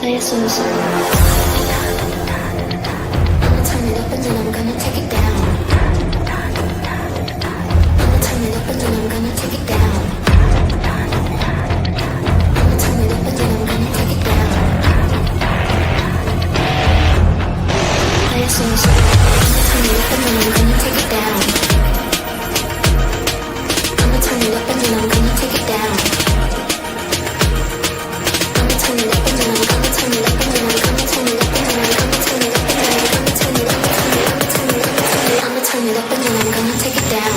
Play a song. I'ma turn it up and then I'm gonna take it down. I'ma turn it up and then I'm gonna take it down. I'ma turn it up and then I'm gonna take it down. Play a song. I'ma turn it up and then I'm gonna take it down. I'ma turn it up and then I'm gonna take it down. I'ma turn it up and then I'm gonna turn it up and then I'm gonna turn it up and then I'm gonna turn it up and then I'm gonna turn it up and then I'm gonna turn it up and then I'ma turn it up and then I'm gonna take it down.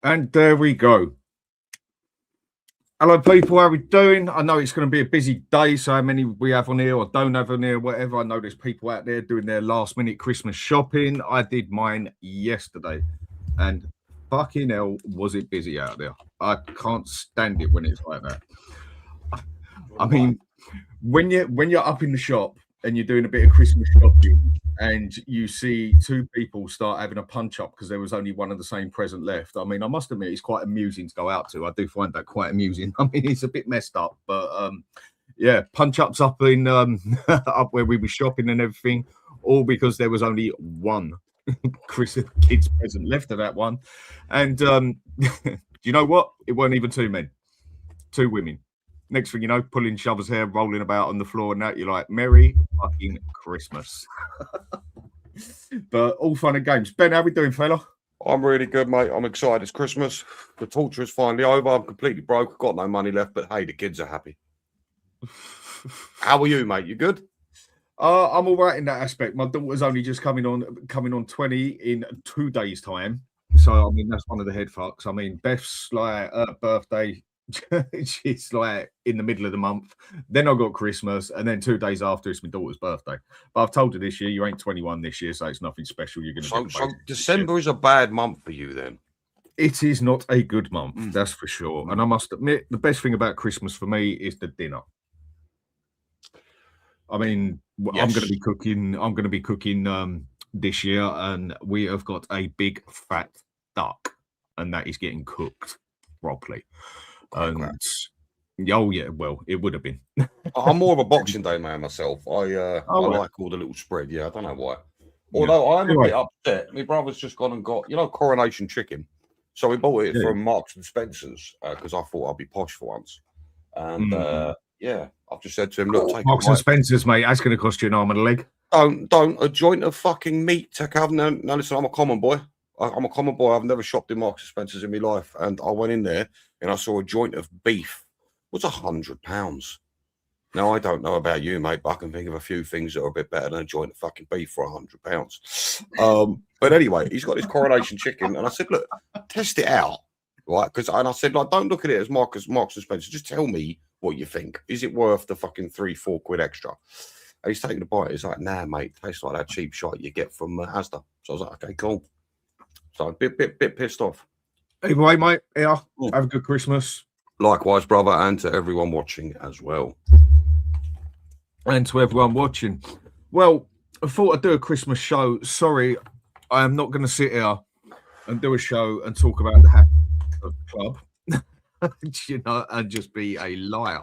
And there we go. Hello, people. How are we doing? I know it's going to be a busy day, so how many we have on here or don't have on here, whatever. I know there's people out there doing their last-minute Christmas shopping. I did mine yesterday, and fucking hell, was it busy out there. I can't stand it when it's like that. I mean, when you're up in the shop and you're doing a bit of Christmas shopping and you see two people start having a punch-up because there was only one of the same present left. I mean, I must admit, it's quite amusing to go out to. I do find that quite amusing. I mean, it's a bit messed up, but yeah, punch-ups up in up where we were shopping and everything, all because there was only one kid's present left of that one. And do you know what? It weren't even two men, two women. Next thing you know, pulling each other's hair, rolling about on the floor, and that you're like, Merry fucking Christmas. But all fun and games. Ben, how we doing, fella? I'm really good, mate. I'm excited. It's Christmas. The torture is finally over. I'm completely broke. Got no money left, but hey, the kids are happy. How are you, mate? You good? I'm all right in that aspect. My daughter's only just coming on 20 in 2 days' time. So I mean, that's one of the head fucks. I mean, Beth's like birthday. She's like in the middle of the month. Then I got Christmas, and then 2 days after it's my daughter's birthday. But I've told her this year you ain't 21 this year, so it's nothing special. You're going to. So December is a bad month for you then. It is not a good month, that's for sure. And I must admit, the best thing about Christmas for me is the dinner. I mean, yes. I'm going to be cooking this year, and we have got a big fat duck, and that is getting cooked properly. And oh yeah, well, it would have been. I'm more of a Boxing Day man myself. I like all the little spread. Yeah, I don't know why. Although I'm a Anyway. bit upset. My brother's just gone and got, coronation chicken. So we bought it from Marks and Spencer's because I thought I'd be posh for once. And I've just said to him, look, take Marks and Spencer's, mate. That's going to cost you an arm and a leg. Don't a joint of fucking meat to have. No, listen, I'm a common boy. I'm a common boy. I've never shopped in Marks and Spencer's in my life. And I went in there and I saw a joint of beef. It was £100. Now, I don't know about you, mate, but I can think of a few things that are a bit better than a joint of fucking beef for £100. But anyway, he's got his coronation chicken. And I said, look, test it out. Right? And I said, like, don't look at it as Marks and Spencer. Just tell me what you think. Is it worth the fucking £3-4 extra? And he's taking a bite. He's like, nah, mate, tastes like that cheap shot you get from Asda. So I was like, okay, cool. So a bit pissed off. Anyway, mate, have a good Christmas. Likewise, brother, and to everyone watching as well. And to everyone watching. Well, I thought I'd do a Christmas show. Sorry, I am not going to sit here and do a show and talk about the happiness of the club, and just be a liar.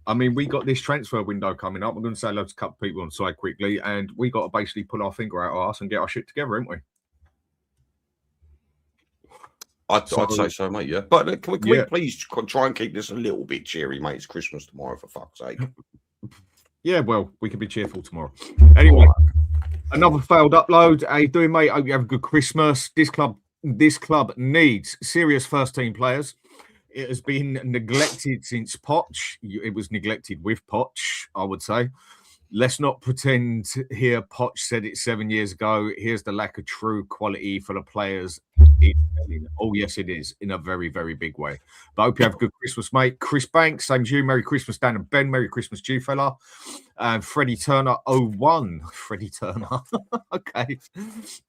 I mean, we got this transfer window coming up. I'm going to say loads of couple people on the side quickly, and we got to basically pull our finger out our ass and get our shit together, haven't we? I'd say so, mate, yeah. But can we please try and keep this a little bit cheery, mate? It's Christmas tomorrow, for fuck's sake. Yeah, well, we can be cheerful tomorrow. Anyway, another failed upload. How you doing, mate? Hope you have a good Christmas. This club needs serious first-team players. It has been neglected since Poch. It was neglected with Poch, I would say. Let's not pretend here Poch said it 7 years ago. Here's the lack of true quality for the players. Oh, yes, it is, in a very, very big way. But I hope you have a good Christmas, mate. Chris Banks, same as you. Merry Christmas, Dan and Ben. Merry Christmas to you, fella. And Freddie Turner, 01. Freddie Turner. Okay.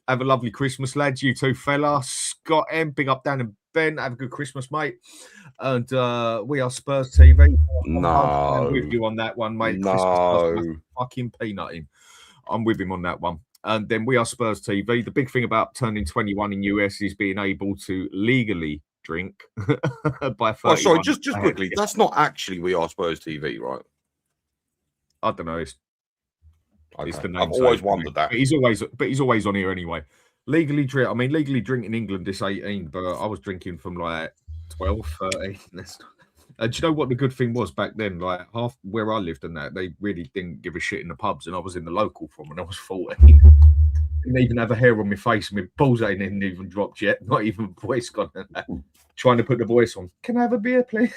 Have a lovely Christmas, lads. You too, fella. Scott M, big up Dan and Ben. Have a good Christmas, mate. And we are Spurs TV. No. I'm with you on that one, mate. No. Christmas fucking peanutting. I'm with him on that one. And then we are Spurs TV. The big thing about turning 21 in US is being able to legally drink by 30. Oh, sorry, just quickly. That's not actually We Are Spurs TV, right? I don't know. It's the name. I've always wondered that. But he's always on here anyway. Legally drink. I mean, legally drink in England is 18, but I was drinking from like 12, 13. Do you know what the good thing was back then? Like half where I lived and that, they really didn't give a shit in the pubs, and I was in the local from when I was 14. Didn't even have a hair on my face, and my balls ain't even dropped yet. Not even voice gone. Trying to put the voice on. Can I have a beer, please?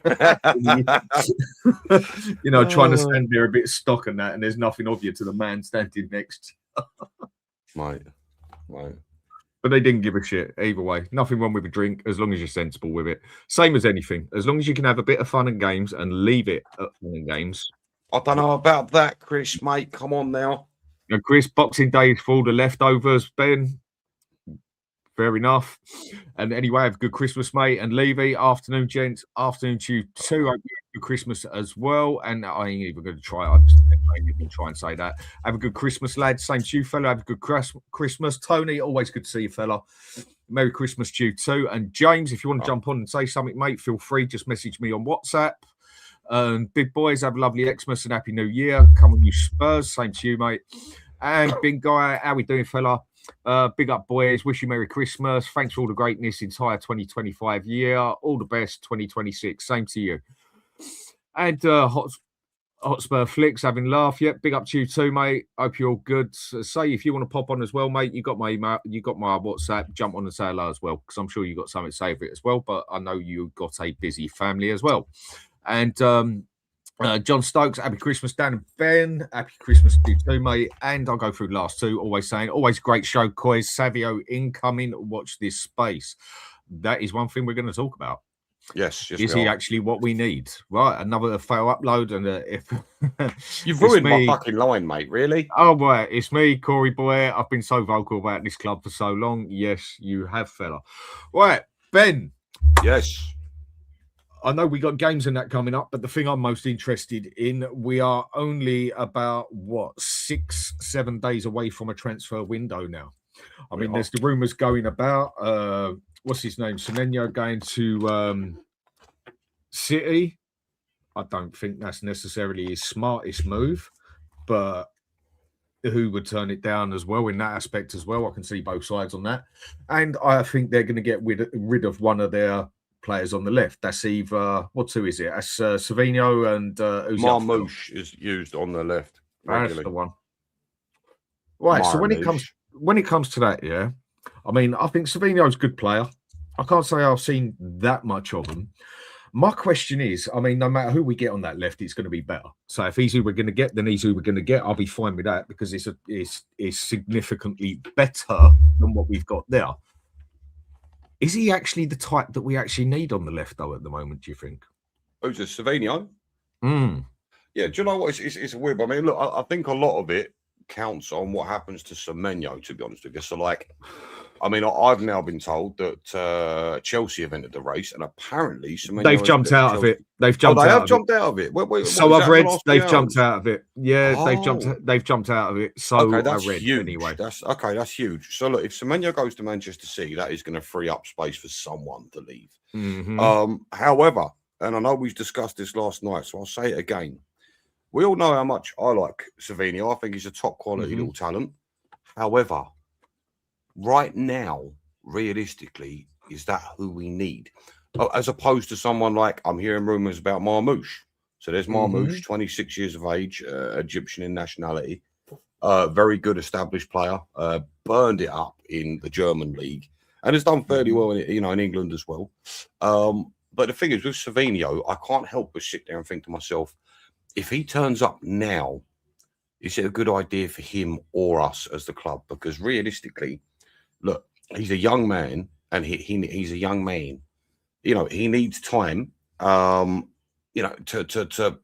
Trying to stand there a bit stock and that, and there's nothing of you to the man standing next to you. Right. But they didn't give a shit either way. Nothing wrong with a drink as long as you're sensible with it. Same as anything. As long as you can have a bit of fun and games and leave it at fun and games. I don't know about that, Chris, mate. Come on now. And Chris, Boxing Day is for all the leftovers, Ben. Fair enough. And anyway, have a good Christmas, mate. And Levy, afternoon, gents. Afternoon to you too. I hope you have a good Christmas as well. And I ain't even going to try. I ain't even try and say that. Have a good Christmas, lads. Same to you, fella. Have a good Christmas. Tony, always good to see you, fella. Merry Christmas to you too. And James, if you want to jump on and say something, mate, feel free. Just message me on WhatsApp. And big boys, have a lovely Xmas and Happy New Year. Come on, you Spurs. Same to you, mate. And big guy, how we doing, fella? Big up, boys. Wish you Merry Christmas. Thanks for all the greatness entire 2025 year. All the best 2026. Same to you. And Hotspur Flicks, having laugh. Yep, big up to you too, mate. Hope you're all good. Say if you want to pop on as well, mate. You got my email, you got my WhatsApp. Jump on and say hello as well, because I'm sure you got something to say for it as well. But I know you got a busy family as well. And John Stokes, happy Christmas, Dan and Ben. Happy Christmas to you too, mate. And I'll go through the last two. Always saying, always great show, Coys. Savio incoming. Watch this space. That is one thing we're going to talk about. Yes. Is he actually what we need? Right. Another fail upload. And if you've ruined my fucking line, mate. Really? Oh, boy. It's me, Corey Boy. I've been so vocal about this club for so long. Yes, you have, fella. Right. Ben. Yes. I know we got games in that coming up, but the thing I'm most interested in, we are only about, 6-7 days away from a transfer window now. I mean, there's the rumours going about, what's his name? Semenyo going to City. I don't think that's necessarily his smartest move, but who would turn it down as well in that aspect as well. I can see both sides on that. And I think they're going to get rid of one of their players on the left. That's either, who is it? That's Savinho and who's Marmouche is used on the left regularly. That's the one. Right, so when it comes to that, yeah, I mean, I think Savinho's a good player. I can't say I've seen that much of him. My question is, I mean, no matter who we get on that left, it's going to be better. So if he's who we're going to get, then he's who we're going to get. I'll be fine with that because it's significantly better than what we've got there. Is he actually the type that we actually need on the left, though, at the moment, do you think? Who's this, Savinho? Mm. Yeah, do you know what? It's weird. I mean, look, I think a lot of it counts on what happens to Semenyo, to be honest with you. So, like, I mean, I've now been told that Chelsea have entered the race, and apparently they've jumped out of it. They've jumped out. They have jumped out of it. So I've read they've jumped out of it. Yeah, they've jumped out of it. So okay, that's I read huge. Anyway. That's huge. So look, if Semenyo goes to Manchester City, that is going to free up space for someone to leave. Mm-hmm. However, and I know we've discussed this last night, so I'll say it again. We all know how much I like Savinho. I think he's a top quality little talent. However, right now, realistically, is that who we need? As opposed to someone like, I'm hearing rumours about Marmouche. So there's Marmouche, 26 years of age, Egyptian in nationality, very good established player, burned it up in the German league, and has done fairly well in England as well. But the thing is, with Savinho, I can't help but sit there and think to myself, if he turns up now, is it a good idea for him or us as the club? Because realistically, look, he's a young man, and he's a young man. You know, he needs time, to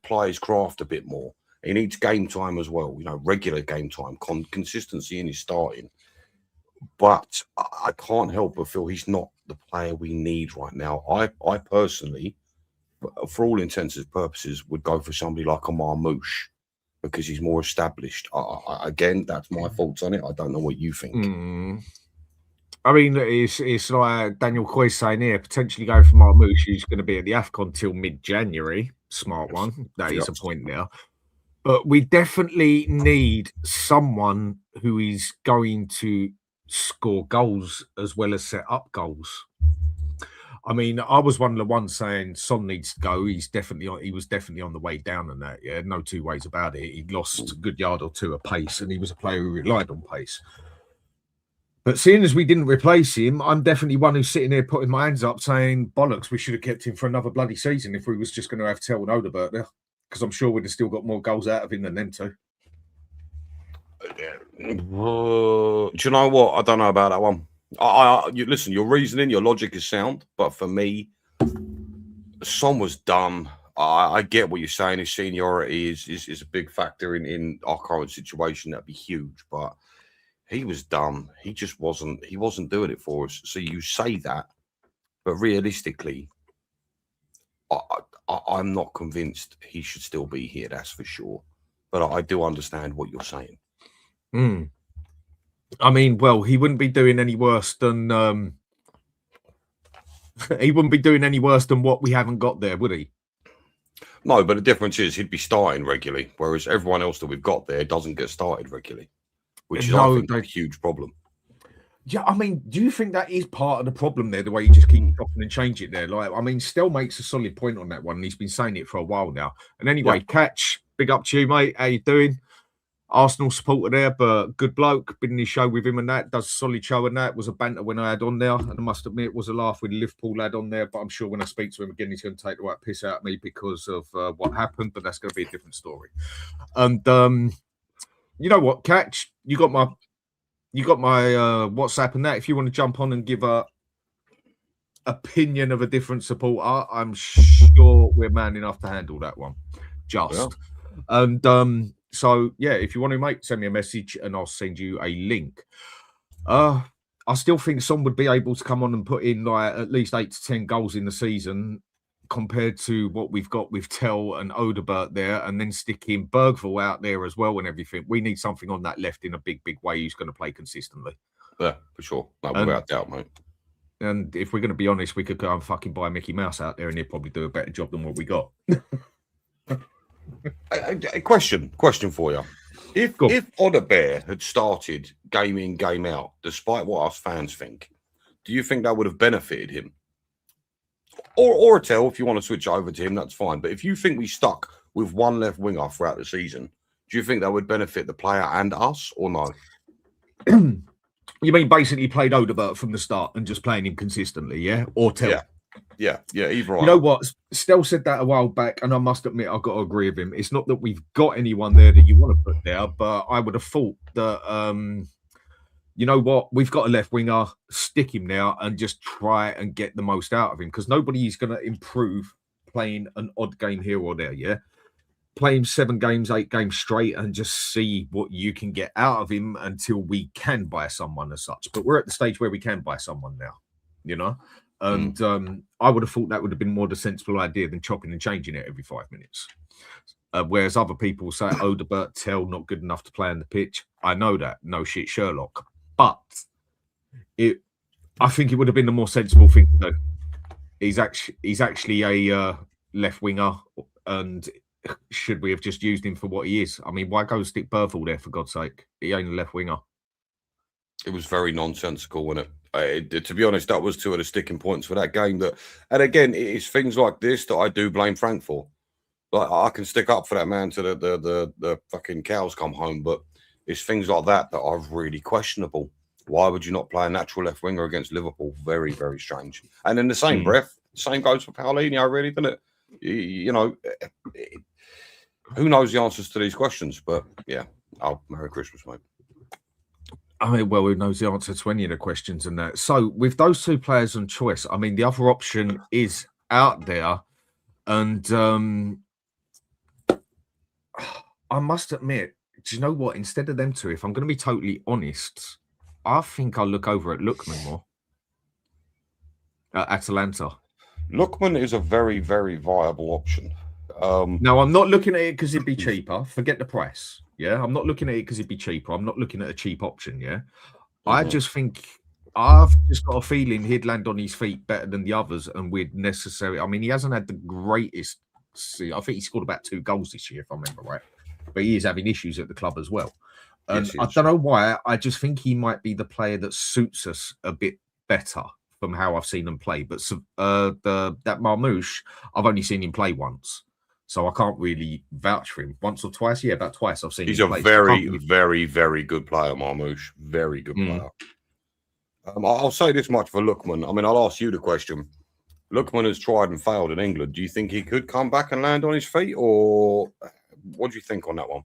play his craft a bit more. He needs game time as well, regular game time, consistency in his starting. But I can't help but feel he's not the player we need right now. I personally, for all intents and purposes, would go for somebody like a Marmouche because he's more established. Again, that's my thoughts on it. I don't know what you think. I mean, it's like Daniel Coy saying here, potentially go for Marmouche, who's going to be at the AFCON till mid-January. Smart one. That is a point there. But we definitely need someone who is going to score goals as well as set up goals. I mean, I was one of the ones saying Son needs to go. He was definitely on the way down on that. Yeah, no two ways about it. He lost a good yard or two of pace, and he was a player who relied on pace. But seeing as we didn't replace him, I'm definitely one who's sitting there putting my hands up saying, bollocks, we should have kept him for another bloody season if we was just going to have Tel and Odegaard there. Because I'm sure we'd have still got more goals out of him than them two. Do you know what? I don't know about that one. Listen, your reasoning, your logic is sound, but for me, Son was done. I get what you're saying. His seniority is a big factor in our current situation. That'd be huge, but he was done. He just wasn't. He wasn't doing it for us. So you say that, but realistically, I'm not convinced he should still be here. That's for sure. But I do understand what you're saying. I mean, well, he wouldn't be doing any worse than he wouldn't be doing any worse than what we haven't got there, would he? No, but the difference is he'd be starting regularly, whereas everyone else that we've got there doesn't get started regularly, which is I think a huge problem. Yeah, I mean, do you think that is part of the problem there, the way you just keep chopping and change it there? Like, I mean, Stell makes a solid point on that one, and he's been saying it for a while now. And anyway, Catch, big up to you, mate. How you doing? Arsenal supporter there, but good bloke. Been in his show with him and that. Does a solid show and that. Was a banter when I had on there. And I must admit, it was a laugh with Liverpool lad on there. But I'm sure when I speak to him again, he's going to take the right piss out of me because of what happened. But that's going to be a different story. And you know what, Catch? You got my WhatsApp and that. If you want to jump on and give a opinion of a different supporter, I'm sure we're man enough to handle that one. And so, yeah, if you want to, mate, send me a message and I'll send you a link. I still think Son would be able to come on and put in like at least 8 to 10 goals in the season compared to what we've got with Tel and Odegaard there, and then sticking Bergville out there as well and everything. We need something on that left in a big, big way who's going to play consistently. Yeah, for sure. No, without doubt, mate. And if we're going to be honest, we could go and fucking buy Mickey Mouse out there and he'd probably do a better job than what we got. A question for you. If Odebear had started game in, game out, despite what us fans think, do you think that would have benefited him? Or a tell, if you want to switch over to him, that's fine. But if you think we stuck with one left winger throughout the season, do you think that would benefit the player and us, or no? You mean basically played Odegaard from the start and just playing him consistently, yeah? Or tell? Yeah, either way. You know what? Stell said that a while back, and I must admit I've got to agree with him. It's not that we've got anyone there that you want to put there, but I would have thought that, you know what? We've got a left winger, stick him now and just try and get the most out of him, because nobody's going to improve playing an odd game here or there, yeah? Play him 7 games, 8 games straight and just see what you can get out of him until we can buy someone as such. But we're at the stage where we can buy someone now, you know? And I would have thought that would have been more the sensible idea than chopping and changing it every 5 minutes. Whereas other people say, Odegaard, Tell, not good enough to play on the pitch. I know that. No shit, Sherlock. But I think it would have been the more sensible thing to do. He's actually a left winger, and should we have just used him for what he is? I mean, why go stick Berthel there, for God's sake? He ain't a left winger. It was very nonsensical, wasn't it? To be honest, that was 2 of the sticking points for that game. And again, it's things like this that I do blame Frank for. Like, I can stick up for that man to the fucking cows come home, but it's things like that that are really questionable. Why would you not play a natural left winger against Liverpool? Very, very strange. And in the same breath, same goes for Paulinho, really, doesn't it? You know, who knows the answers to these questions? But yeah, Merry Christmas, mate. I mean, well, who knows the answer to any of the questions and that. So with those 2 players on choice, I mean, the other option is out there. And I must admit, do you know what? Instead of them 2, if I'm going to be totally honest, I think I'll look over at Lookman more. At Atalanta. Lookman is a very, very viable option. No, I'm not looking at it because it'd be cheaper. Forget the price. Yeah, I'm not looking at it because it'd be cheaper. I'm not looking at a cheap option. Yeah, I just think I've just got a feeling he'd land on his feet better than the others, and we'd necessarily. I mean, he hasn't had the greatest. I think he scored about 2 goals this year, if I remember right. But he is having issues at the club as well. Yes, I don't know why. I just think he might be the player that suits us a bit better from how I've seen him play. But that Marmouche, I've only seen him play once. So I can't really vouch for him. Once or twice, yeah, about twice I've seen him play. He's a very, very, very good player, Marmouche. Very good player. I'll say this much for Lookman. I mean, I'll ask you the question. Lookman has tried and failed in England. Do you think he could come back and land on his feet? Or what do you think on that one?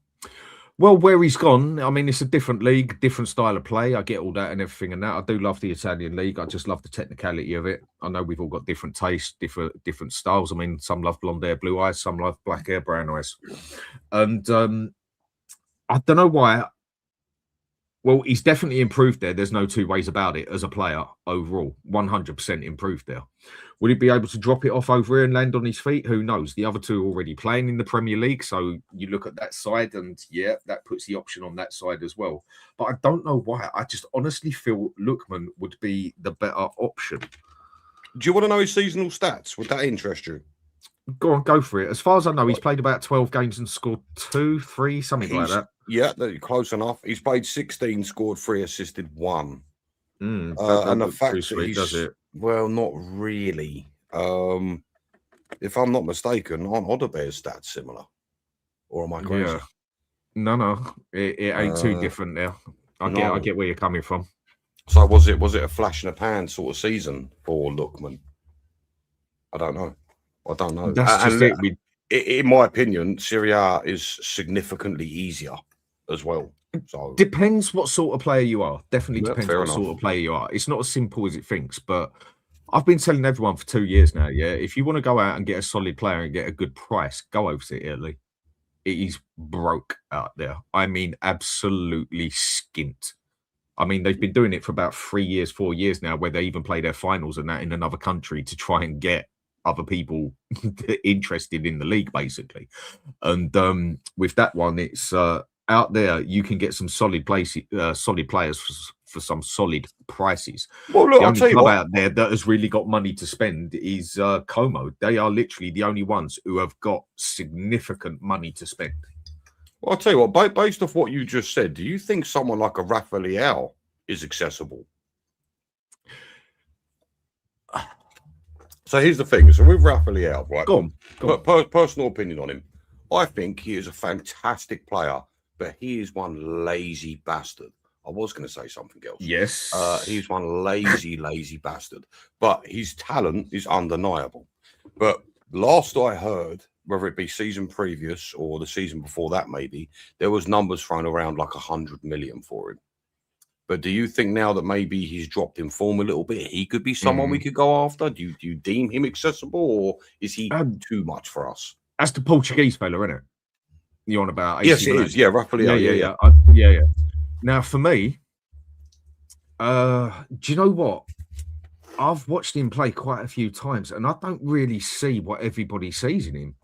Well, where he's gone, I mean, it's a different league, different style of play. I get all that and everything and that. I do love the Italian league. I just love the technicality of it. I know we've all got different tastes, different styles. I mean, some love blonde hair, blue eyes, some love black hair, brown eyes. And I don't know why. Well, he's definitely improved there. There's no 2 ways about it as a player overall. 100% improved there. Would he be able to drop it off over here and land on his feet? Who knows? The other 2 are already playing in the Premier League. So you look at that side and, yeah, that puts the option on that side as well. But I don't know why. I just honestly feel Lookman would be the better option. Do you want to know his seasonal stats? Would that interest you? Go on, go for it. As far as I know, he's played about 12 games and scored 2, 3, something like that. Yeah, close enough. He's played 16, scored 3, assisted 1. And the fact that he's, well, not really. If I'm not mistaken, aren't Odebear's stats similar? Or am I crazy? Yeah. No. It ain't too different now. I get where you're coming from. So was it a flash in the pan sort of season for Lookman? I don't know. That's just it. In my opinion, Serie A is significantly easier as well. So depends what sort of player you are. Definitely depends what sort of player you are. It's not as simple as it thinks, but I've been telling everyone for 2 years now, yeah, if you want to go out and get a solid player and get a good price, go over to Italy. It is broke out there. I mean, absolutely skint. I mean, they've been doing it for about 3 years, 4 years now, where they even play their finals and that in another country to try and get other people interested in the league, basically. And with that one, it's out there. You can get some solid players for some solid prices. Well, look, the I'll tell you club what, out there that has really got money to spend is Como. They are literally the only ones who have got significant money to spend. Well, I'll tell you what, based off what you just said, do you think someone like a Rafael is accessible? So here's the thing. So with Rafael, right? Go on. Personal opinion on him. I think he is a fantastic player, but he is one lazy bastard. I was going to say something else. Yes. He's one lazy bastard. But his talent is undeniable. But last I heard, whether it be season previous or the season before that, maybe, there was numbers thrown around like 100 million for him. But do you think now that maybe he's dropped in form a little bit, he could be someone we could go after? Do you deem him accessible, or is he too much for us? That's the Portuguese fella, isn't it? You're on about? Yes, it is. Yeah, Rafael. Yeah. Now, for me, do you know what? I've watched him play quite a few times, and I don't really see what everybody sees in him.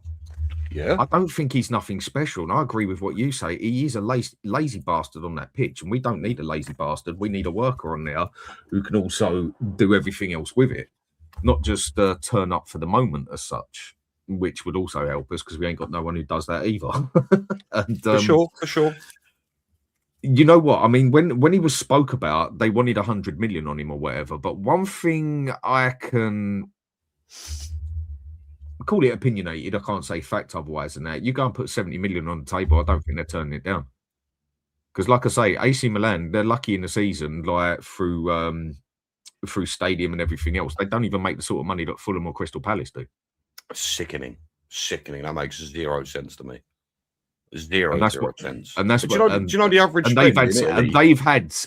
Yeah, I don't think he's nothing special, and I agree with what you say. He is a lazy bastard on that pitch, and we don't need a lazy bastard. We need a worker on there who can also do everything else with it, not just turn up for the moment as such, which would also help us because we ain't got no one who does that either. And, for sure. You know what? I mean, when he was spoke about, they wanted 100 million on him or whatever. But one thing I can call it opinionated, I can't say fact otherwise than that. You go and put 70 million on the table, I don't think they're turning it down. Because, like I say, AC Milan, they're lucky in the season, like through stadium and everything else. They don't even make the sort of money that Fulham or Crystal Palace do. Sickening. That makes 0 sense to me. Zero sense. And that's do you know the average? And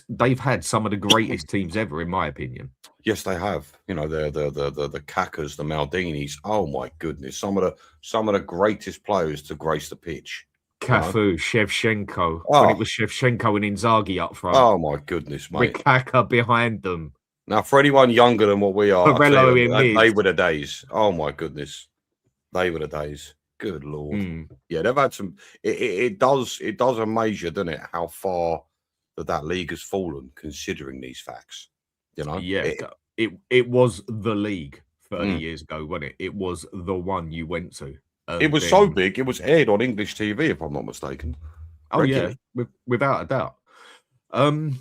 they've had some of the greatest teams ever, in my opinion. Yes, they have. You know, the Kakas, the Maldinis. Oh my goodness, some of the greatest players to grace the pitch. Cafu, Shevchenko. When it was Shevchenko and Inzaghi up front. Oh my goodness, mate. With Kaka behind them. Now, for anyone younger than what we are, they were the days. Oh my goodness, they were the days. Good Lord. Yeah, they've had some. It does amaze you, doesn't it, how far that league has fallen, considering these facts. You know, yeah, it was the league 30 years ago, wasn't it? It was the one you went to. It was so big, it was aired on English TV, if I'm not mistaken. Regularly. Yeah, without a doubt. I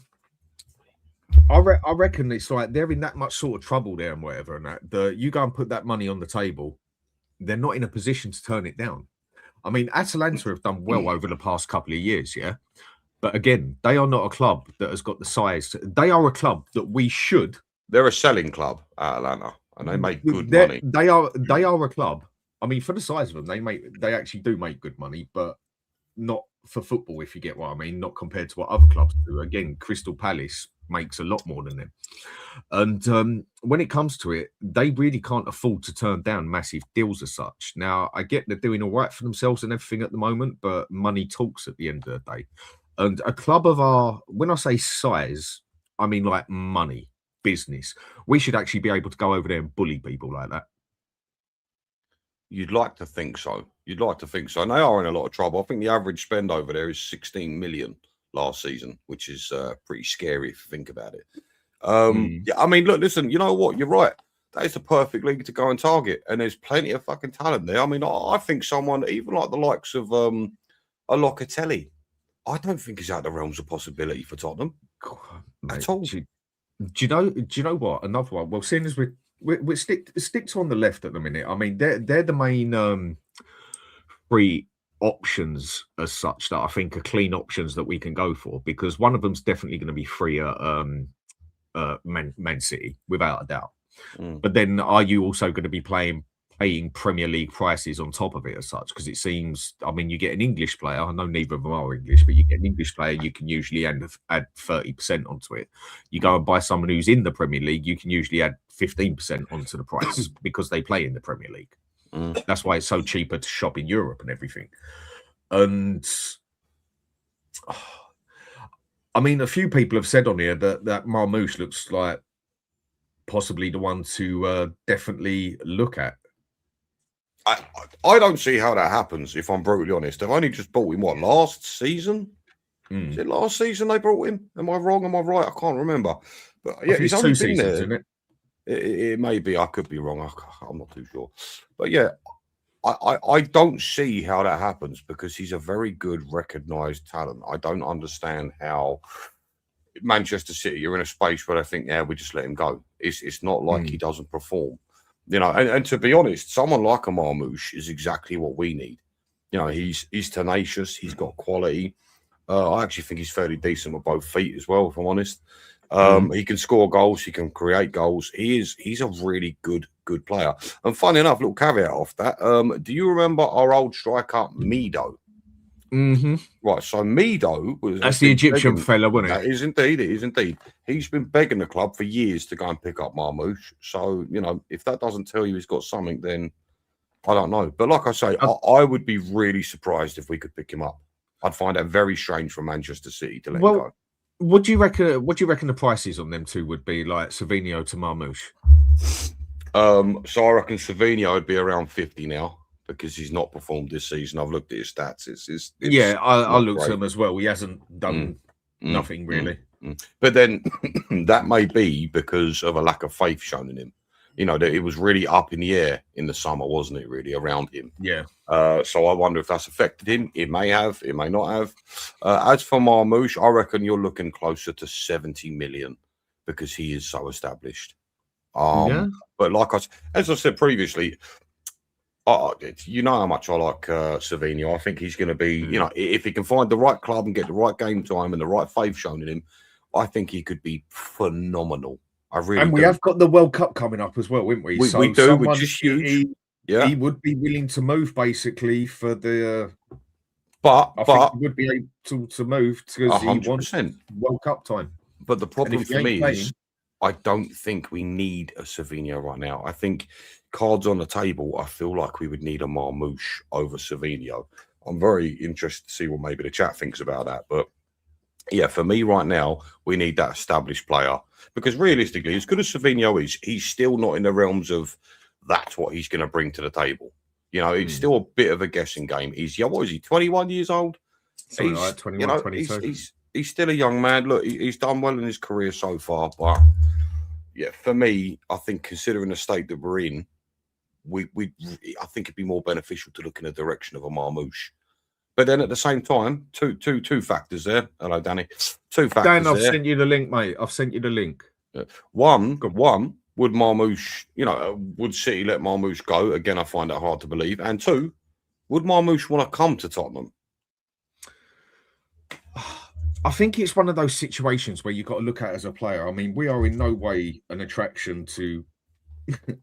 reckon it's like they're in that much sort of trouble there and whatever, and that you go and put that money on the table, they're not in a position to turn it down. I mean, Atalanta have done well over the past couple of years, yeah. But again, they are not a club that has got the size. They are a club that we should. They're a selling club, Atalanta, and they make good money. They are a club. I mean, for the size of them, they actually do make good money, but not for football, if you get what I mean. Not compared to what other clubs do. Again, Crystal Palace makes a lot more than them. And when it comes to it, they really can't afford to turn down massive deals as such. Now, I get they're doing all right for themselves and everything at the moment, but money talks at the end of the day. And a club of when I say size, I mean like money, business. We should actually be able to go over there and bully people like that. You'd like to think so. And they are in a lot of trouble. I think the average spend over there is 16 million last season, which is pretty scary if you think about it. Yeah, I mean, look, listen, you know what? You're right. That is the perfect league to go and target. And there's plenty of fucking talent there. I mean, I think someone, even like the likes of a Locatelli, I don't think he's out of the realms of possibility for Tottenham. God, mate, at all. Do you know what? Another one. Well, seeing as we stick to on the left at the minute. I mean, they're the main three options as such that I think are clean options that we can go for, because one of them's definitely going to be free at Man City without a doubt. But then are you also going to be paying Premier League prices on top of it as such? Because it seems, I mean, you get an English player. I know neither of them are English, but you get an English player, you can usually add 30% onto it. You go and buy someone who's in the Premier League, you can usually add 15% onto the price because they play in the Premier League. That's why it's so cheaper to shop in Europe and everything. And I mean, a few people have said on here that Marmoush looks like possibly the one to definitely look at. I don't see how that happens, if I'm brutally honest. They've only just bought him, last season? Is it last season they brought him? Am I wrong? Am I right? I can't remember. But yeah, he's only 2 seasons, isn't it? It may be. I could be wrong. I'm not too sure. But yeah, I don't see how that happens because he's a very good, recognised talent. I don't understand how Manchester City, you're in a space where I think, yeah, we just let him go. It's not like he doesn't perform. You know, and to be honest, someone like a Marmoush is exactly what we need. You know, he's tenacious, he's got quality. I actually think he's fairly decent with both feet as well, if I'm honest. He can score goals, he can create goals. He's a really good player. And funny enough, little caveat off that. Do you remember our old striker Mido? Right, so Mido that's the Egyptian fella, wasn't it? That is indeed, it is indeed. He's been begging the club for years to go and pick up Marmoush. So, you know, if that doesn't tell you he's got something, then I don't know. But like I say, I would be really surprised if we could pick him up. I'd find that very strange for Manchester City to let him go. What do you reckon? What do you reckon the prices on them two would be, like Savinho to Marmoush? So I reckon Savinho would be around 50 now because he's not performed this season. I've looked at his stats. It's yeah, I looked at him as well. He hasn't done nothing really. But then that may be because of a lack of faith shown in him. You know, that it was really up in the air in the summer, wasn't it, really, around him? Yeah. So I wonder if that's affected him. It may have, it may not have. As for Marmoush, I reckon you're looking closer to 70 million because he is so established. But like as I said previously, you know how much I like Savinho. I think he's going to be, you know, if he can find the right club and get the right game time and the right faith shown in him, I think he could be phenomenal. I really and we have got the World Cup coming up as well, wouldn't we? We do, which is huge. He would be willing to move basically for the. But I think he would be able to move because 100%. he wants World Cup time. But the problem for me is I don't think we need a Savinho right now. I think cards on the table, I feel like we would need a Marmoush over Savinho. I'm very interested to see what maybe the chat thinks about that. But yeah, for me right now, we need that established player. Because realistically, as good as Savinho is, he's still not in the realms of that's what he's going to bring to the table. You know, it's still a bit of a guessing game. He's young. What is he, 21 years old? Something like 21, 22. He's still a young man. Look, he's done well in his career so far. But yeah, for me, I think considering the state that we're in, I think it'd be more beneficial to look in the direction of a Marmoush. But then at the same time, two factors there. Hello, Danny. Two factors Dan, I've there. sent you the link, mate. I've sent you the link. One, would Marmoush, you know, would City let Marmoush go? Again, I find that hard to believe. And two, would Marmoush want to come to Tottenham? I think it's one of those situations where you've got to look at it as a player. I mean, we are in no way an attraction to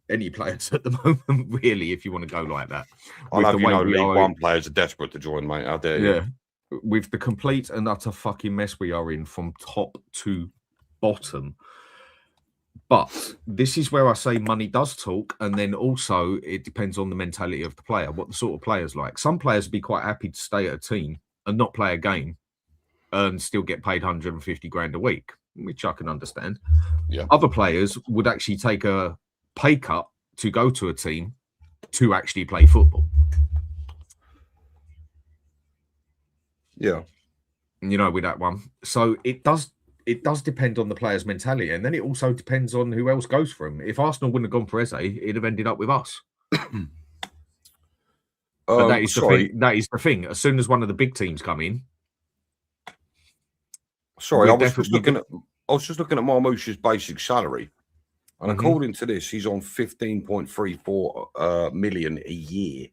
any players at the moment, really, if you want to go like that. I know, you know, League One players are desperate to join, mate. How dare you? Yeah. With the complete and utter fucking mess we are in from top to bottom. But this is where I say money does talk, and then also it depends on the mentality of the player, what the sort of players like. Some players would be quite happy to stay at a team and not play a game and still get paid 150 grand a week, which I can understand. Yeah. Other players would actually take a pay cut to go to a team to actually play football. Yeah. You know, with that one. So it does depend on the player's mentality, and then it also depends on who else goes for him. If Arsenal wouldn't have gone for Eze, it'd have ended up with us. But that is the thing. That is the thing. As soon as one of the big teams come in, I was just looking at Marmoush's basic salary, and according to this, he's on 15.34 million a year.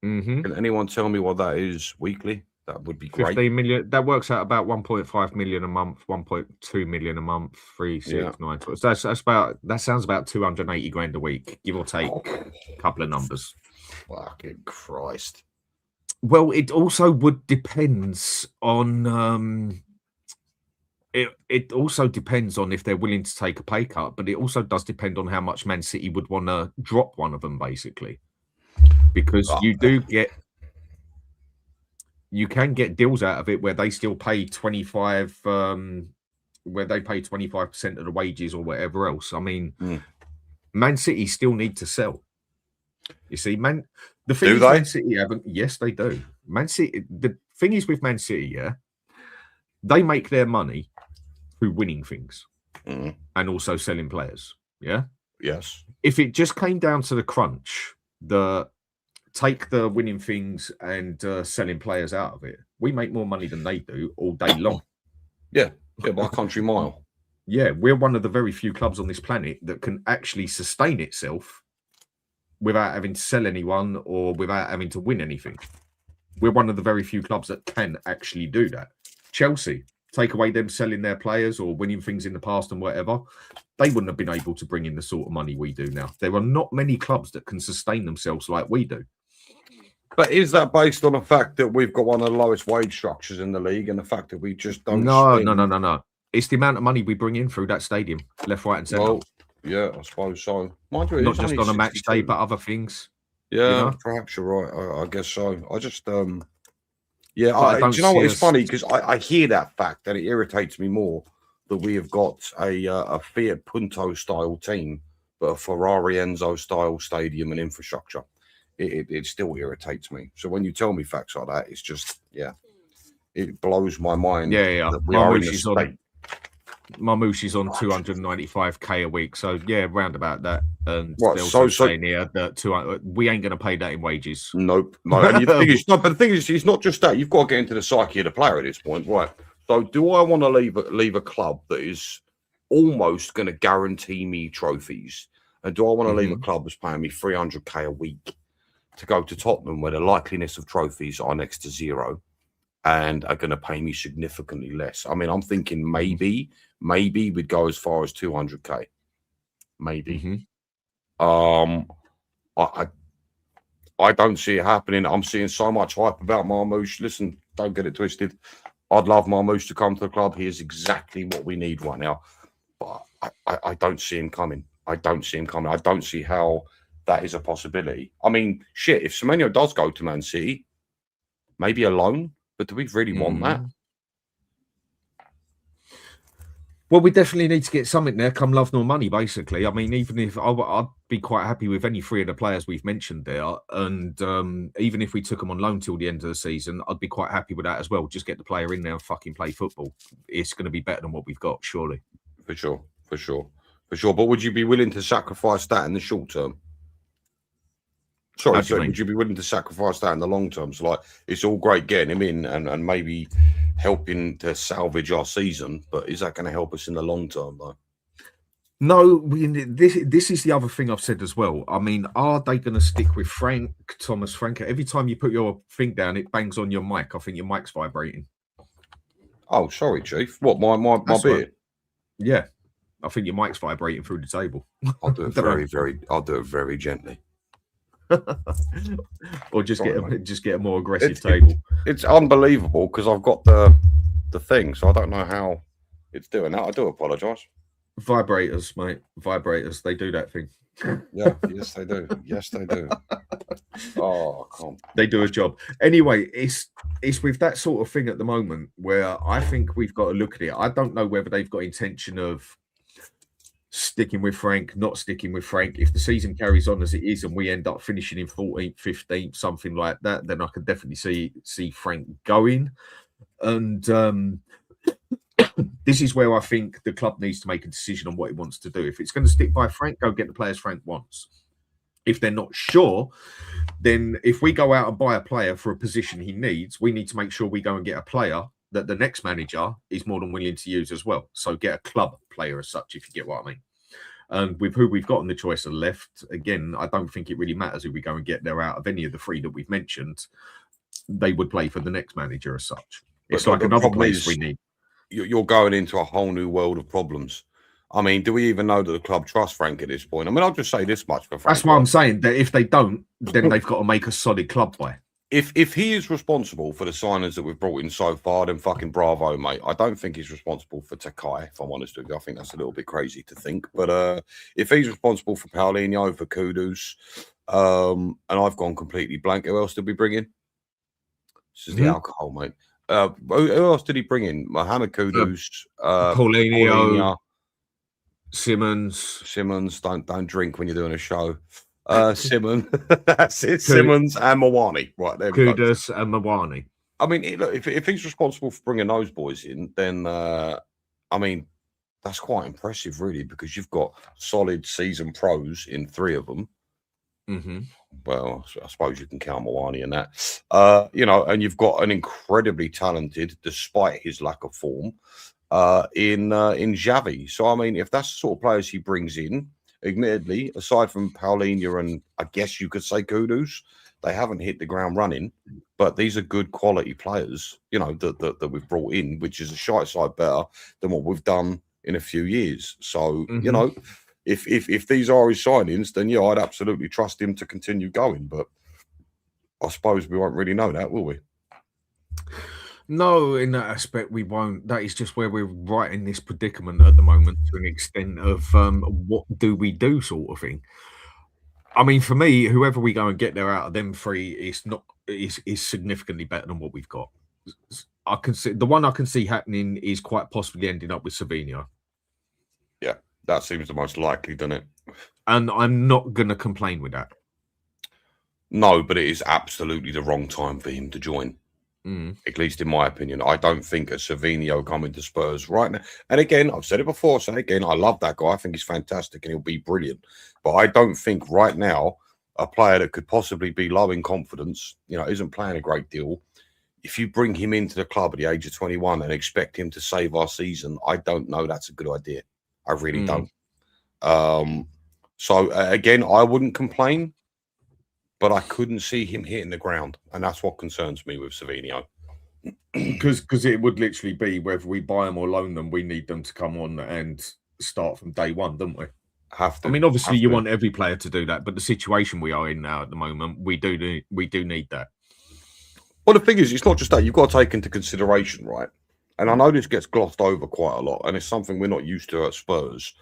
Can anyone tell me what that is weekly? That would be great. 15 million. That works out about 1.5 million a month, 1.2 million a month, 3, 6, 9, 12. So that's about, that sounds about 280 grand a week, give or take a couple of numbers. Fucking Christ. Well, it also would depends on it also depends on if they're willing to take a pay cut, but it also does depend on how much Man City would want to drop one of them, basically. Because you can get deals out of it where they still pay 25, where they pay 25% of the wages or whatever else. I mean, Man City still need to sell. You see, Man City haven't. Yes, they do. Man City. The thing is with Man City, yeah, they make their money through winning things and also selling players. Yeah. Yes. If it just came down to the crunch, the take the winning things and selling players out of it. We make more money than they do all day long. Yeah, by a country mile. Yeah, we're one of the very few clubs on this planet that can actually sustain itself without having to sell anyone or without having to win anything. We're one of the very few clubs that can actually do that. Chelsea, take away them selling their players or winning things in the past and whatever, they wouldn't have been able to bring in the sort of money we do now. There are not many clubs that can sustain themselves like we do. But is that based on the fact that we've got one of the lowest wage structures in the league and the fact that we just don't No. It's the amount of money we bring in through that stadium, left, right and centre. Well, yeah, I suppose so. Mind you, not just on a match day, but other things. Yeah, you know? Perhaps you're right. I guess so. I just, do you know what? It's funny because I hear that fact and it irritates me more that we have got a Fiat Punto style team, but a Ferrari Enzo style stadium and infrastructure. It still irritates me. So when you tell me facts like that, it's just, it blows my mind. Yeah. That we are in a state. Marmouche is on 295k a week, so round about that. And right, they're also saying here that we ain't going to pay that in wages. Nope. No. And the thing is, but the thing is, it's not just that. You've got to get into the psyche of the player at this point, right? So, do I want to leave a club that is almost going to guarantee me trophies, and do I want to leave a club that's paying me 300k a week to go to Tottenham, where the likeliness of trophies are next to zero? And are going to pay me significantly less. I mean, I'm thinking maybe we'd go as far as 200k. Maybe. I don't see it happening. I'm seeing so much hype about Marmouche. Listen, don't get it twisted. I'd love Marmouche to come to the club. He is exactly what we need right now. But I don't see him coming. I don't see how that is a possibility. I mean, shit, if Semenyo does go to Man City, maybe a loan. But do we really want that? Well, we definitely need to get something there, come love nor money, basically. I mean, even if I'd be quite happy with any three of the players we've mentioned there. And even if we took them on loan till the end of the season, I'd be quite happy with that as well. Just get the player in there and fucking play football. It's going to be better than what we've got, surely. For sure. But would you be willing to sacrifice that in the short term? Sorry, would you be willing to sacrifice that in the long term? So, like, it's all great getting him in and maybe helping to salvage our season, but is that going to help us in the long term, though? No, this is the other thing I've said as well. I mean, are they going to stick with Frank? Every time you put your thing down, it bangs on your mic. I think your mic's vibrating. Oh, sorry, Chief. What, my beard? Right. Yeah, I think your mic's vibrating through the table. I'll do it I'll do it very gently. Or just get a more aggressive table. It's unbelievable because I've got the thing, so I don't know how it's doing that. I do apologise. Vibrators, mate. Vibrators. They do that thing. Yeah, yes they do. Yes they do. Oh, I can't. They do a job. Anyway, it's with that sort of thing at the moment where I think we've got to look at it. I don't know whether they've got intention of sticking with Frank, not sticking with Frank. If the season carries on as it is and we end up finishing in 14th, 15th, something like that, then I can definitely see Frank going. And this is where I think the club needs to make a decision on what it wants to do. If it's going to stick by Frank, go get the players Frank wants. If they're not sure, then if we go out and buy a player for a position he needs, we need to make sure we go and get a player that the next manager is more than willing to use as well. So get a club player as such, if you get what I mean. And with who we've got on the choice of left, again, I don't think it really matters who we go and get there out of any of the three that we've mentioned. They would play for the next manager as such. It's like another place we need. You're going into a whole new world of problems. I mean, do we even know that the club trusts Frank at this point? I mean, I'll just say this much for Frank. That's why I'm saying that if they don't, then they've got to make a solid club by. If he is responsible for the signings that we've brought in so far, then fucking bravo, mate. I don't think he's responsible for Takai, if I'm honest with you. I think that's a little bit crazy to think. But if he's responsible for Paulinho, for Kudus, and I've gone completely blank, who else did we bring in? This is the alcohol, mate. Who else did he bring in? Mohamed Kudus, Paulinho, Simmons. Don't drink when you're doing a show. Simmons, that's it. Simmons and Mawani, right there. Kudus and Mawani. I mean, if he's responsible for bringing those boys in, then I mean, that's quite impressive, really, because you've got solid season pros in three of them. Well, I suppose you can count Mawani in that. You know, and you've got an incredibly talented, despite his lack of form, in Xavi. So I mean, if that's the sort of players he brings in, admittedly, aside from Paulinho and I guess you could say Kudus, they haven't hit the ground running. But these are good quality players, you know, that we've brought in, which is a shite side better than what we've done in a few years. So you know, if these are his signings, then yeah, I'd absolutely trust him to continue going. But I suppose we won't really know that, will we? No, in that aspect, we won't. That is just where we're right in this predicament at the moment, to an extent of what do we do, sort of thing. I mean, for me, whoever we go and get there out of them three is significantly better than what we've got. I can see the one I can see happening is quite possibly ending up with Savinho. Yeah, that seems the most likely, doesn't it? And I'm not going to complain with that. No, but it is absolutely the wrong time for him to join. At least in my opinion. I don't think a Savinho coming to Spurs right now. And again, I've said it before, so again, I love that guy. I think he's fantastic and he'll be brilliant. But I don't think right now a player that could possibly be low in confidence, you know, isn't playing a great deal. If you bring him into the club at the age of 21 and expect him to save our season, I don't know that's a good idea. I really don't. So again, I wouldn't complain, but I couldn't see him hitting the ground. And that's what concerns me with Savinho. Because it would literally be whether we buy them or loan them, we need them to come on and start from day one, don't we? Have to. I mean, obviously, you want every player to do that, but the situation we are in now at the moment, we do need that. Well, the thing is, it's not just that. You've got to take into consideration, right? And I know this gets glossed over quite a lot, and it's something we're not used to at Spurs.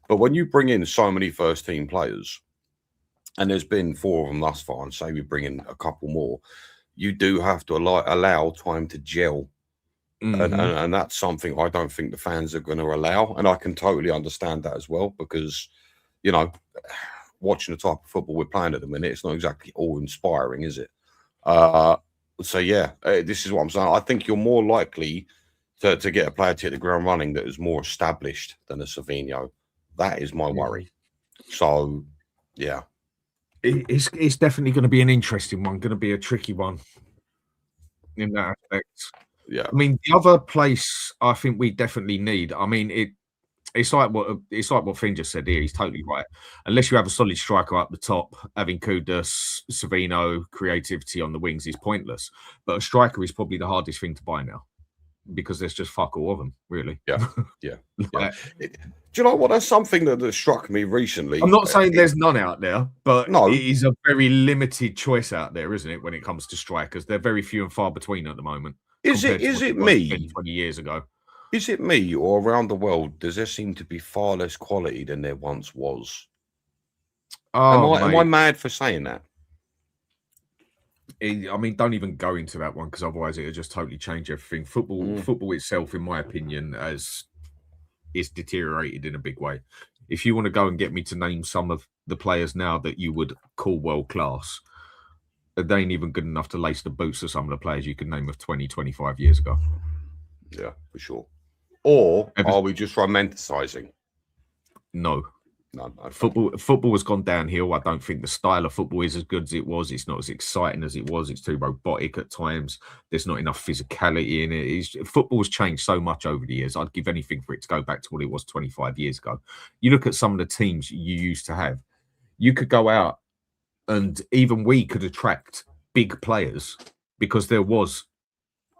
But when you bring in so many first-team players, and there's been 4 of them thus far, and say we bring in a couple more, you do have to allow time to gel. And that's something I don't think the fans are going to allow. And I can totally understand that as well, because, you know, watching the type of football we're playing at the minute, it's not exactly all inspiring, is it? So, yeah, this is what I'm saying. I think you're more likely to get a player to hit the ground running that is more established than a Savinho. That is my worry. So, yeah. It's definitely going to be an interesting one, going to be a tricky one in that aspect. Yeah, I mean, the other place I think we definitely need. I mean, it's like what Finn just said here. He's totally right. Unless you have a solid striker up the top, having Kudus, Savinho, creativity on the wings is pointless. But a striker is probably the hardest thing to buy now, because there's just fuck all of them, really. Yeah. Do you know what? That's something that struck me recently. I'm not saying there's none out there, but no, it is a very limited choice out there, isn't it, when it comes to strikers? They're very few and far between at the moment. Is it me? 10, 20 years ago. Is it me, or around the world, does there seem to be far less quality than there once was? Oh, am I mad for saying that? I mean, don't even go into that one, because otherwise it'll just totally change everything. Football itself, in my opinion, is deteriorated in a big way. If you want to go and get me to name some of the players now that you would call world class, they ain't even good enough to lace the boots of some of the players you can name of 20, 25 years ago. Yeah, for sure. Or are we just romanticizing? No. No. Football has gone downhill. I don't think the style of football is as good as it was. It's not as exciting as it was. It's too robotic at times. There's not enough physicality in it. Football's changed so much over the years. I'd give anything for it to go back to what it was 25 years ago. You look at some of the teams you used to have. You could go out, and even we could attract big players because there was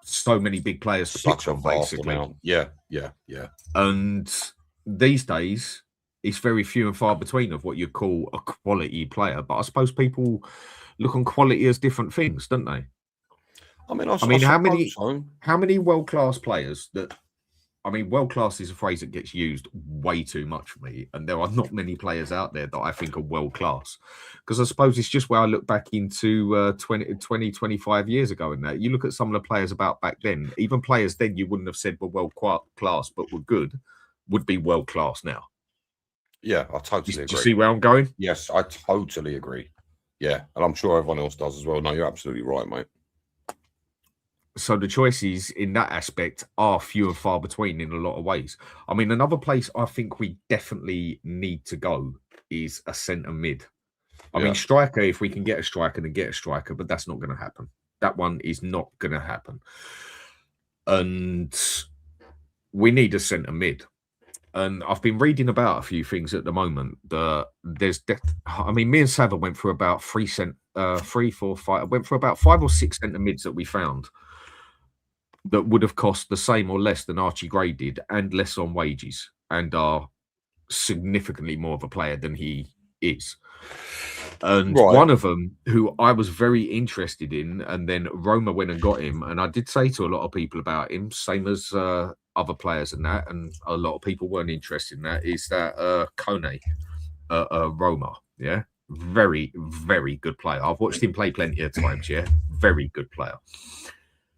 so many big players to pick from, basically. Yeah. And these days, it's very few and far between of what you call a quality player. But I suppose people look on quality as different things, don't they? I mean, how many world-class players that... I mean, world-class is a phrase that gets used way too much for me. And there are not many players out there that I think are world-class. Because I suppose it's just where I look back into 20, 25 years ago and that. You look at some of the players about back then, even players then you wouldn't have said were world-class but were good, would be world-class now. Yeah, I totally agree. Do you see where I'm going? Yes, I totally agree. Yeah, and I'm sure everyone else does as well. No, you're absolutely right, mate. So the choices in that aspect are few and far between in a lot of ways. I mean, another place I think we definitely need to go is a centre mid. I mean, striker, if we can get a striker, then get a striker, but that's not going to happen. That one is not going to happen. And we need a centre mid. And I've been reading about a few things at the moment. I mean, me and Sava went through about 3, 4, 5. Went for about 5 or 6 centre mids that we found that would have cost the same or less than Archie Gray did, and less on wages, and are significantly more of a player than he is. And one of them, who I was very interested in, and then Roma went and got him, and I did say to a lot of people about him, same as other players and that, and a lot of people weren't interested in that, is that Kone, Roma, yeah? Very, very good player. I've watched him play plenty of times, yeah? Very good player.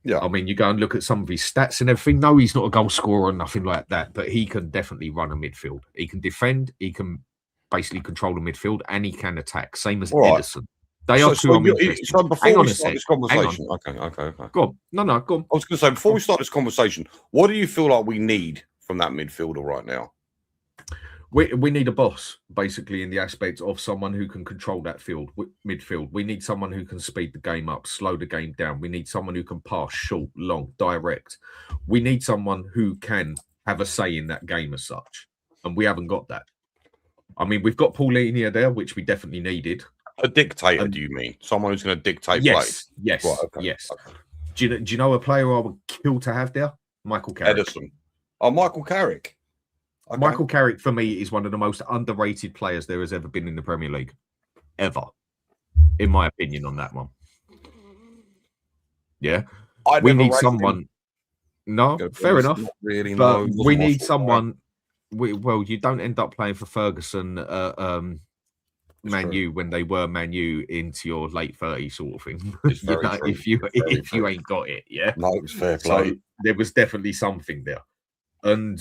Yeah. I mean, you go and look at some of his stats and everything. No, he's not a goal scorer or nothing like that, but he can definitely run a midfield. He can defend, he can basically control the midfield, and he can attack, same as Edison. They are two. So before we start this conversation, okay. Go on. No, go on. I was going to say, before we start this conversation, what do you feel like we need from that midfielder right now? We need a boss, basically, in the aspect of someone who can control that midfield. We need someone who can speed the game up, slow the game down. We need someone who can pass short, long, direct. We need someone who can have a say in that game as such, and we haven't got that. I mean, we've got Paulinho there, which we definitely needed. A dictator, do you mean? Someone who's going to dictate play? Yes. Okay. Do you know a player I would kill to have there? Michael Carrick. Edison. Oh, Michael Carrick. Okay. Michael Carrick, for me, is one of the most underrated players there has ever been in the Premier League. Ever. In my opinion on that one. Yeah. We need someone... No, fair enough. Really, but we need someone... Well, you don't end up playing for Ferguson, Man U when they were Man U into your late 30s sort of thing. If you ain't got it, yeah. No, it was fair play. So there was definitely something there, and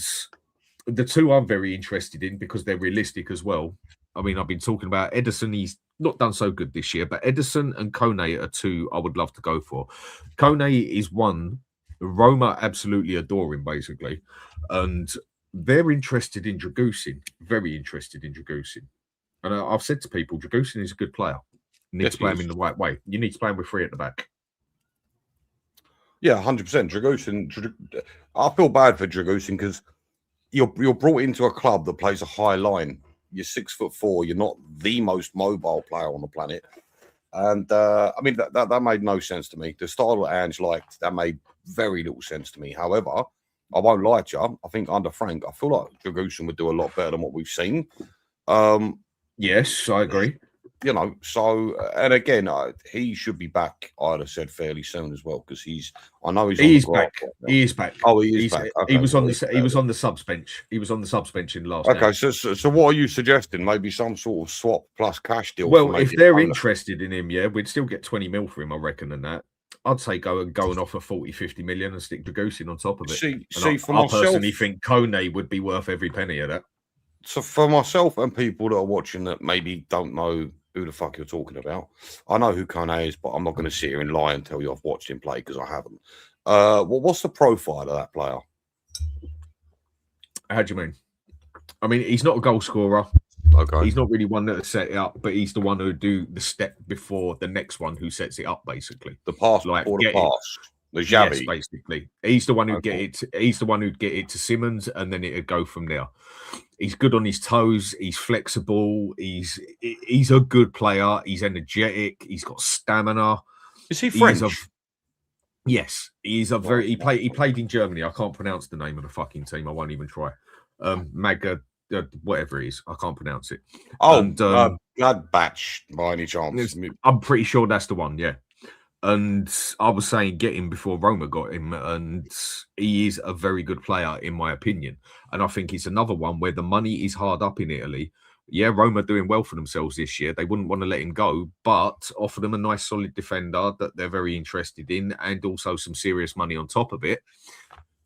the two I'm very interested in because they're realistic as well. I mean, I've been talking about Edison. He's not done so good this year, but Edison and Kone are two I would love to go for. Kone is one. Roma absolutely adore him, basically, and they're interested in Dragusin, very interested in Dragusin. And I've said to people, Dragusin is a good player. You need to play him in the right way. You need to play him with 3 at the back. Yeah, 100%. Dragusin, I feel bad for Dragusin because you're brought into a club that plays a high line. You're 6'4". You're not the most mobile player on the planet. And I mean, that made no sense to me. The style that Ange liked, that made very little sense to me. However, I won't lie to you. I think under Frank, I feel like Dragusin would do a lot better than what we've seen. Yes, I agree. You know, so and again, he should be back. I'd have said fairly soon as well because I know he's back. He is back. Oh, he is back. Okay. He was on the subs bench. He was on the subs bench in last. Okay, so what are you suggesting? Maybe some sort of swap plus cash deal. Well, if they're interested in him, yeah, we'd still get 20 mil for him, I reckon, and that. I'd say go and offer 40, 50 million and stick Dragusin on top of it. I personally think Kone would be worth every penny of that. So for myself and people that are watching that maybe don't know who the fuck you're talking about, I know who Kone is, but I'm not going to sit here and lie and tell you I've watched him play because I haven't. What's the profile of that player? How do you mean? I mean, he's not a goal scorer. Okay. He's not really one that set it up, but he's the one who do the step before the next one who sets it up, basically. The pass, like the pass. The Xavi. Yes, basically. He's the one who'd get it. He's the one who'd get it to Simmons, and then it'd go from there. He's good on his toes. He's flexible. He's a good player. He's energetic. He's got stamina. Is he French? Yes, he's a very. He played in Germany. I can't pronounce the name of the fucking team. I won't even try. Maga, whatever it is, I can't pronounce it. Oh, Gladbach by any chance? I'm pretty sure that's the one. Yeah. And I was saying get him before Roma got him, and he is a very good player in my opinion. And I think it's another one where the money is hard up in Italy. Yeah, Roma doing well for themselves this year. They wouldn't want to let him go, but offer them a nice solid defender that they're very interested in, and also some serious money on top of it.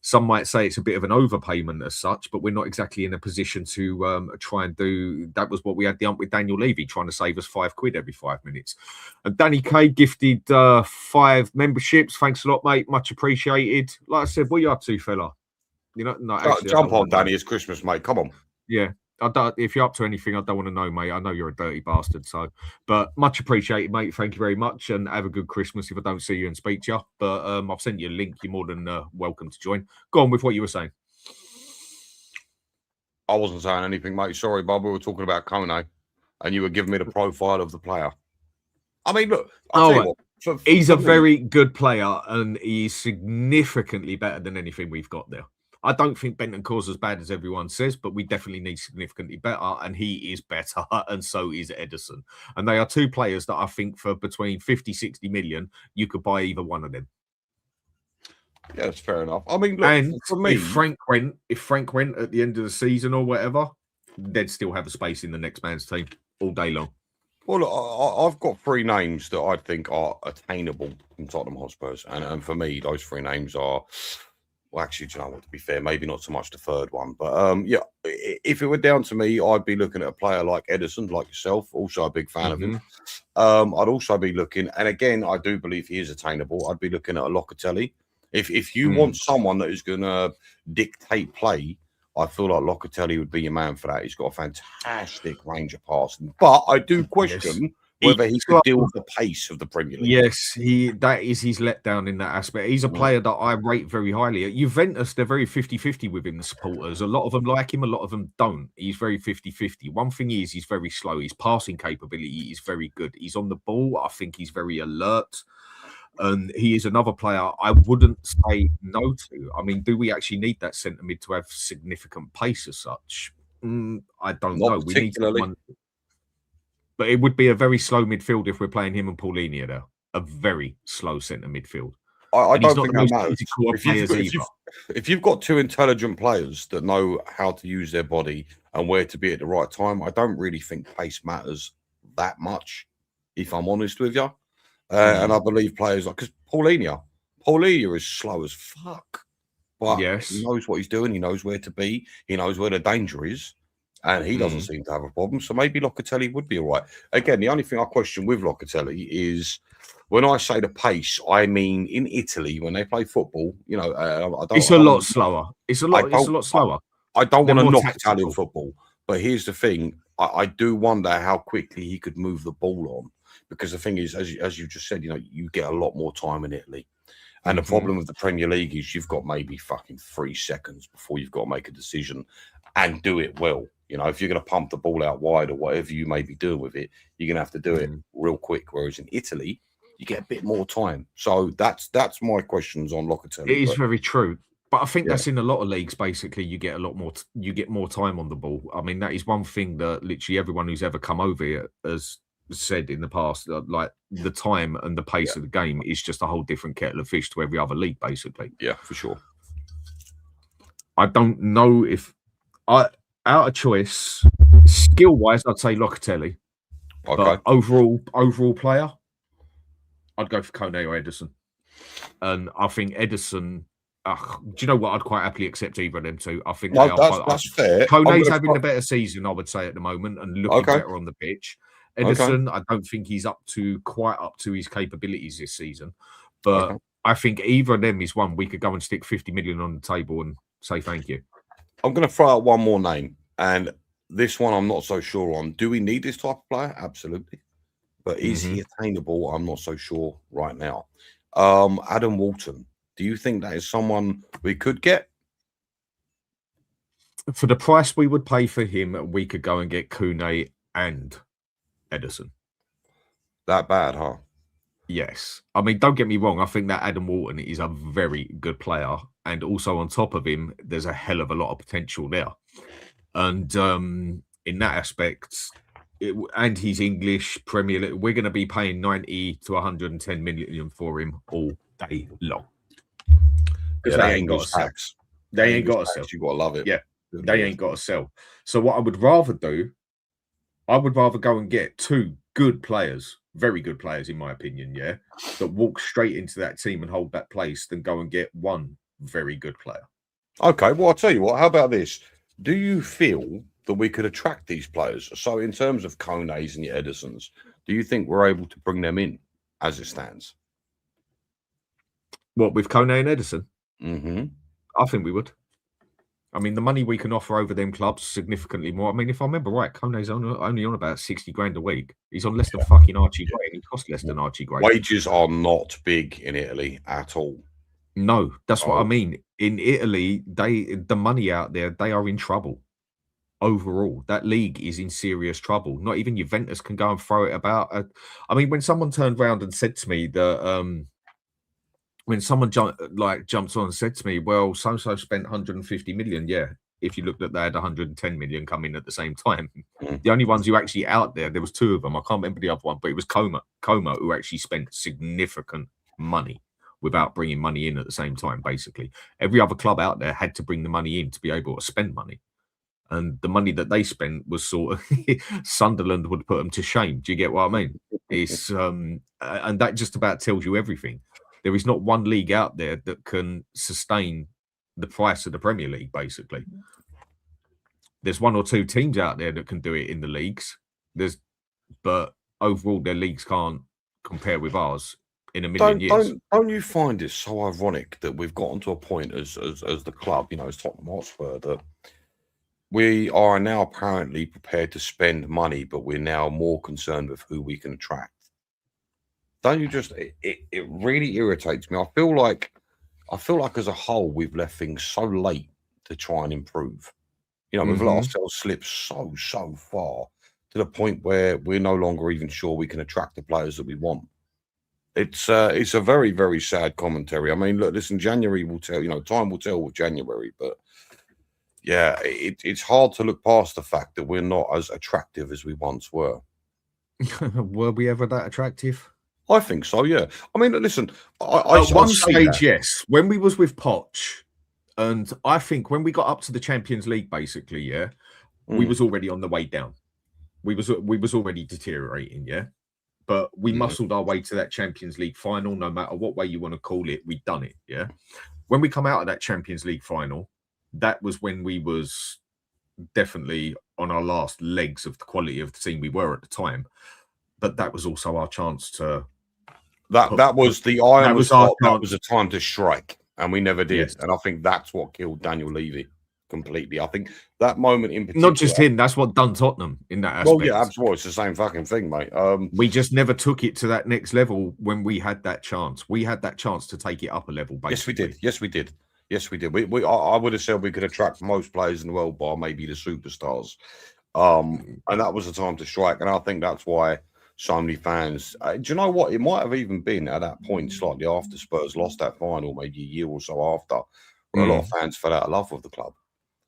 Some might say it's a bit of an overpayment as such, but we're not exactly in a position to try and do. That was what we had the ump with Daniel Levy, trying to save us £5 every 5 minutes. And Danny K gifted 5 memberships. Thanks a lot, mate. Much appreciated. Like I said, what are you up to, fella? You know, no, actually, jump on, Danny. It's Christmas, mate. Come on. Yeah. if you're up to anything, I don't want to know, mate. I know you're a dirty bastard. So, but much appreciated, mate. Thank you very much, and have a good Christmas. If I don't see you and speak to you, but I've sent you a link. You're more than welcome to join. Go on with what you were saying. I wasn't saying anything, mate. Sorry, Bob. We were talking about Kone, and you were giving me the profile of the player. I mean, look. I'll tell you what, he's a very good player, and he's significantly better than anything we've got there. I don't think Bentancur's as bad as everyone says, but we definitely need significantly better, and he is better, and so is Ederson. And they are two players that I think for between 50, 60 million, you could buy either one of them. Yeah, that's fair enough. I mean, look, and for me, if Frank went at the end of the season or whatever, they'd still have a space in the next man's team all day long. Well, look, I've got three names that I think are attainable from Tottenham Hotspurs, and for me, those three names are. Well, actually, do you know what? To be fair, maybe not so much the third one, but yeah, if it were down to me, I'd be looking at a player like Ederson, like yourself. Also, a big fan of him. I'd also be looking, and again, I do believe he is attainable. I'd be looking at a Locatelli. If you want someone that is going to dictate play, I feel like Locatelli would be your man for that. He's got a fantastic range of passing, but I do question whether he could deal with the pace of the Premier League. Yes, that is his letdown in that aspect. He's a player that I rate very highly. At Juventus, they're very 50-50 with him, the supporters. A lot of them like him, a lot of them don't. He's very 50-50. One thing is he's very slow. His passing capability is very good. He's on the ball. I think he's very alert. And he is another player I wouldn't say no to. I mean, do we actually need that centre mid to have significant pace as such? I don't know. We need someone. But it would be a very slow midfield if we're playing him and Paulinho there. A very slow centre midfield. I don't think that matters. If you've got two intelligent players that know how to use their body and where to be at the right time, I don't really think pace matters that much, if I'm honest with you. And I believe players like, because Paulinho is slow as fuck. But he knows what he's doing. He knows where to be. He knows where the danger is. And he doesn't seem to have a problem. So maybe Locatelli would be all right. Again, the only thing I question with Locatelli is when I say the pace, I mean in Italy, when they play football, you know, it's a lot slower. It's a lot slower. I don't want to knock Italian football. But here's the thing. I do wonder how quickly he could move the ball on. Because the thing is, as you just said, you know, you get a lot more time in Italy. And the problem with the Premier League is you've got maybe fucking 3 seconds before you've got to make a decision and do it well. You know, if you're going to pump the ball out wide or whatever you may be doing with it, you're going to have to do it real quick. Whereas in Italy, you get a bit more time. So that's my questions on Locatelli. It is very true. But I think that's in a lot of leagues. Basically, you get a lot more. You get more time on the ball. I mean, that is one thing that literally everyone who's ever come over here has said in the past. Like the time and the pace of the game is just a whole different kettle of fish to every other league. Basically, yeah, for sure. I don't know if out of choice, skill-wise, I'd say Locatelli. Okay. But overall player, I'd go for Kone or Ederson. And I think Ederson. Do you know what? I'd quite happily accept either of them two. I think that's fair. Kone's having the better season, I would say, at the moment, and looking better on the pitch. Ederson, I don't think he's quite up to his capabilities this season. But I think either of them is one we could go and stick 50 million on the table and say thank you. I'm going to throw out one more name, and this one I'm not so sure on. Do we need this type of player? Absolutely. But is he attainable? I'm not so sure right now. Adam Walton. Do you think that is someone we could get? For the price we would pay for him, we could go and get Kone and Ederson. That bad, huh? Yes. I mean, don't get me wrong. I think that Adam Walton is a very good player. And also on top of him, there's a hell of a lot of potential there. And in that aspect, and he's English Premier League, we're going to be paying 90 to 110 million for him all day long. Because they ain't got to sell. They ain't got to sell. You got to love it. Yeah, they ain't got to sell. So what I would rather do, I would rather go and get two good players, very good players in my opinion, that walk straight into that team and hold that place than go and get one very good player. Okay, well, I'll tell you what. How about this? Do you feel that we could attract these players? So in terms of Kone's and your Edersons, do you think we're able to bring them in as it stands? What, with Kone and Ederson? Mm-hmm. I think we would. I mean, the money we can offer over them clubs significantly more. I mean, if I remember right, Kone's only on about 60 grand a week. He's on less than fucking Archie Gray, and he costs less than Archie Gray. Wages are not big in Italy at all. No, that's what I mean. In Italy, the money out there, they are in trouble. Overall, that league is in serious trouble. Not even Juventus can go and throw it about. I mean, when someone turned around and said to me that when someone jumped on and said to me, well, so-and-so spent 150 million. Yeah, if you looked at they had 110 million come in at the same time. The only ones who actually out there was two of them. I can't remember the other one, but it was Como who actually spent significant money without bringing money in at the same time, basically. Every other club out there had to bring the money in to be able to spend money. And the money that they spent was sort of Sunderland would put them to shame. Do you get what I mean? It's and that just about tells you everything. There is not one league out there that can sustain the price of the Premier League, basically. There's one or two teams out there that can do it in the leagues. But overall, their leagues can't compare with ours in a million years. Don't you find it so ironic that we've gotten to a point as the club, as Tottenham Hotspur, that we are now apparently prepared to spend money, but we're now more concerned with who we can attract. Don't you just? It really irritates me. I feel like as a whole we've left things so late to try and improve. We've let ourselves slip so far to the point where we're no longer even sure we can attract the players that we want. It's a very, very sad commentary. I mean, look, listen, January will tell. Time will tell with January, but yeah, it's hard to look past the fact that we're not as attractive as we once were. Were we ever that attractive? I think so, yeah. I mean, listen, at one stage, yes. When we was with Poch, and I think when we got up to the Champions League, basically, yeah, we was already on the way down. We was already deteriorating, yeah. But we muscled our way to that Champions League final, no matter what way you want to call it. We'd done it, yeah. When we come out of that Champions League final, that was when we was definitely on our last legs of the quality of the team we were at the time. But that was also our chance to. That was the iron was hot. That was a time to strike, and we never did. Yes. And I think that's what killed Daniel Levy completely. I think that moment in particular. Not just him. That's what done Tottenham in that aspect. Well, yeah, absolutely. It's the same fucking thing, mate. We just never took it to that next level when we had that chance. We had that chance to take it up a level. Basically. Yes, we did. I would have said we could attract most players in the world by maybe the superstars. And that was the time to strike. And I think that's why so many fans. Do you know what? It might have even been at that point slightly after Spurs lost that final, maybe a year or so after, where a lot of fans fell out of love with the club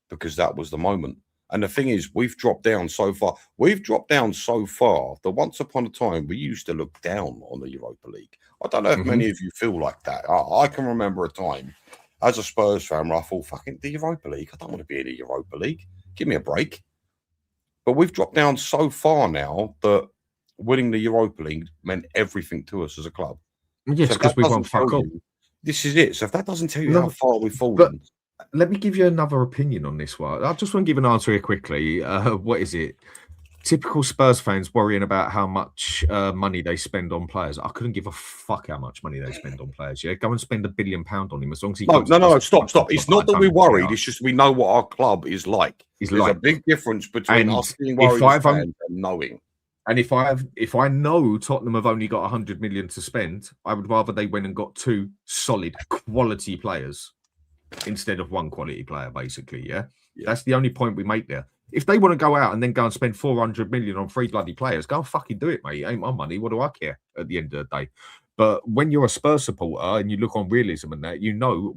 because that was the moment. And the thing is, we've dropped down so far. That once upon a time, we used to look down on the Europa League. I don't know if many of you feel like that. I can remember a time as a Spurs fan where I thought, fucking the Europa League. I don't want to be in the Europa League. Give me a break. But we've dropped down so far now that winning the Europa League meant everything to us as a club. Yes, because we won fuck all. This is it. So if that doesn't tell you how far we've fallen. But let me give you another opinion on this one. I just want to give an answer here quickly. What is it? Typical Spurs fans worrying about how much money they spend on players. I couldn't give a fuck how much money they spend on players. Yeah, go and spend £1 billion on him as long as he. No, stop. It's not that we're worried. It's just we know what our club is like. There's a big difference between us being worried and knowing. And if I know Tottenham have only got 100 million to spend, I would rather they went and got two solid quality players instead of one quality player, basically. Yeah, that's the only point we make there. If they want to go out and then go and spend 400 million on 3 bloody players, go and fucking do it, mate. It ain't my money. What do I care at the end of the day? But when you're a Spurs supporter and you look on realism and that,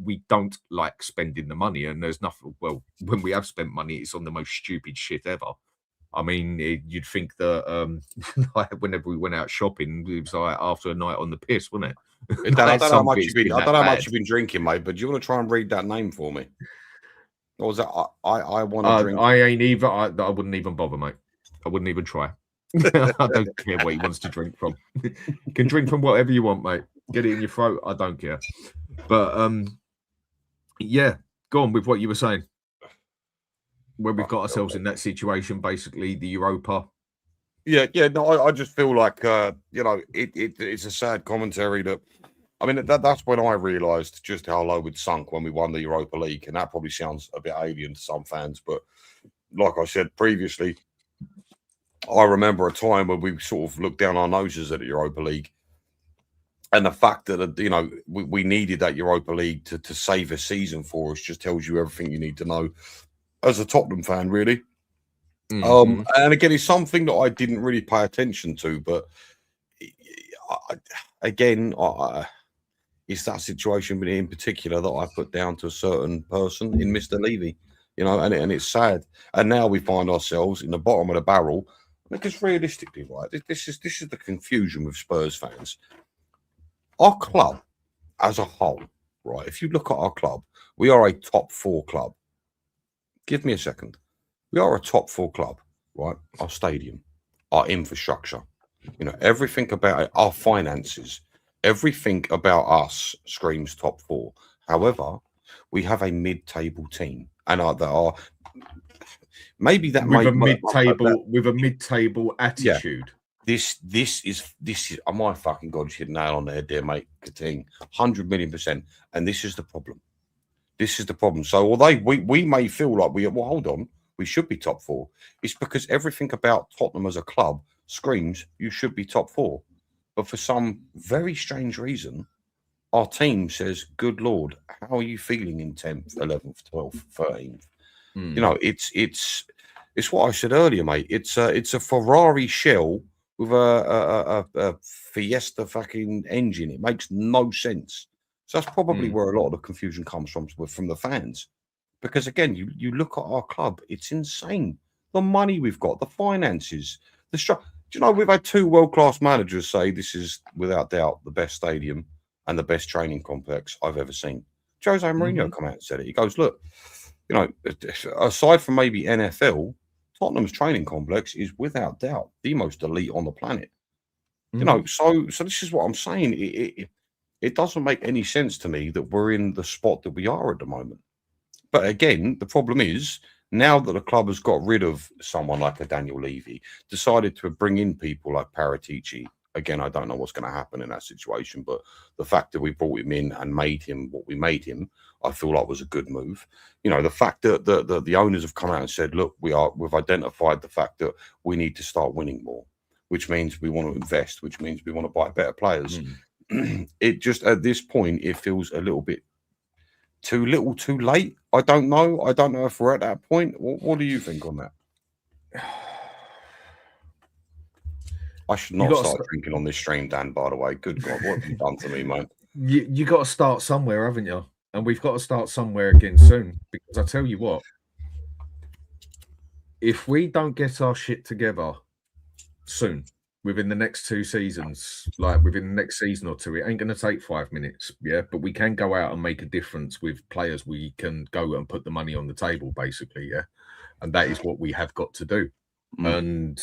we don't like spending the money. And there's nothing, well, when we have spent money, it's on the most stupid shit ever. I mean, you'd think that whenever we went out shopping, it was like after a night on the piss, wasn't it? I don't know how much you've been drinking, mate, but do you want to try and read that name for me? What was that? I want to drink. I ain't either. I wouldn't even bother, mate. I wouldn't even try. I don't care what he wants to drink from. You can drink from whatever you want, mate. Get it in your throat. I don't care. But yeah, go on with what you were saying. Where we've got ourselves in that situation, basically the Europa. Yeah. No, I just feel like it's a sad commentary that I mean, that's when I realised just how low we'd sunk when we won the Europa League, and that probably sounds a bit alien to some fans, but like I said previously, I remember a time when we sort of looked down our noses at the Europa League, and the fact that we needed that Europa League to save a season for us just tells you everything you need to know as a Tottenham fan, really. And again, it's something that I didn't really pay attention to, but it's that situation in particular that I put down to a certain person in Mr. Levy, and it's sad. And now we find ourselves in the bottom of the barrel, because realistically, right, this is the confusion with Spurs fans. Our club as a whole, right, if you look at our club, we are a top 4 club. Give me a second. We are a top 4 club, right? Our stadium, our infrastructure, everything about it, our finances, everything about us screams top 4. However, we have a mid-table team, and maybe that with a mid-table attitude. Yeah. This is oh my fucking God, you hit a nail on there, dear mate. 100 million%. And this is the problem. This is the problem. So although we may feel like hold on, we should be top 4. It's because everything about Tottenham as a club screams you should be top 4. But for some very strange reason, our team says, good Lord, how are you feeling in 10th, 11th, 12th, 13th? It's what I said earlier, mate. It's a Ferrari shell with a Fiesta fucking engine. It makes no sense. So that's probably where a lot of the confusion comes from the fans. Because again, you look at our club, it's insane. The money we've got, the finances, the structure. Do you know, we've had 2 world-class managers say this is without doubt the best stadium and the best training complex I've ever seen. Jose Mourinho come out and said it. He goes, look, aside from maybe NFL, Tottenham's training complex is without doubt the most elite on the planet. So this is what I'm saying. It doesn't make any sense to me that we're in the spot that we are at the moment. But again, the problem is now that the club has got rid of someone like a Daniel Levy, decided to bring in people like Paratici. Again, I don't know what's going to happen in that situation, but the fact that we brought him in and made him what we made him, I feel like was a good move. The fact that the owners have come out and said, look, we've identified the fact that we need to start winning more, which means we want to invest, which means we want to buy better players. It just, at this point, it feels a little bit too little, too late. I don't know. I don't know if we're at that point. What do you think on that? I should not start drinking on this stream, Dan, by the way. Good God, what have you done to me, mate? You got to start somewhere, haven't you? And we've got to start somewhere again soon. Because I tell you what, if we don't get our shit together soon, within the next 2 seasons, like within the next season or 2, it ain't going to take 5 minutes, yeah? But we can go out and make a difference with players. We can go and put the money on the table, basically, yeah? And that is what we have got to do. And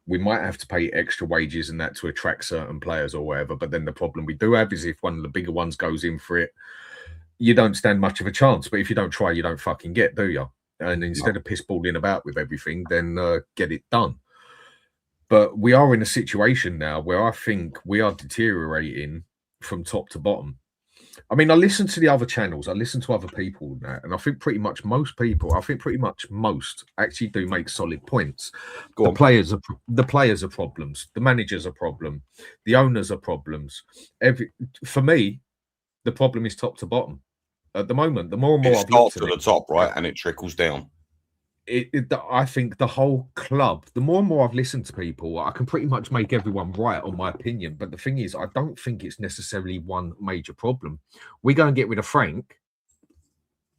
we might have to pay extra wages and that to attract certain players or whatever. But then the problem we do have is if one of the bigger ones goes in for it, you don't stand much of a chance. But if you don't try, you don't fucking get, do you? And instead of pissballing about with everything, then get it done. But we are in a situation now where I think we are deteriorating from top to bottom. I mean, I listen to the other channels. I listen to other people now, and I think pretty much most actually do make solid points. The players are problems. The managers are problem. The owners are problems. For me, the problem is top to bottom. At the moment, the more and more it starts at the top, right, and it trickles down. I think the whole club, the more and more I've listened to people, I can pretty much make everyone right on my opinion. But the thing is, I don't think it's necessarily one major problem. We go and get rid of Frank,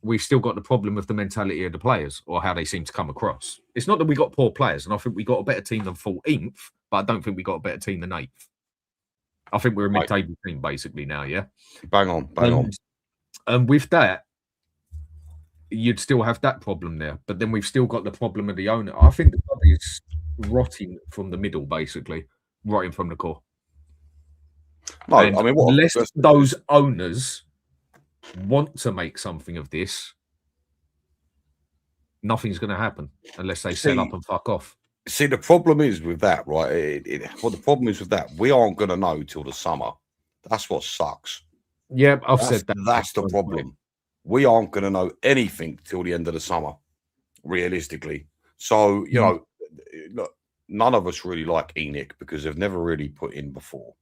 we've still got the problem of the mentality of the players or how they seem to come across. It's not that we got poor players, and I think we got a better team than 14th, but I don't think we got a better team than 8th. I think we're a mid-table team basically now, yeah? Bang on. And with that, you'd still have that problem there. But then we've still got the problem of the owner. I think the club is rotting from the middle, basically, rotting from the core. No, I mean, unless those owners want to make something of this, nothing's going to happen unless they set up and fuck off. See, the problem is with that, right? The problem is with that, we aren't going to know till the summer. That's what sucks. Yeah, I've said that. That's the problem. We aren't going to know anything till the end of the summer, realistically. So, you know, look, none of us really like Enoch because they've never really put in before.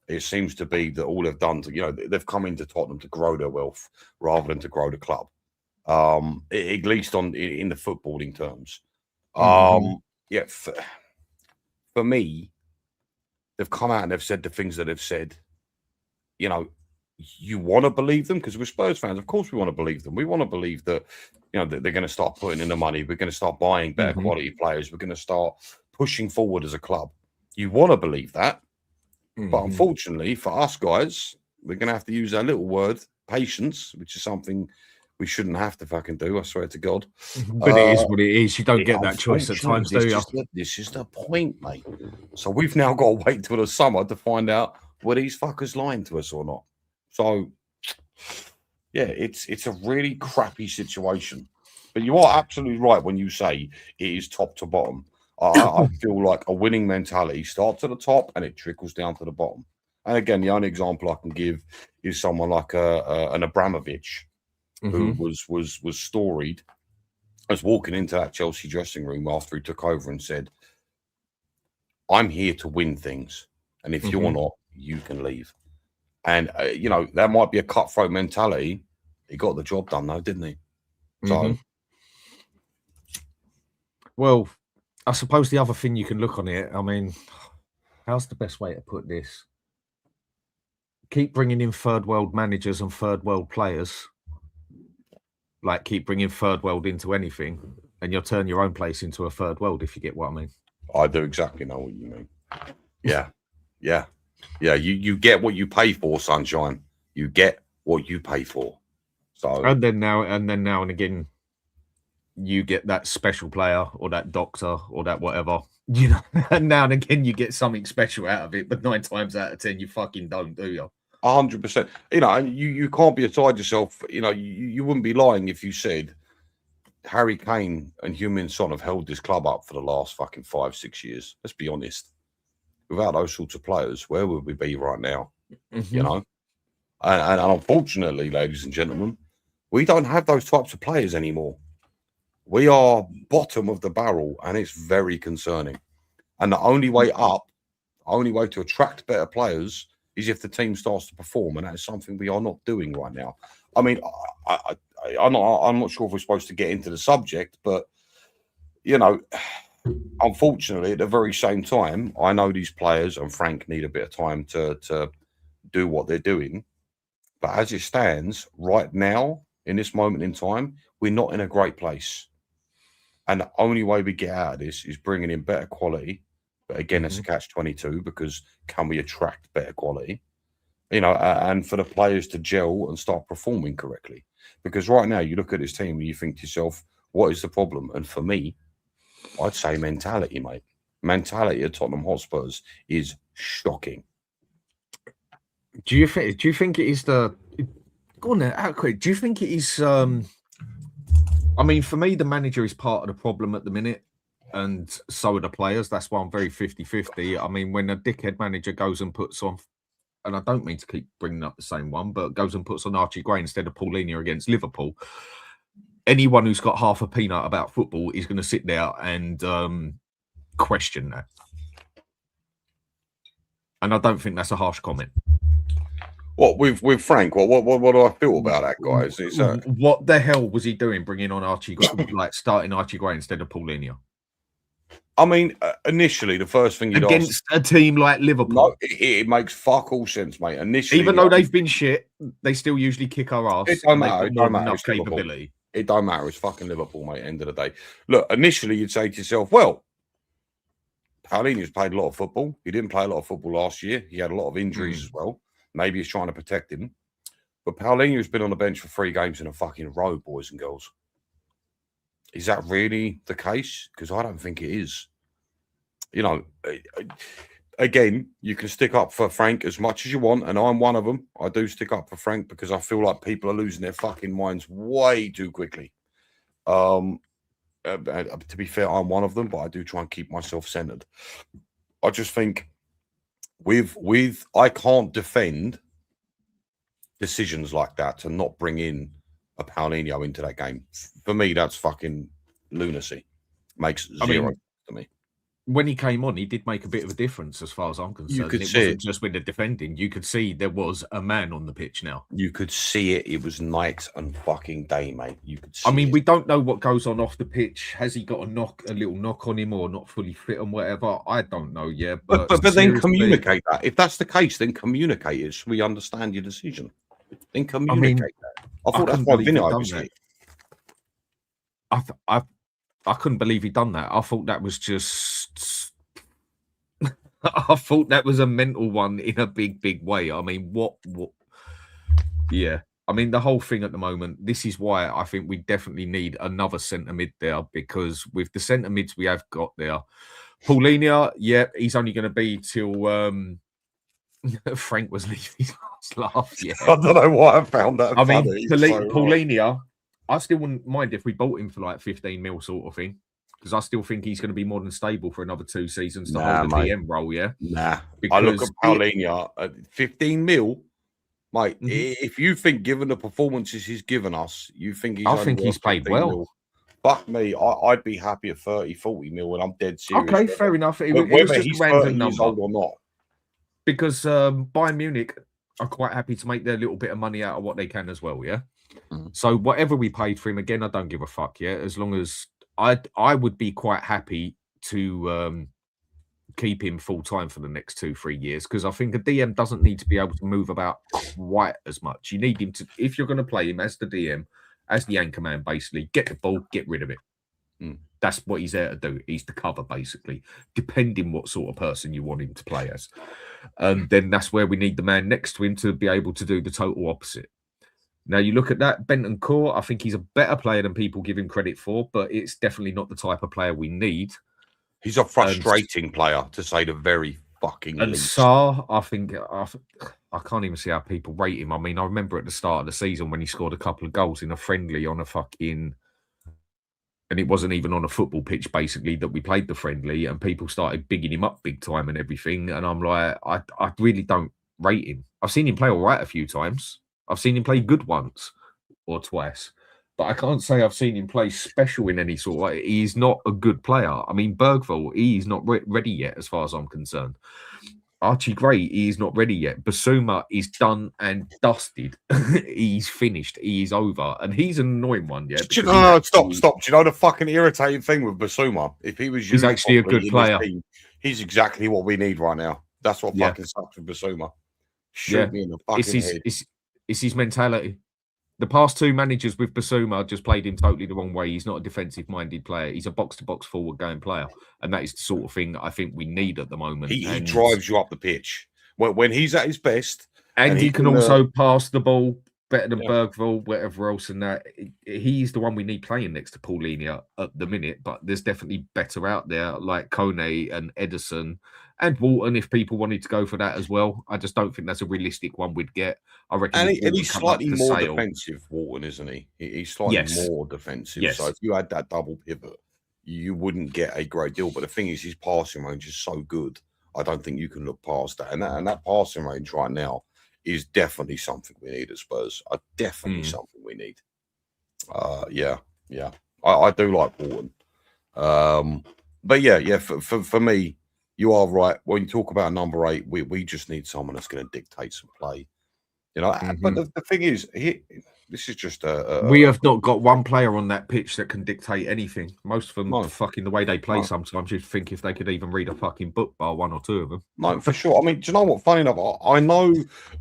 It seems to be that all they've done to, you know, they've come into Tottenham to grow their wealth rather than to grow the club. At least in the footballing terms. Yeah, for me, they've come out and they've said the things that they've said. You know, you want to believe them because we're Spurs fans. Of course, we want to believe them. We want to believe that, you know, that they're going to start putting in the money. We're going to start buying better quality players. We're going to start pushing forward as a club. You want to believe that. But unfortunately for us guys, we're going to have to use our little word, patience, which is something we shouldn't have to fucking do, I swear to God. But it is what it is. You don't get that choice at times, do you? This is the point, mate. So we've now got to wait till the summer to find out whether these fuckers lying to us or not. So, yeah, it's a really crappy situation. But you are absolutely right when you say it is top to bottom. I feel like a winning mentality starts at the top and it trickles down to the bottom. And again, the only example I can give is someone like an Abramovich, who was storied as walking into that Chelsea dressing room after he took over and said, "I'm here to win things, and if you're not, you can leave." And you know, that might be a cutthroat mentality. He got the job done, though, didn't he? So, well, I suppose the other thing you can look on it, I mean, how's the best way to put this? Keep bringing in third world managers and third world players. Like, keep bringing third world into anything, and you'll turn your own place into a third world, if you get what I mean. I do exactly know what you mean. Yeah. You get what you pay for, sunshine. You get what you pay for. So, and then now and again, you get that special player or that doctor or that whatever, you know, and now and again you get something special out of it, but 9 times out of 10 you fucking don't, do you? 100%. You know, and you can't be beside yourself. You know, you wouldn't be lying if you said Harry Kane and Heung-min Son have held this club up for the last fucking 5-6 years. Let's be honest. Without those sorts of players, where would we be right now? You know, and unfortunately, ladies and gentlemen, we don't have those types of players anymore. We are bottom of the barrel, and it's very concerning. And the only way up, only way to attract better players is if the team starts to perform, and that is something we are not doing right now. I mean, I'm not sure if we're supposed to get into the subject, but you know, unfortunately, at the very same time, I know these players and Frank need a bit of time to do what they're doing. But as it stands right now, in this moment in time, we're not in a great place. And the only way we get out of this is bringing in better quality. But again, it's a catch-22 because can we attract better quality? You know, and for the players to gel and start performing correctly. Because right now, you look at this team and you think to yourself, what is the problem? And for me, I'd say mentality, mate. Mentality at Tottenham Hotspurs is shocking. Do you think it is the... Go on there, out quick. Do you think it is... I mean, for me, the manager is part of the problem at the minute, and so are the players. That's why I'm very 50-50. I mean, when a dickhead manager goes and puts on, and I don't mean to keep bringing up the same one, but goes and puts on Archie Gray instead of Paulinho against Liverpool, anyone who's got half a peanut about football is going to sit there and question that. And I don't think that's a harsh comment. What with Frank? What do I feel about that, guys? What the hell was he doing, bringing on Archie Gray, like starting Archie Gray instead of Paulinho? I mean, initially, the first thing you'd against a team like Liverpool, no, it makes fuck all sense, mate. Initially, even though they've been shit, they still usually kick our ass. It don't matter. It don't matter. Enough capability. It don't matter. It's fucking Liverpool, mate. End of the day. Look, initially, you'd say to yourself, well, Paulinho's played a lot of football. He didn't play a lot of football last year. He had a lot of injuries as well. Maybe he's trying to protect him. But Paulinho's been on the bench for 3 games in a fucking row, boys and girls. Is that really the case? Because I don't think it is. You know, again, you can stick up for Frank as much as you want, and I'm one of them. I do stick up for Frank because I feel like people are losing their fucking minds way too quickly. To be fair, I'm one of them, but I do try and keep myself centered. I just think with I can't defend decisions like that to not bring in a Paulinho into that game. For me, that's fucking lunacy. Makes zero to me. When he came on, he did make a bit of a difference as far as I'm concerned. You could it see wasn't it. just with the defending. You could see there was a man on the pitch now. You could see it. It was night and fucking day, mate. You could see I mean, it. we don't know what goes on off the pitch. Has he got a little knock on him, or not fully fit and whatever? I don't know yet. But then communicate that. If that's the case, then communicate it. So we understand your decision. Then communicate that. I thought that's why Vinny obviously. I couldn't believe he'd done that. I thought that was just. I thought that was a mental one in a big way. I mean, what? Yeah. I mean, the whole thing at the moment, this is why I think we definitely need another centre mid there, because with the centre mids we have got there, Paulinho, yeah, he's only going to be till Frank was leaving his last laugh. Yeah. I don't know why I found that. I mean, Paulinho, I still wouldn't mind if we bought him for like 15 mil sort of thing, because I still think he's going to be more than stable for another 2 seasons to hold the DM role, yeah? Nah. Because I look at Paulinho at 15 mil. Mate, if you think, given the performances he's given us, you think he's played well. Mil, fuck me, I'd be happy at 30, 40 mil when I'm dead serious. Okay, fair enough. It was just a random number. Or not. Because Bayern Munich are quite happy to make their little bit of money out of what they can as well, yeah? So whatever we paid for him, again, I don't give a fuck, yeah? As long as I would be quite happy to keep him full time for the next 2-3 years, because I think a DM doesn't need to be able to move about quite as much. You need him to, if you're going to play him as the DM, as the anchor man, basically get the ball, get rid of it. That's what he's there to do. He's the cover, basically, depending what sort of person you want him to play as. And then that's where we need the man next to him to be able to do the total opposite. Now, you look at that, Bentancur, I think he's a better player than people give him credit for, but it's definitely not the type of player we need. He's a frustrating player, to say the very fucking and least. Sarr, I think I can't even see how people rate him. I mean, I remember at the start of the season when he scored a couple of goals in a friendly on a fucking, and it wasn't even on a football pitch, basically, that we played the friendly, and people started bigging him up big time and everything. And I'm like, I really don't rate him. I've seen him play all right a few times. I've seen him play good once or twice. But I can't say I've seen him play special in any sort of way. He's not a good player. I mean, Bergvall, he's not ready yet, as far as I'm concerned. Archie Gray, he's not ready yet. Basuma is done and dusted. He's finished. He's over. And he's an annoying one, yeah. Stop. Do you know the fucking irritating thing with Basuma? If he was he's actually a good player. Team, he's exactly what we need right now. That's what fucking sucks with Basuma. Shoot me in the fucking head. It's his mentality. The past 2 managers with Basuma just played him totally the wrong way. He's not a defensive-minded player. He's a box-to-box forward-going player. And that is the sort of thing I think we need at the moment. He drives you up the pitch. When he's at his best. And he can also pass the ball better than Bergvall, whatever else. And that he's the one we need playing next to Paulinho at the minute. But there's definitely better out there, like Kone and Edison and Walton, if people wanted to go for that as well. I just don't think that's a realistic one we'd get. I reckon. And he's slightly more defensive, Walton, isn't he? He's slightly more defensive. Yes. So if you had that double pivot, you wouldn't get a great deal. But the thing is, his passing range is so good. I don't think you can look past that. And that passing range right now is definitely something we need at Spurs. Definitely something we need. Yeah. I do like Walton. But yeah. For me, you are right. When you talk about number 8, we just need someone that's going to dictate some play. You know, but the thing is, this is just we have not got one player on that pitch that can dictate anything. Most of them, fucking the way they play, sometimes you'd think if they could even read a fucking book, bar 1 or 2 of them. No, for sure. I mean, do you know what? Funny enough, I know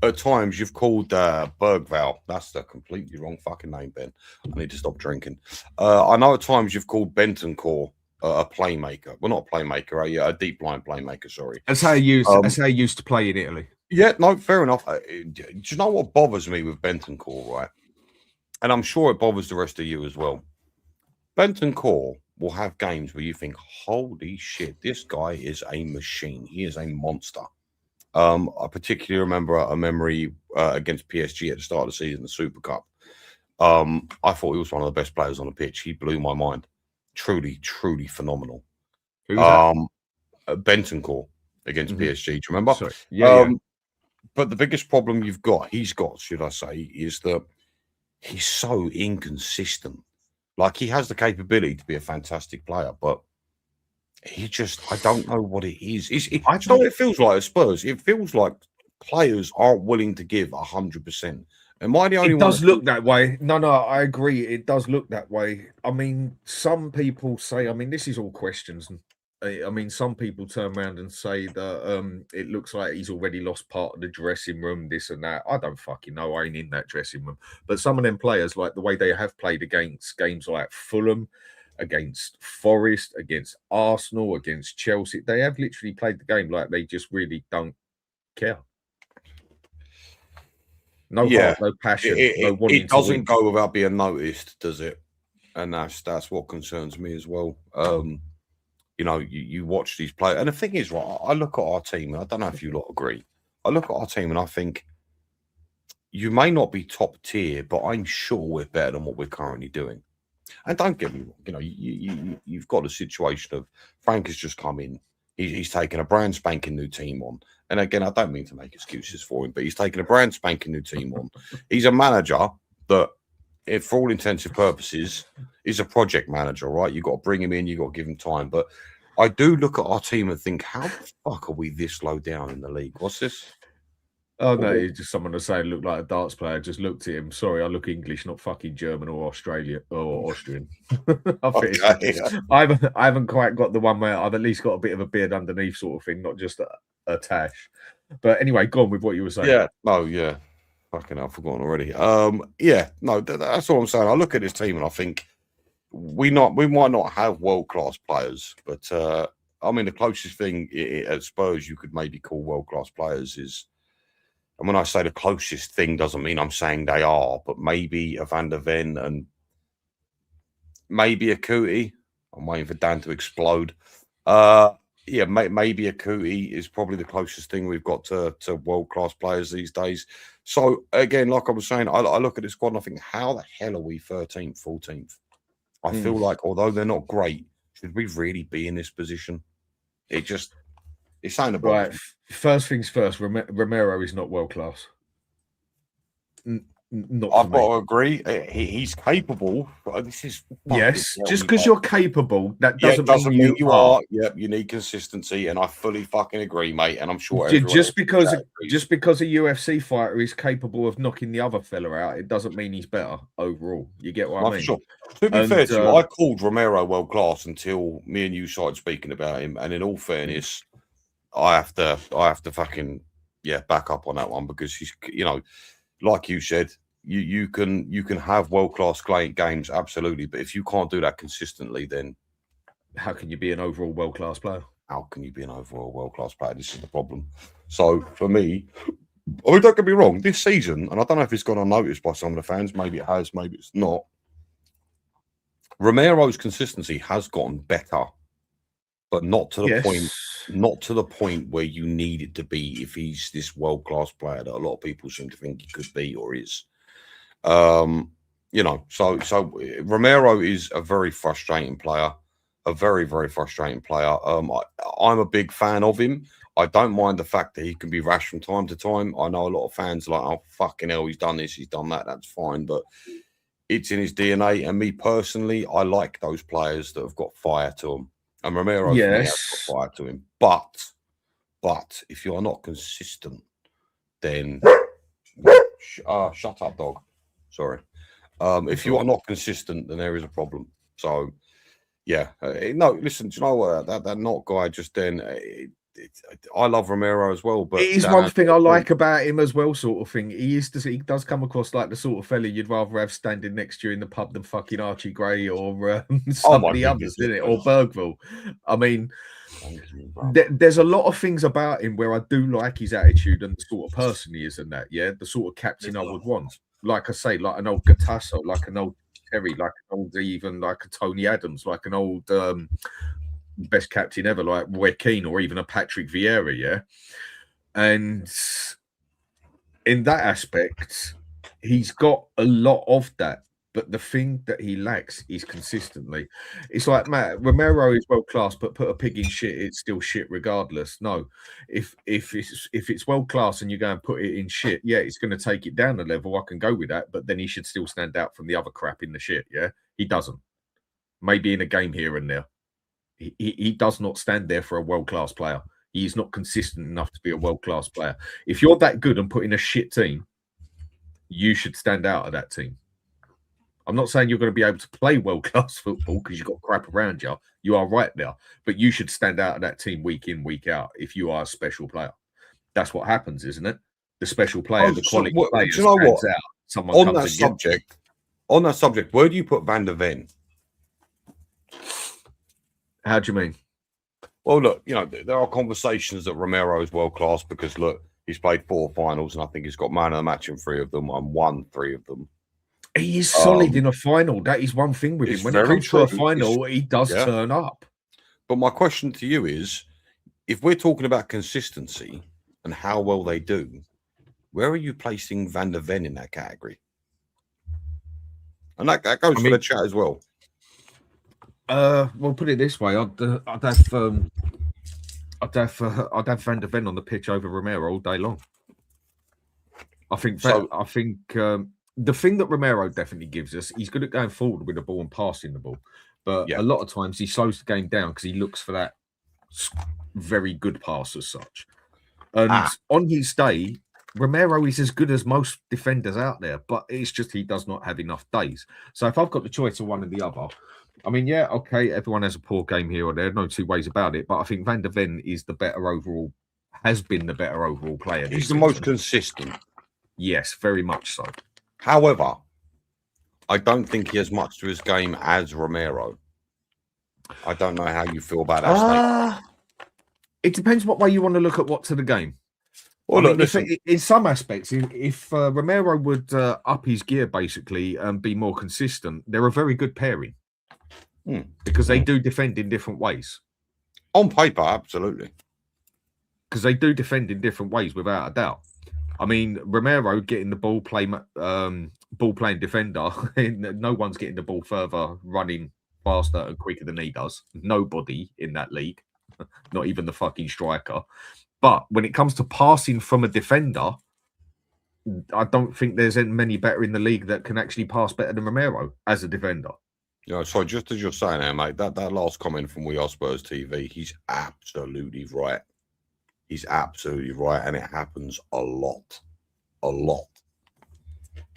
at times you've called Bergvall. That's the completely wrong fucking name, Ben. I need to stop drinking. I know at times you've called Bentancur a playmaker. Well, not a playmaker, a deep line playmaker. Sorry. That's how he used to play in Italy. Yeah, no, fair enough. Do you know what bothers me with Bentancur, right? And I'm sure it bothers the rest of you as well. Bentancur will have games where you think, holy shit, this guy is a machine. He is a monster. I particularly remember a memory against PSG at the start of the season, the Super Cup. I thought he was one of the best players on the pitch. He blew my mind. Truly, truly phenomenal. Who was that? Bentancur against PSG. Do you remember? Sorry. Yeah. But the biggest problem he's got, should I say, is that he's so inconsistent. Like, he has the capability to be a fantastic player, but I don't know what it is. I know it feels like at Spurs. It feels like players aren't willing to give 100%. Am I the only one? It does look that way. No, I agree. It does look that way. I mean, some people say, I mean, this is all questions. I mean, some people turn around and say that it looks like he's already lost part of the dressing room, this and that. I don't fucking know. I ain't in that dressing room. But some of them players, like the way they have played against games like Fulham, against Forest, against Arsenal, against Chelsea, they have literally played the game like they just really don't care. No heart, no passion, no wanting it doesn't go without being noticed, does it? And that's what concerns me as well. You know, you watch these players, and the thing is, right, I look at our team, and I don't know if you lot agree. I look at our team, and I think you may not be top tier, but I'm sure we're better than what we're currently doing. And don't get me wrong, you know, you've got a situation of Frank has just come in. He's taken a brand spanking new team on. And again, I don't mean to make excuses for him, but he's taken a brand spanking new team on. He's a manager that, for all intents and purposes, is a project manager, right? You've got to bring him in, you've got to give him time. But I do look at our team and think, how the fuck are we this low down in the league? What's this? Oh, no, it's just someone to say looked like a darts player. Just looked at him. Sorry, I look English, not fucking German or Australia or Austrian. I haven't quite got the one where I've at least got a bit of a beard underneath sort of thing, not just a tash. But anyway, go on with what you were saying. Yeah. Fucking hell, I've forgotten already. That's all I'm saying. I look at this team and I think we might not have world-class players, but I mean, the closest thing at Spurs you could maybe call world-class players is, and when I say the closest thing, doesn't mean I'm saying they are, but maybe a Van der Ven and maybe a Kuti. I'm waiting for Dan to explode. Maybe a Kuti is probably the closest thing we've got to world-class players these days. So, again, like I was saying, I look at this squad and I think, how the hell are we 13th, 14th? I feel like, although they're not great, should we really be in this position? It's saying about right. First things first, Romero is not world class. Not I've got to agree. He's capable. This is just because you're capable, that doesn't mean you are. Yeah, you need consistency, and I fully fucking agree, mate. And I'm sure just because a UFC fighter is capable of knocking the other fella out, it doesn't mean he's better overall. You get what I mean? Sure. To be fair to you, I called Romero world class until me and you started speaking about him. And in all fairness, I have to fucking back up on that one, because he's, you know, like you said, you can have world-class games, absolutely, but if you can't do that consistently, then how can you be an overall world-class player? How can you be an overall world-class player? This is the problem. So for me, I mean, don't get me wrong, this season, and I don't know if it's gone unnoticed by some of the fans, maybe it has, maybe it's not, Romero's consistency has gotten better, but not to the point where you need it to be if he's this world-class player that a lot of people seem to think he could be or is. You know, so Romero is a very frustrating player, a very, very frustrating player. I'm a big fan of him. I don't mind the fact that he can be rash from time to time. I know a lot of fans are like, oh, fucking hell, he's done this, he's done that. That's fine, but it's in his DNA. And me personally, I like those players that have got fire to them. And Romero has got fire to him. But if you're not consistent, then shut up, dog. Sorry. If you are not consistent, then there is a problem. So, no, listen, do you know what? That not guy just then. I love Romero as well, but it is one thing I like about him as well, sort of thing. He does come across like the sort of fella you'd rather have standing next to you in the pub than fucking Archie Gray or some of the others, isn't it? Or Bergville. I mean, there's a lot of things about him where I do like his attitude and the sort of person he is, and that, the sort of captain I would want. Like I say, like an old Gatasso, like an old Terry, like an old, even like a Tony Adams, like an old best captain ever, like Roy Keane, or even a Patrick Vieira, and in that aspect, he's got a lot of that. But the thing that he lacks is consistently. It's like Matt Romero is world class, but put a pig in shit, it's still shit regardless. No, if it's world class and you go and put it in shit, yeah, it's going to take it down a level. I can go with that, but then he should still stand out from the other crap in the shit. Yeah, he doesn't. Maybe in a game here and there, he does not stand there for a world class player. He is not consistent enough to be a world class player. If you're that good and put in a shit team, you should stand out of that team. I'm not saying you're going to be able to play world-class football because you've got crap around you. You are right there. But you should stand out of that team week in, week out if you are a special player. That's what happens, isn't it? The special player, the quality player stands out. Someone on comes that subject, on that subject, where do you put Van der Ven? How do you mean? Well, look, you know, there are conversations that Romero is world-class because, look, he's played 4 finals and I think he's got man of the match in 3 of them and won 3 of them. He is solid in a final. That is one thing with him. When it comes to a final, he does turn up. But my question to you is, if we're talking about consistency and how well they do, where are you placing Van der Ven in that category? And that goes for the chat as well. Well, put it this way: I'd have Van der Ven on the pitch over Romero all day long. I think the thing that Romero definitely gives us, he's good at going forward with the ball and passing the ball. But a lot of times he slows the game down because he looks for that very good pass as such. And on his day, Romero is as good as most defenders out there, but it's just he does not have enough days. So if I've got the choice of one or the other, I mean, yeah, okay, everyone has a poor game here or there, no 2 ways about it. But I think Van der Ven is the better overall, has been the better overall player. He's the most consistent. Yes, very much so. However, I don't think he has much to his game as Romero. I don't know how you feel about that. It depends what way you want to look at to the game. Well, look, in some aspects, if Romero would up his gear basically and be more consistent, they're a very good pairing because they do defend in different ways. On paper, absolutely. Because they do defend in different ways, without a doubt. I mean, Romero getting the ball playing defender, no one's getting the ball further, running faster and quicker than he does. Nobody in that league, not even the fucking striker. But when it comes to passing from a defender, I don't think there's many better in the league that can actually pass better than Romero as a defender. Yeah, sorry, just as you're saying there, mate, that last comment from We Are Spurs TV, he's absolutely right. He's absolutely right, and it happens a lot. A lot.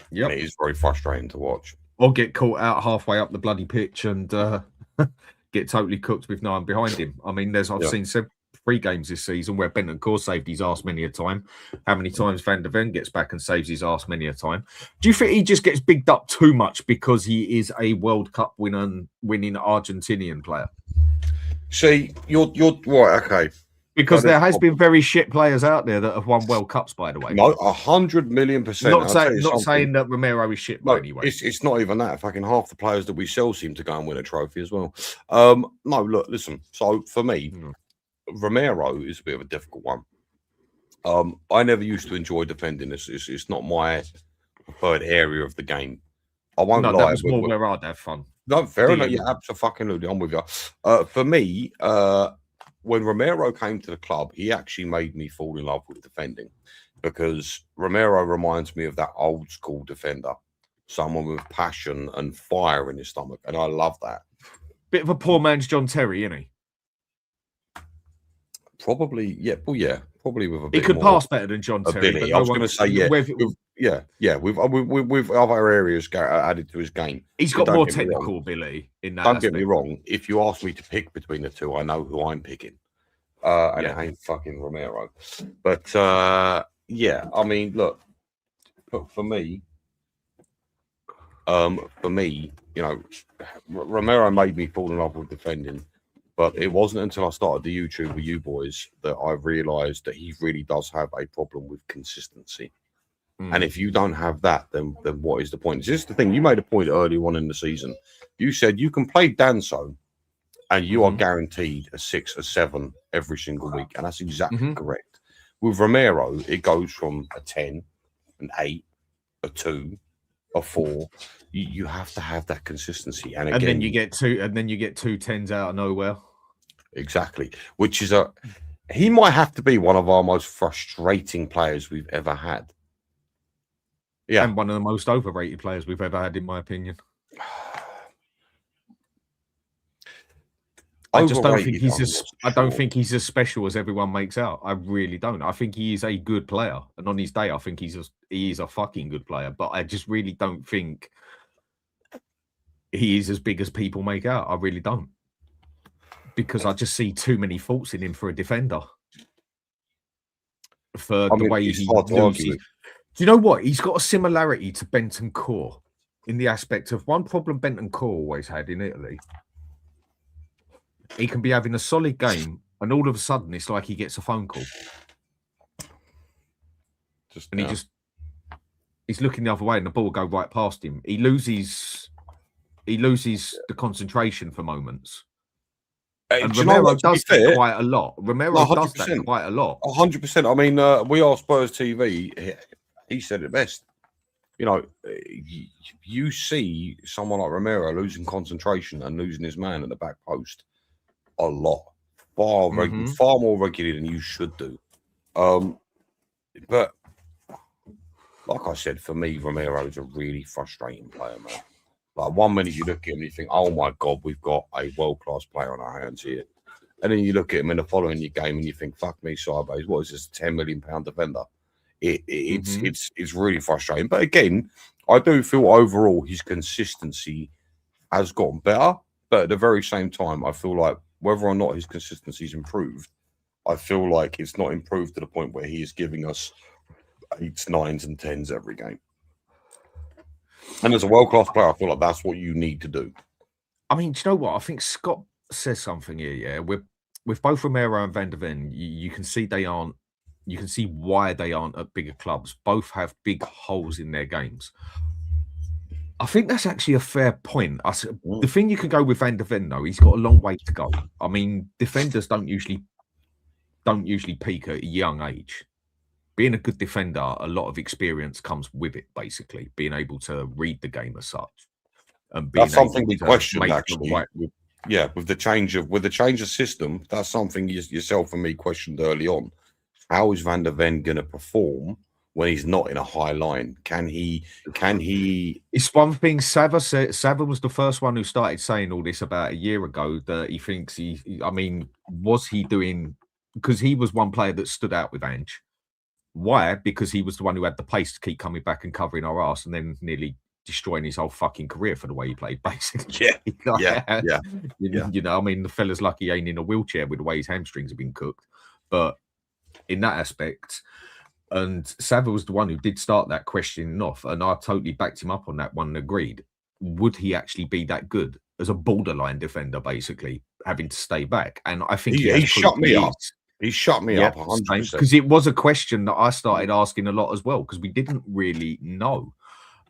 Yeah, it is very frustrating to watch. Or get caught out halfway up the bloody pitch and get totally cooked with no one behind him. I mean, I've seen 3 games this season where Bentancur saved his arse many a time. How many times Van der Ven gets back and saves his arse many a time? Do you think he just gets bigged up too much because he is a World Cup winning Argentinian player? See, you're right, okay. Because there has been very shit players out there that have won World Cups, by the way. No, 100,000,000%. Not saying that Romero is shit, no, anyway. It's not even that. Fucking half the players that we sell seem to go and win a trophy as well. No, look, listen. So for me, Romero is a bit of a difficult one. I never used to enjoy defending. It's not my preferred area of the game. I won't lie. That was more where I'd have fun. No, fair enough. Yeah, absolutely. I'm with you. For me, when Romero came to the club, he actually made me fall in love with defending because Romero reminds me of that old school defender, someone with passion and fire in his stomach, and I love that. Bit of a poor man's John Terry, isn't he? Probably, yeah. Well, yeah, probably with a bit. He could pass better than John Terry. But I was going to say, with other areas added to his game. He's got more technical ability in that. Don't get me wrong. If you ask me to pick between the two, I know who I'm picking, and it ain't fucking Romero. But yeah, I mean, look, for me, you know, Romero made me fall in love with defending. But it wasn't until I started the YouTube with you boys that I realised that he really does have a problem with consistency. And if you don't have that, then what is the point? It's just the thing. You made a point earlier on in the season. You said you can play Danso and you are guaranteed a 6 or 7 every single week. And that's exactly correct. With Romero, it goes from a 10, an 8, a 2, a 4. You have to have that consistency, and again, then you get two 10s out of nowhere. Exactly, which is he might have to be one of our most frustrating players we've ever had. Yeah, and one of the most overrated players we've ever had, in my opinion. I just don't think he's as special as everyone makes out. I really don't. I think he is a good player, and on his day, I think he is a fucking good player. But I just really don't think he is as big as people make out. I really don't, because I just see too many faults in him for a defender. The way he loses. Do you know what? He's got a similarity to Bentancur in the aspect of one problem Bentancur always had in Italy. He can be having a solid game, and all of a sudden, it's like he gets a phone call, he's looking the other way, and the ball will go right past him. He loses the concentration for moments. And Romero does that quite a lot. Romero does that quite a lot. 100%. I mean, we are Spurs TV. He said it best. You know, you see someone like Romero losing concentration and losing his man at the back post a lot, far more regularly than you should do. But like I said, for me, Romero is a really frustrating player, man. Like, one minute you look at him and you think, oh my God, we've got a world-class player on our hands here. And then you look at him in the following game and you think, fuck me sideways, what is this, £10 million defender? It's really frustrating. But again, I do feel overall his consistency has gotten better. But at the very same time, I feel like whether or not his consistency's improved, I feel like it's not improved to the point where he is giving us 8s, 9s, and 10s every game. And as a world-class player, I feel like that's what you need to do. I mean, do you know what? I think Scott says something here, yeah? With both Romero and Van der Ven, you can see they aren't, you can see why they aren't at bigger clubs. Both have big holes in their games. I think that's actually a fair point. The thing you can go with Van der Ven, though, he's got a long way to go. I mean, defenders don't usually peak at a young age. Being a good defender, a lot of experience comes with it, basically, being able to read the game as such. And being that's something we questioned, actually. With the change of system, that's something yourself and me questioned early on. How is Van der Ven going to perform when he's not in a high line? Can he? It's one thing Sava said. Sava was the first one who started saying all this about a year ago, that he thinks was he doing, because he was one player that stood out with Ange. Why? Because he was the one who had the pace to keep coming back and covering our ass, and then nearly destroying his whole fucking career for the way he played, basically. Yeah. You know, I mean, the fella's lucky he ain't in a wheelchair with the way his hamstrings have been cooked. But in that aspect, and Sava was the one who did start that questioning off, and I totally backed him up on that one and agreed. Would he actually be that good as a borderline defender, basically, having to stay back? And I think he shut me up. He shut me up 100%. Because it was a question that I started asking a lot as well, because we didn't really know.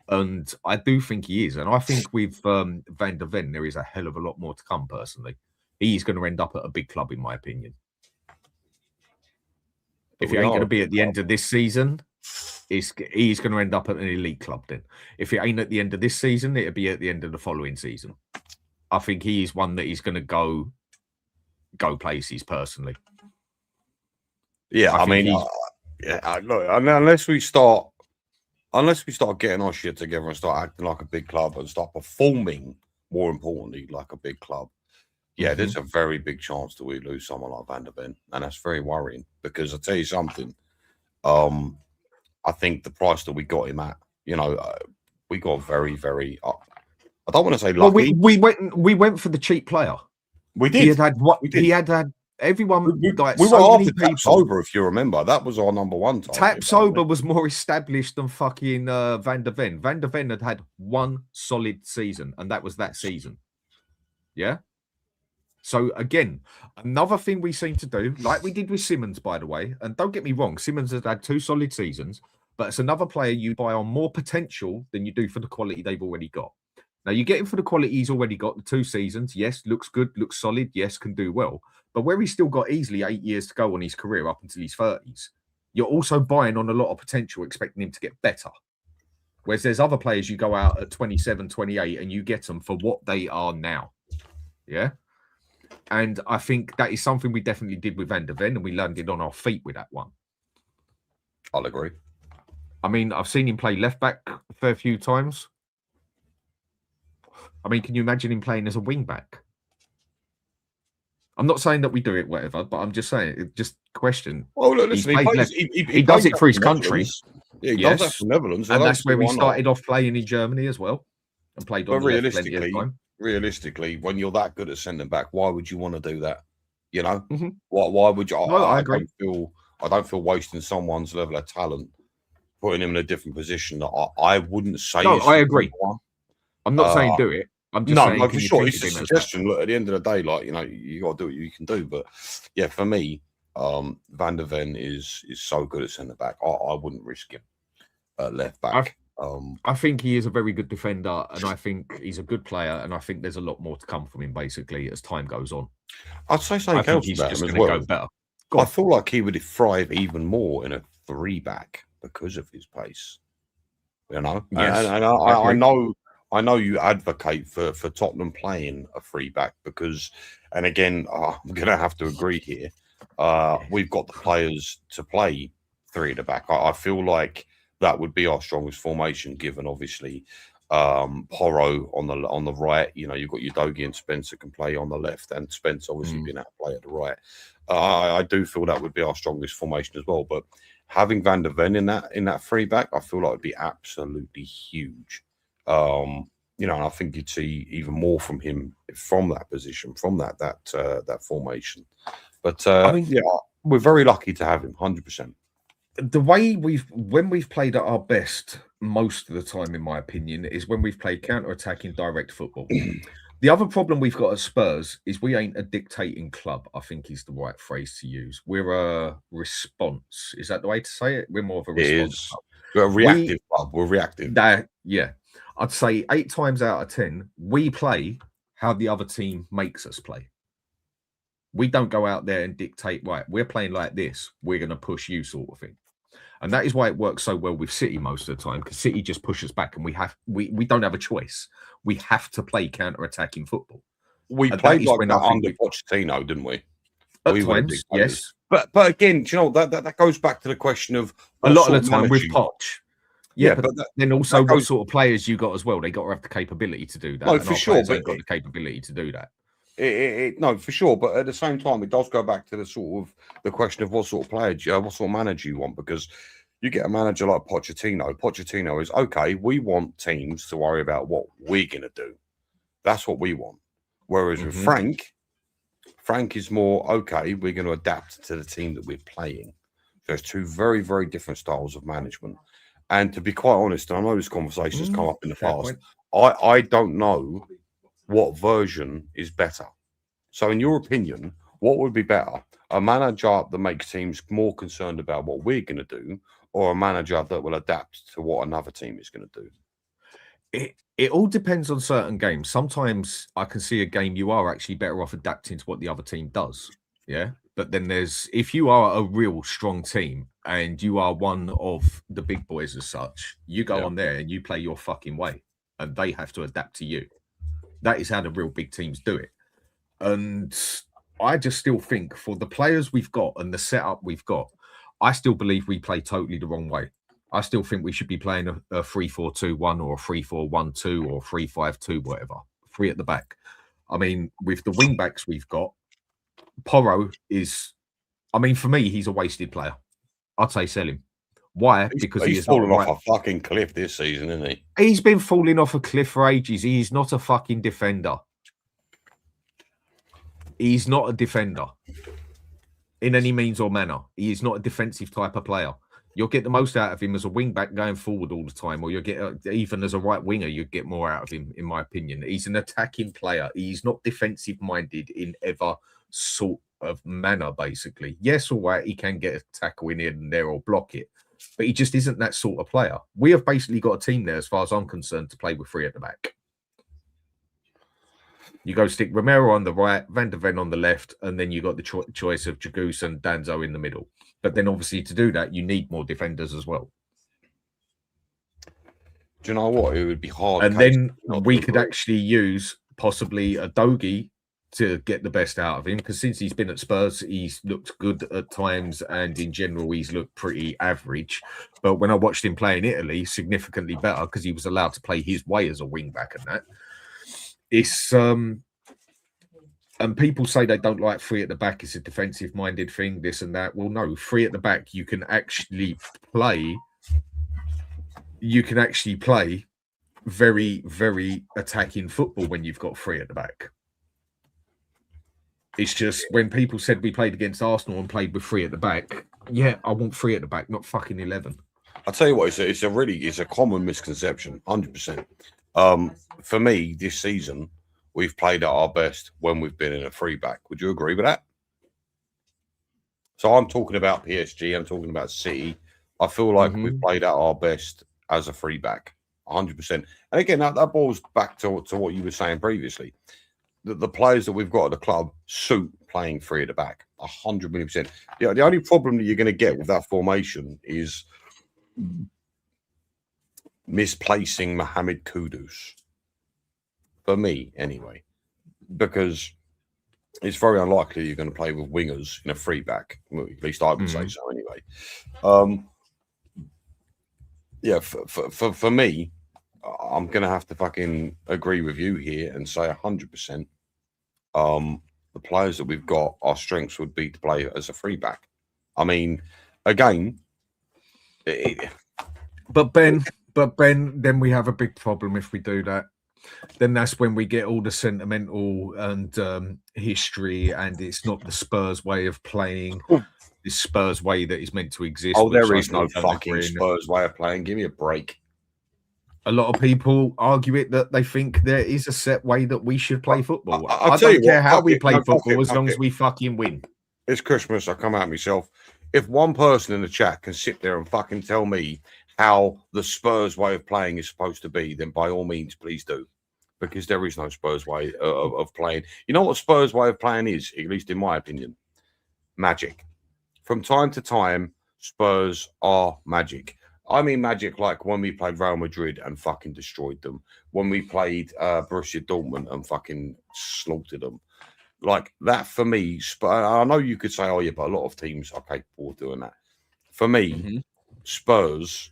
And I do think he is. And I think with Van der Ven, there is a hell of a lot more to come, personally. He's going to end up at a big club, in my opinion. If he ain't going to be at the end of this season, he's going to end up at an elite club then. If it ain't at the end of this season, it'll be at the end of the following season. I think he is one that he's going to go places, personally. Yeah, I mean, look, unless we start getting our shit together and start acting like a big club and start performing, more importantly, like a big club, there's a very big chance that we lose someone like Van der Ven, and that's very worrying. Because I'll tell you something, I think the price that we got him at, we got very, very. I don't want to say lucky. Well, we went for the cheap player. We did. He had everyone. We were after Tapsoba, if you remember. That was our number one target. Tapsoba was more established than fucking Van der Ven. Van der Ven had one solid season, and that was that season. Yeah. So again, another thing we seem to do, like we did with Simmons, by the way, and don't get me wrong, Simmons has had 2 solid seasons, but it's another player you buy on more potential than you do for the quality they've already got. Now, you get him for the quality he's already got, the 2 seasons. Yes, looks good, looks solid. Yes, can do well. But where he's still got easily 8 years to go on his career up until his 30s, you're also buying on a lot of potential, expecting him to get better. Whereas there's other players you go out at 27, 28 and you get them for what they are now. Yeah. And I think that is something we definitely did with Van der Ven, and we landed on our feet with that one. I'll agree. I mean, I've seen him play left back a fair few times. I mean, can you imagine him playing as a wing back? I'm not saying that we do it, whatever, but I'm just saying, just question. Well, look, listen, he does it for his country. Yeah, he does that for the Netherlands. And that's where we started off playing in Germany as well, and played on the left plenty of time. Realistically, when you're that good at centre back, why would you want to do that? You know, why would you? I agree. I don't feel wasting someone's level of talent, putting him in a different position. That I wouldn't say. No, I agree. I'm not saying do it. I'm just saying, for sure. It's a suggestion. Look, at the end of the day, like, you know, you got to do what you can do. But yeah, for me, Van der Ven is so good at centre back. I wouldn't risk him at left back. I think he is a very good defender, and I think he's a good player, and I think there's a lot more to come from him, basically, as time goes on. I'd say something else about him as well. Go better. I feel like he would thrive even more in a 3-back because of his pace. You know, yes, and I know you advocate for Tottenham playing a 3-back because, and again, I'm going to have to agree here. We've got the players to play 3 at the back. I feel like that would be our strongest formation, given obviously Porro on the right. You know, you've got your Udogie and Spencer can play on the left, and Spence obviously being able to play at the right. I do feel that would be our strongest formation as well. But having Van der Ven in that 3-back, I feel like would be absolutely huge. You know, and I think you'd see even more from him from that position, from that formation. But I mean, yeah, we're very lucky to have him, 100%. The way when we've played at our best most of the time, in my opinion, is when we've played counter-attacking direct football. The other problem we've got at Spurs is we ain't a dictating club, I think is the right phrase to use. We're a response. Is that the way to say it? We're more of a response club. We're a reactive club. We're reactive. Yeah. I'd say 8 times out of 10, we play how the other team makes us play. We don't go out there and dictate, right, we're playing like this, we're going to push you sort of thing. And that is why it works so well with City most of the time, because City just pushes back and we don't have a choice. We have to play counter-attacking football. We played like that under Pochettino, didn't we? At times, yes. But again, do you know, that goes back to the question of a lot of the time with Poch. Yeah, but then also what sort of players you got as well. They got to have the capability to do that. No, for sure. They've got the capability to do that. No, for sure. But at the same time, it does go back to the sort of the question of what sort of player, what sort of manager you want. Because you get a manager like Pochettino. Pochettino is, okay, we want teams to worry about what we're going to do. That's what we want. Whereas with Frank is more, okay, we're going to adapt to the team that we're playing. There's 2 very, very different styles of management. And to be quite honest, and I know this conversation has come up in the past, I don't know what version is better. So in your opinion, what would be better? A manager that makes teams more concerned about what we're going to do, or a manager that will adapt to what another team is going to do? It all depends on certain games. Sometimes I can see a game you are actually better off adapting to what the other team does. Yeah. But then if you are a real strong team and you are one of the big boys as such, you go on there and you play your fucking way and they have to adapt to you. That is how the real big teams do it. And I just still think for the players we've got and the setup we've got, I still believe we play totally the wrong way. I still think we should be playing a 3-4-2-1 or a 3-4-1-2 or 3-5-2, whatever. 3 at the back. I mean, with the wing backs we've got, Porro is, I mean, for me, he's a wasted player. I'd say sell him. Why? Because he's fallen off a fucking cliff this season, isn't he? He's been falling off a cliff for ages. He's not a fucking defender. He's not a defender in any means or manner. He is not a defensive type of player. You'll get the most out of him as a wing back going forward all the time, or you'll get even as a right winger, you get more out of him, in my opinion. He's an attacking player. He's not defensive minded in ever sort of manner, basically. Yes, all right, he can get a tackle in here and there or block it, but he just isn't that sort of player. We have basically got a team there, as far as I'm concerned, to play with 3 at the back. You go stick Romero on the right, Van der Ven on the left, and then you got the choice of Jagus and Danzo in the middle. But then obviously to do that, you need more defenders as well. Do you know what? It would be hard. And then we could actually use possibly a Dogie to get the best out of him, because since he's been at Spurs, he's looked good at times, and in general, he's looked pretty average. But when I watched him play in Italy, significantly better, because he was allowed to play his way as a wing back and that. It's and people say they don't like free at the back. It's a defensive minded thing, this and that. Well, no, free at the back, you can actually play. You can actually play very, very attacking football when you've got free at the back. It's just when people said we played against Arsenal and played with free at the back, yeah, I want free at the back, not fucking 11. I'll tell you what, it's a common misconception, 100%. For me, this season, we've played at our best when we've been in a free back. Would you agree with that? So I'm talking about PSG, I'm talking about City. I feel like we've played at our best as a free back, 100%. And again, that boils back to what you were saying previously. The players that we've got at the club suit playing free at the back, 100 million %. The only problem that you're going to get with that formation is misplacing Mohamed Kudus. For me, anyway, because it's very unlikely you're going to play with wingers in a free back. Well, at least I would say so, anyway. Yeah, for me, I'm going to have to fucking agree with you here and say 100%. The players that we've got, our strengths would be to play as a free back. I mean, again, but Ben, then we have a big problem if we do that. Then that's when we get all the sentimental and history, and it's not the Spurs way of playing. This Spurs way that is meant to exist. Oh, there is no fucking Spurs way of playing. Give me a break. A lot of people argue it that they think there is a set way that we should play football. I don't care how we play football as long as we fucking win. It's Christmas. I come out myself. If one person in the chat can sit there and fucking tell me how the Spurs way of playing is supposed to be, then by all means, please do. Because there is no Spurs way of playing. You know what Spurs way of playing is, at least in my opinion? Magic. From time to time, Spurs are magic. I mean magic like when we played Real Madrid and fucking destroyed them. When we played Borussia Dortmund and fucking slaughtered them. Like that for me, I know you could say, oh yeah, but a lot of teams are capable of doing that. For me, Spurs,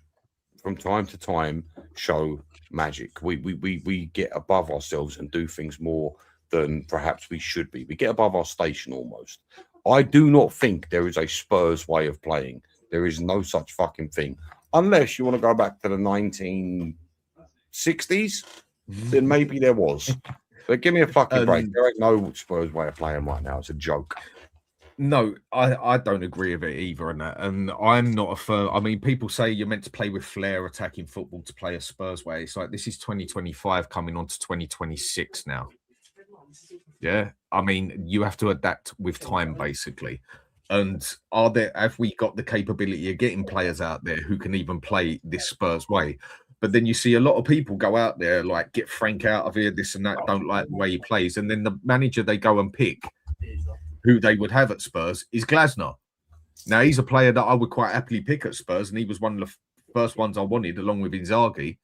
from time to time, show magic. We get above ourselves and do things more than perhaps we should be. We get above our station almost. I do not think there is a Spurs way of playing. There is no such fucking thing. Unless you want to go back to the 1960s, then maybe there was. But give me a fucking break. There ain't no Spurs way of playing right now. It's a joke. No, I don't agree with it either on that. And I'm not a firm. I mean, people say you're meant to play with flair attacking football to play a Spurs way. It's like this is 2025 coming on to 2026 now. Yeah. I mean, you have to adapt with time, basically. And have we got the capability of getting players out there who can even play this Spurs way? But then you see a lot of people go out there like get Frank out of here, this and that, don't like the way he plays. And then the manager they go and pick, who they would have at Spurs, is Glasner. Now, he's a player that I would quite happily pick at Spurs, and he was one of the first ones I wanted, along with Inzaghi.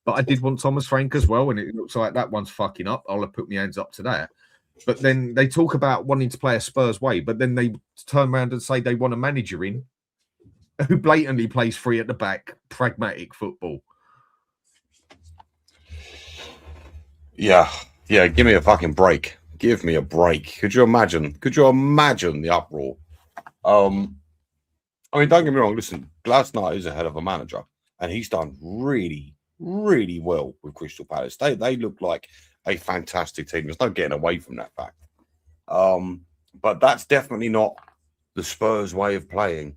But I did want Thomas Frank as well, and it looks like that one's fucking up. I'll have put my hands up to that. But then they talk about wanting to play a Spurs way, but then they turn around and say they want a manager in who blatantly plays free at the back, pragmatic football. Yeah, give me a fucking break. Give me a break. Could you imagine the uproar? I mean, don't get me wrong. Listen, Glasner is a hell of a manager, and he's done really, really well with Crystal Palace. They look like a fantastic team. There's no getting away from that fact. But that's definitely not the Spurs way of playing.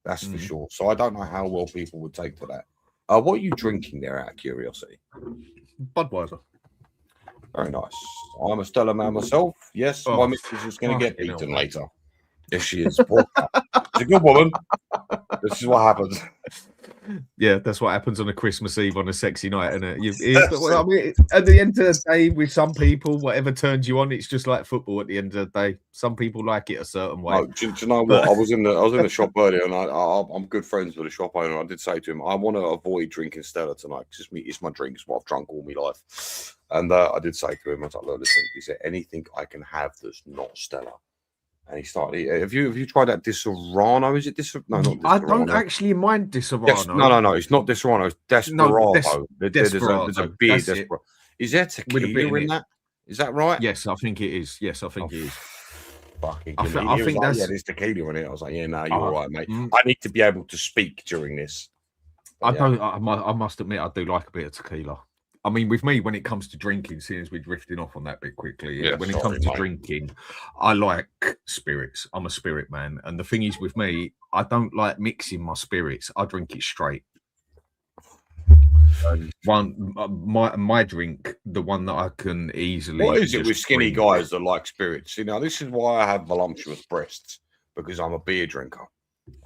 That's for sure. So I don't know how well people would take to that. What are you drinking there, out of curiosity? Budweiser. Very nice. I'm a Stella man myself. Yes, my missus is going to get beaten later. Yes, she is. She's a good woman. This is what happens. Yeah, that's what happens on a Christmas Eve on a sexy night, isn't it? But, well, I mean, at the end of the day, with some people, whatever turns you on, it's just like football. At the end of the day, some people like it a certain way. Oh, do you know what? I was in the shop earlier, and I'm good friends with the shop owner. I did say to him, I want to avoid drinking Stella tonight because it's my drink. It's what I've drunk all my life. And I did say to him, I was like, look, listen, is there anything I can have that's not Stella? And he started. Have you tried that Disaronno? Is it No, not Disaronno. I don't actually mind Disaronno. No. It's not Disaronno. It's Desperado. There's a beer. Desperado. Is there tequila in that? Is that right? Yes, I think it is. Yes, I think it is. Fucking. I think that's. Yeah, there's tequila in it. I was like, yeah, no, you're all right, mate. I need to be able to speak during this. I must admit, I do like a bit of tequila. I mean, with me, when it comes to drinking, seeing as we're drifting off on that bit quickly, when it comes to drinking, I like spirits. I'm a spirit man. And the thing is with me, I don't like mixing my spirits. I drink it straight. My drink, the one that I can easily... What is it with skinny guys that like spirits? See, now, this is why I have voluptuous breasts, because I'm a beer drinker.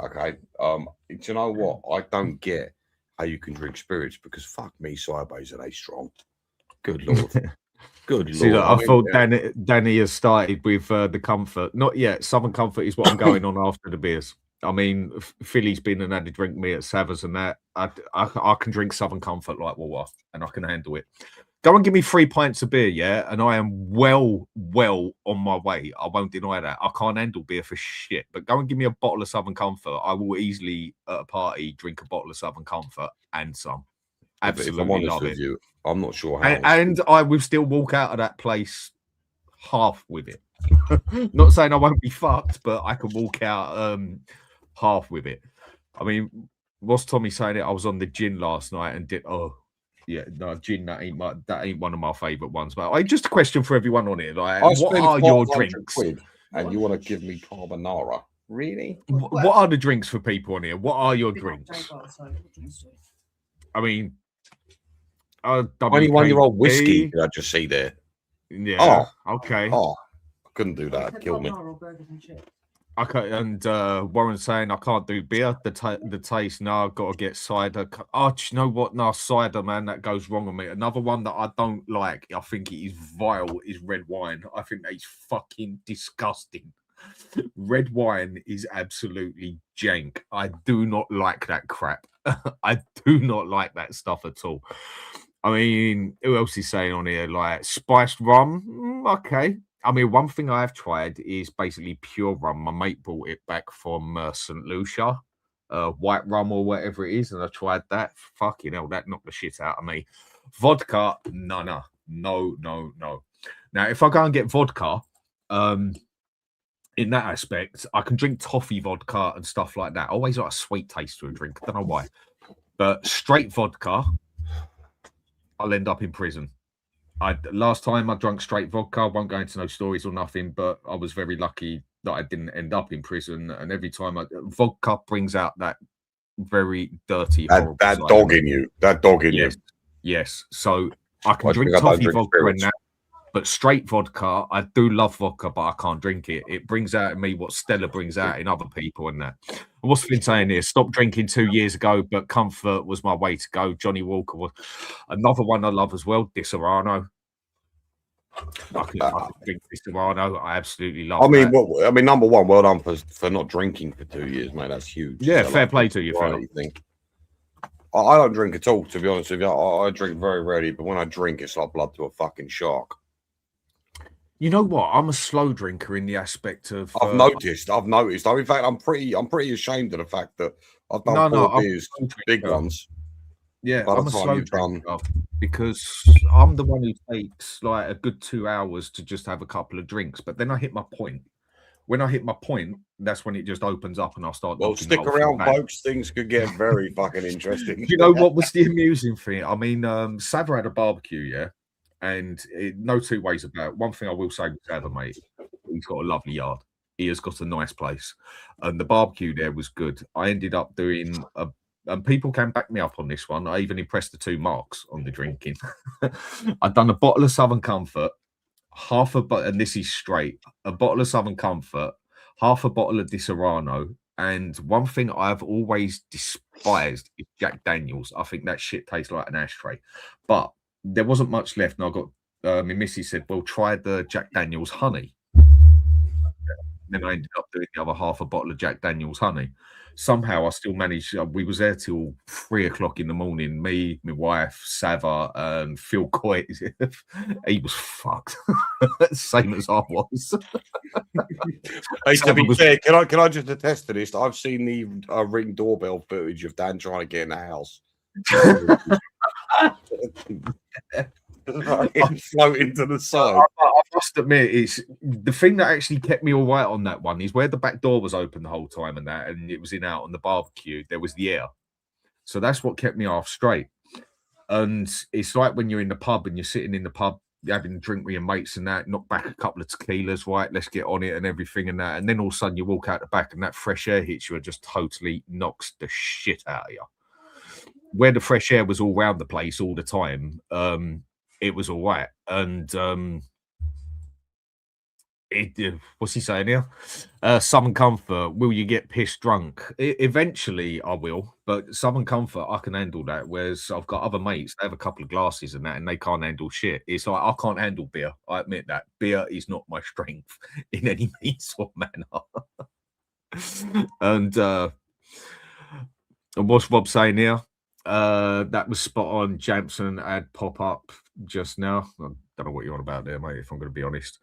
Okay? Do you know what? I don't get how you can drink spirits, because fuck me, sideways, are they strong? Good Lord. Good Lord. See, look, I thought Danny has started with the comfort. Not yet. Southern Comfort is what I'm going on after the beers. I mean, Philly's been and had a drink me at Savers and that. I can drink Southern Comfort like water, and I can handle it. Go and give me 3 pints of beer, yeah, and I am well on my way. I won't deny that. I can't handle beer for shit, but go and give me a bottle of Southern Comfort. I will easily, at a party, drink a bottle of Southern Comfort and some. Absolutely love it. You, I'm not sure how. And I will still walk out of that place half with it. Not saying I won't be fucked, but I can walk out half with it. I mean, what's Tommy saying? I was on the gin last night and did. Oh, yeah, no, gin. That ain't one of my favourite ones. But just a question for everyone on here: like, what are your drinks? And you want to give me carbonara? Really? What are the drinks for people on here? What are your drinks? I mean, 21-year-old whiskey. Did I just see there? Yeah. Oh, okay. Oh, I couldn't do that. Kill me. Okay, and Warren's saying I can't do beer. The taste. No, I've got to get cider. Oh, do you know what? No, cider, man, that goes wrong on me. Another one that I don't like, I think it is vile, is red wine. I think that is fucking disgusting. Red wine is absolutely jank. I do not like that crap. I do not like that stuff at all. I mean, who else is saying on here? Like spiced rum? Okay. I mean, one thing I have tried is basically pure rum. My mate brought it back from St. Lucia, white rum or whatever it is, and I tried that. Fucking hell, that knocked the shit out of me. Vodka, no. Now, if I go and get vodka, in that aspect, I can drink toffee vodka and stuff like that. I always like a sweet taste to a drink. I don't know why. But straight vodka, I'll end up in prison. Last time I drank straight vodka, I won't go into no stories or nothing, but I was very lucky that I didn't end up in prison. And every time vodka brings out that very dirty, that dog in you. That dog in you. Yes. So I can drink toffee vodka and that. But straight vodka, I do love vodka, but I can't drink it. It brings out in me what Stella brings out in other people and that. And what's Finn saying here? Stopped drinking 2 years ago, but Comfort was my way to go. Johnny Walker was another one I love as well. Disaronno. I can drink Disaronno. I absolutely love it. I mean, number one, well done for not drinking for 2 years, mate. That's huge. Yeah, fair play to you, fella. I don't drink at all, to be honest with you. I drink very rarely, but when I drink, it's like blood to a fucking shark. You know what? I'm a slow drinker in the aspect of. I've noticed. In fact, I'm pretty ashamed of the fact that I've done four beers, big ones. Yeah, I'm a slow drinker because I'm the one who takes like a good 2 hours to just have a couple of drinks, but then I hit my point. When I hit my point, that's when it just opens up and I'll start. Well, stick around, folks. Things could get very fucking interesting. You know what was the amusing thing? I mean, Sava had a barbecue, yeah. And no two ways about it. One thing I will say with Sava, mate, he's got a lovely yard. He has got a nice place. And the barbecue there was good. I ended up doing and people can back me up on this one. I even impressed the 2 marks on the drinking. I'd done a bottle of Southern Comfort, and this is straight, a bottle of Southern Comfort, half a bottle of Disaronno, And one thing I've always despised is Jack Daniels. I think that shit tastes like an ashtray. But there wasn't much left, and I got my missus said, "Well, try the Jack Daniels honey." Then I ended up doing the other half a bottle of Jack Daniels honey. Somehow I still managed. We was there till 3:00 in the morning. Me, my wife, Sava, and Phil Coy. He was fucked, same as I was. Hey, to be fair, can I just attest to this? I've seen the Ring doorbell footage of Dan trying to get in the house. Floating to the side. I must admit, it's the thing that actually kept me all right on that one is where the back door was open the whole time and it was in out on the barbecue. There was the air, so that's what kept me half straight. And it's like when you're in the pub and you're sitting in the pub having a drink with your mates and that, knock back a couple of tequilas, right? Let's get on it and everything and that, and then all of a sudden you walk out the back and that fresh air hits you and just totally knocks the shit out of you. Where the fresh air was all around the place all the time, it was all right. And what's he saying here? Southern Comfort, will you get pissed drunk? Eventually I will, but Southern Comfort, I can handle that. Whereas I've got other mates, they have a couple of glasses and that, and they can't handle shit. It's like, I can't handle beer. I admit that. Beer is not my strength in any means or manner. And what's Rob saying here? That was spot on. Jampson had pop up just now. I don't know what you're on about there, mate, if I'm going to be honest.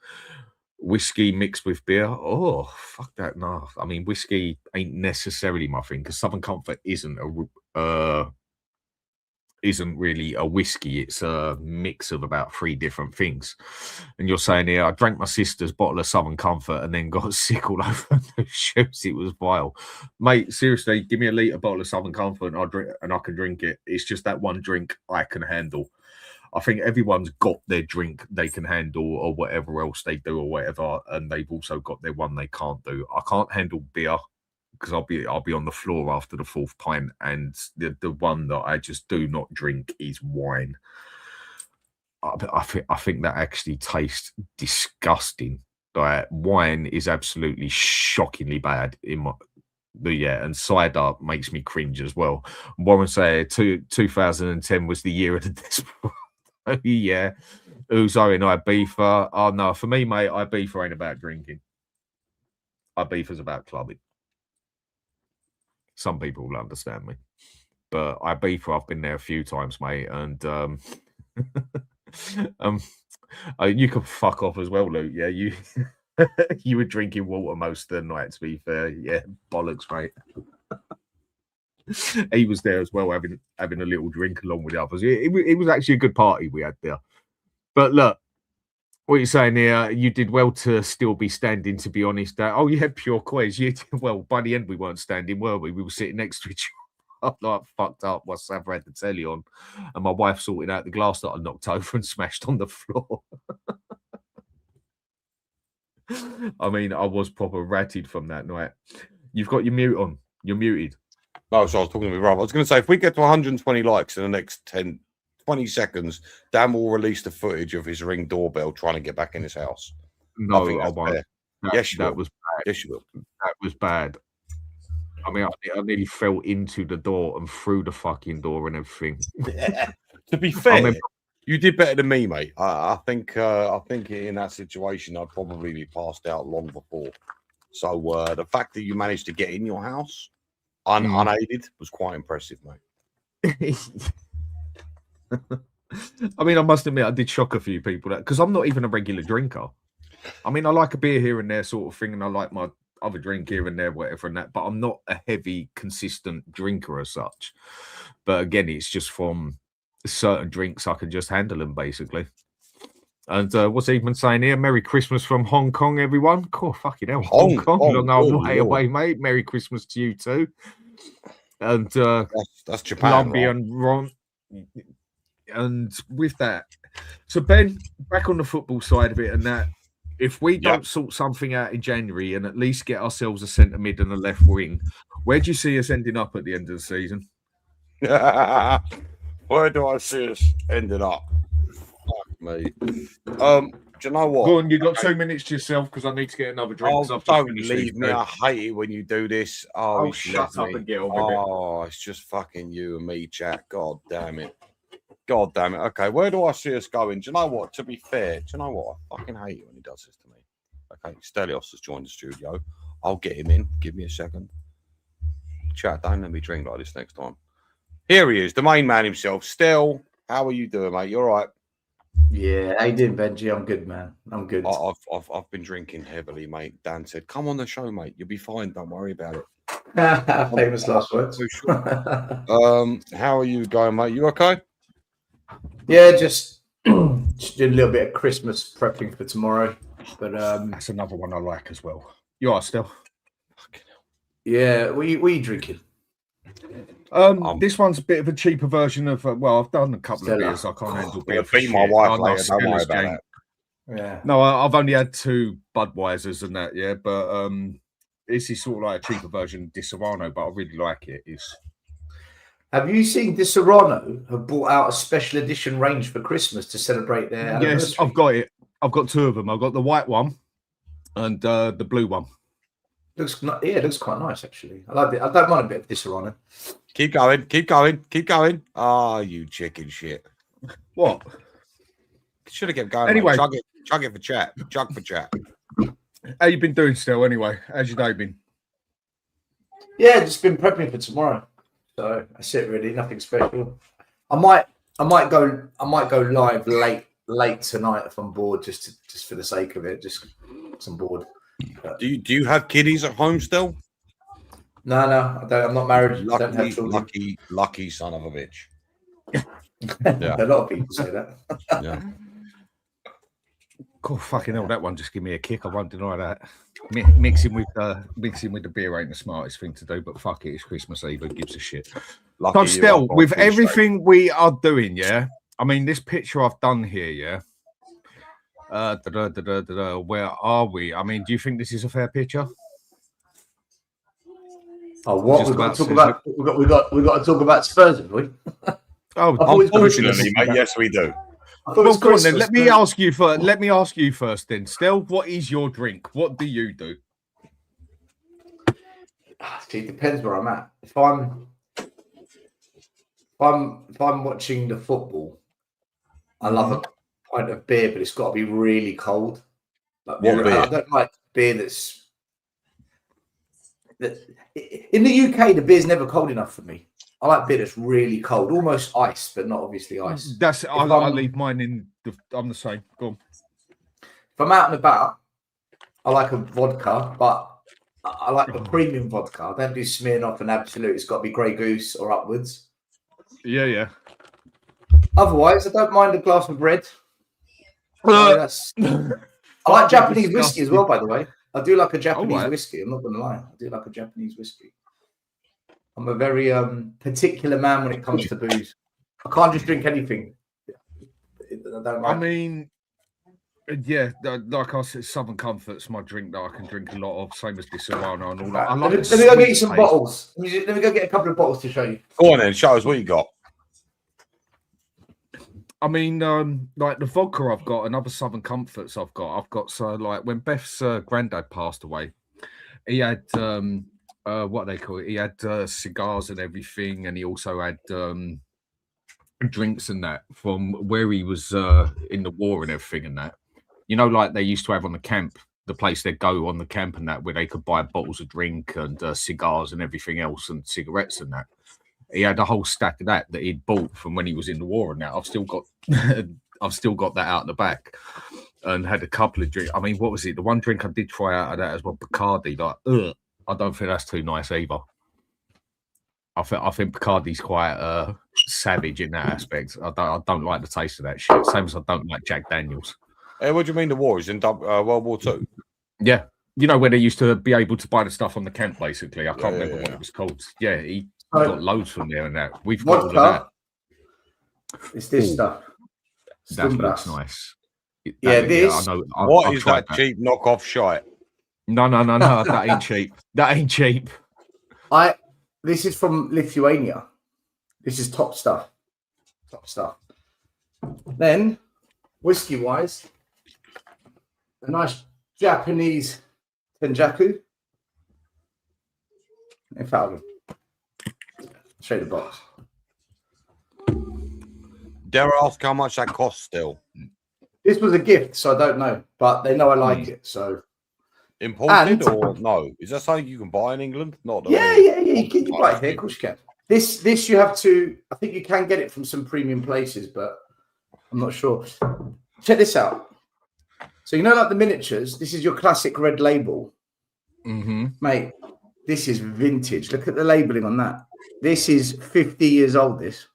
Whiskey mixed with beer. Oh, fuck that. No, I mean, whiskey ain't necessarily my thing because Southern Comfort isn't really a whiskey. It's a mix of about 3 different things. And you're saying here, I drank my sister's bottle of Southern Comfort and then got sick all over the shoes. It was vile, mate. Seriously, give me a litre bottle of Southern Comfort and I'll drink, and I can drink it. It's just that one drink I can handle. I think everyone's got their drink they can handle or whatever else they do or whatever, and they've also got their one they can't do. I can't handle beer because I'll be on the floor after the 4th pint, and the one that I just do not drink is wine. I think that actually tastes disgusting. Like, wine is absolutely shockingly bad in my. But yeah, and cider makes me cringe as well. Warren said 2010 was the year of the desperate. Yeah, Uzo and Ibiza. Oh no, for me, mate, Ibiza ain't about drinking. Ibiza's about clubbing. Some people will understand me, but Ibiza, I've been there a few times, mate, and you can fuck off as well, Luke. Yeah, you you were drinking water most of the night. To be fair, yeah, bollocks, mate. He was there as well, having a little drink along with the others. It was actually a good party we had there. But look, what you're saying here, you did well to still be standing, to be honest. Oh, you had pure quiz. Well, by the end, we weren't standing, were we? We were sitting next to each other. I'm like, fucked up. My Sav had the telly on, and my wife sorted out the glass that I knocked over and smashed on the floor. I mean, I was proper ratted from that night. You've got your mute on. You're muted. Oh, so I was talking to my brother. I was going to say, if we get to 120 likes in the next 20 seconds, Dan will release the footage of his Ring doorbell trying to get back in his house. No, I won't. Yes, that was bad. Yes, you will. That was bad. I mean, I nearly fell into the door and through the fucking door and everything. Yeah. To be fair, you did better than me, mate. I think in that situation, I'd probably be passed out long before. So the fact that you managed to get in your house unaided was quite impressive, mate. I mean, I must admit, I did shock a few people because I'm not even a regular drinker. I mean, I like a beer here and there sort of thing, and I like my other drink here and there, whatever and that, but I'm not a heavy, consistent drinker as such. But again, it's just from certain drinks I can just handle them, basically. And what's Eamon saying here? Merry Christmas from Hong Kong, everyone. Cool, fucking hell. Hong Kong. Long old way away, mate. Merry Christmas to you too. And that's Japan. Colombia and Ron. And with that, so Ben, back on the football side of it, and that if we don't sort something out in January and at least get ourselves a centre mid and a left wing, where do you see us ending up at the end of the season? Where do I see us ending up? Fuck me. Do you know what? Go on, you got 2 minutes to yourself because I need to get another drink. Oh, 'cause I've just don't finished leave these me. two. I hate it when you do this. Oh, he's shut left up me. and get on with it. Oh, it's just fucking you and me, chat. God damn it. God damn it. Okay, where do I see us going? Do you know what? To be fair, do you know what? I fucking hate it when he does this to me. Okay, Stelios has joined the studio. I'll get him in. Give me a second. Chat, don't let me drink like this next time. Here he is, the main man himself. Stel, how are you doing, mate? You all right? Yeah, how you doing, Benji? I'm good, man. I'm good. I've been drinking heavily, mate. Dan said, "Come on the show, mate. You'll be fine. Don't worry about it." Famous last words. How are you going, mate? You okay? Yeah, just did a little bit of Christmas prepping for tomorrow. But That's another one I like as well. You are still. yeah, what are you drinking? This one's a bit of a cheaper version of. Well, I've done a couple Stella. of beers. I can't handle beer. Gonna For beat my shit. wife I love later. Don't worry Stella's about Jane. that. Yeah. No, I've only had 2 Budweisers and that, yeah. But this is sort of like a cheaper version of Di Serrano, but I really like it. Have you seen Di Serrano have brought out a special edition range for Christmas to celebrate their anniversary? Yes, I've got it. I've got 2 of them. I've got the white one and the blue one. Looks quite nice actually. I like it. I don't mind a bit of Di Serrano. Keep going. Keep going. Keep going. Ah, you chicken shit. What? Should have kept going. Anyway. Mate. Chug it for chat. Chug for chat. How you been doing still? Anyway, how's your day been? Yeah, just been prepping for tomorrow. So that's it really, nothing special. I might go live late tonight if I'm bored, just for the sake of it, just 'cause I'm bored. Do you have kiddies at home still? No, I don't. I'm not married. I don't have children. Lucky son of a bitch. Yeah. A lot of people say that. Yeah. God, fucking hell, that one just give me a kick. I won't deny that. Mixing with the beer ain't the smartest thing to do, but fuck it, it's Christmas Eve. Who gives a shit? So still, with everything we are doing, yeah. I mean, this picture I've done here, yeah. Where are we? I mean, do you think this is a fair picture? Oh, what we've got to talk about? We've got to talk about Spurs, have we? Oh, unfortunately, mate. Yes, we do. Well, go on then. Let me ask you first. Then, Stel, what is your drink? What do you do? See, it depends where I'm at. If I'm watching the football, I love a pint of beer, but it's got to be really cold. Like, what beer? I don't like beer in the UK, the beer's never cold enough for me. I like beer that's really cold, almost ice, but not obviously ice. I leave mine in. I'm the same. Go on. If I'm out and about, I like a vodka, but I like the premium vodka. I don't do Smirnoff and Absolute. It's got to be Grey Goose or upwards. Yeah. Otherwise, I don't mind a glass of red. I like Japanese whiskey as well, by the way. I do like a Japanese whiskey. I'm not going to lie. I do like a Japanese whiskey. I'm a very particular man when it comes to booze. I can't just drink anything. I mean, yeah, like I said, Southern Comfort's my drink that I can drink a lot of, same as Di Serrano and all that. Let me go get you some bottles. Let me go get a couple of bottles to show you. Go on then, show us what you got. I mean, like the vodka I've got and other Southern Comforts I've got. So like when Beth's granddad passed away, he had what they call it. He had cigars and everything, and he also had drinks and that from where he was in the war and everything and that. You know, like they used to have on the camp, the place they'd go on the camp and that, where they could buy bottles of drink and cigars and everything else and cigarettes and that. He had a whole stack of that he'd bought from when he was in the war and that. I've still got that out in the back and had a couple of drinks. I mean, what was it? The one drink I did try out of that as well, Bacardi. Like, I don't think that's too nice either. I think Bacardi's quite savage in that aspect. I don't like the taste of that shit. Same as I don't like Jack Daniels. Hey, what do you mean the war is in World War II? Yeah. You know, where they used to be able to buy the stuff on the camp, basically. I can't remember what it was called. Yeah, he got loads from there and that. We've got all of that. It's this stuff. That looks nice. This. I know. What is that cheap knockoff shite? No. That ain't cheap. That ain't cheap. This is from Lithuania. This is top stuff. Top stuff. Then, whiskey-wise, a nice Japanese tenjaku. In fact, show you the box. Dare I ask how much that costs still? This was a gift, so I don't know, but they know I like it. So imported or no? Is that something you can buy in England? Not. Yeah. You can buy it here. Of course you can. This you have to. I think you can get it from some premium places, but I'm not sure. Check this out. So you know, like the miniatures. This is your classic red label, mate. This is vintage. Look at the labeling on that. This is 50 years old. This.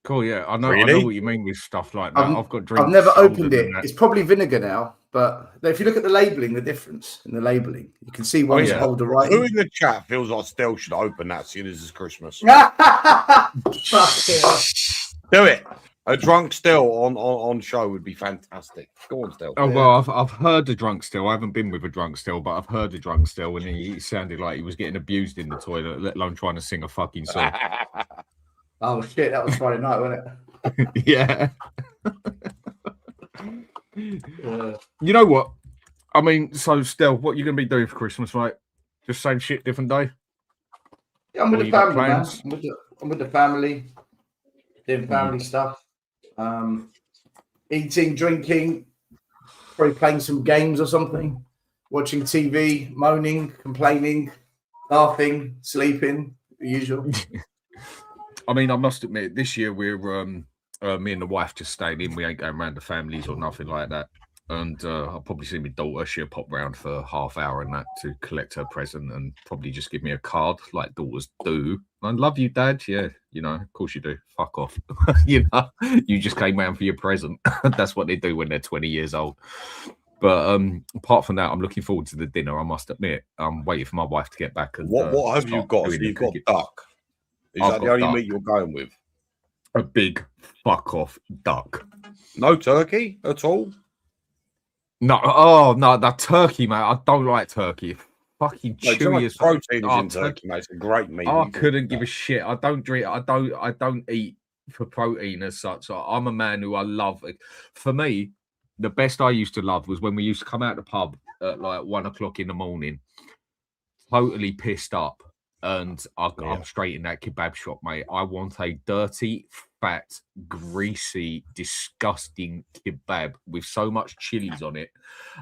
Cool, yeah. I know what you mean with stuff like that. I've got drinks. I've never opened it. It's probably vinegar now, but if you look at the labeling, the difference in the labeling, you can see one's holder right. Who in the chat feels like Stell should open that seeing as it's Christmas? Do it. A drunk Stell on show would be fantastic. Go on, Stell. Oh well, I've heard a drunk Stell. I haven't been with a drunk Stell, but I've heard a drunk Stell, and he sounded like he was getting abused in the toilet, let alone trying to sing a fucking song. Oh shit, that was Friday night, wasn't it? Yeah. You know what? I mean, so Stell, what are you going to be doing for Christmas, mate? Just same shit, different day? Yeah, I'm with the family, man. I'm with the family, doing family stuff. Eating, drinking, probably playing some games or something, watching TV, moaning, complaining, laughing, sleeping, the usual. I mean, I must admit, this year we're me and the wife just staying in. We ain't going around the families or nothing like that. And I'll probably see my daughter. She'll pop round for half hour and that to collect her present and probably just give me a card like daughters do. I love you, Dad. Yeah, you know, of course you do. Fuck off. You know, you just came round for your present. That's what they do when they're 20 years old. But apart from that, I'm looking forward to the dinner. I must admit, I'm waiting for my wife to get back. And what have you got? So you've got duck. Is that the only meat you're going with? A big fuck off duck. No turkey at all? No, no, that turkey, mate. I don't like turkey. Fucking chewy as protein is in turkey, mate. It's a great meat. I couldn't give a shit. I don't drink. I don't eat for protein as such. I'm a man who I love. For me, the best I used to love was when we used to come out the pub at like 1 o'clock in the morning, totally pissed up. And I'm straight in that kebab shop, mate. I want a dirty, fat, greasy, disgusting kebab with so much chilies on it.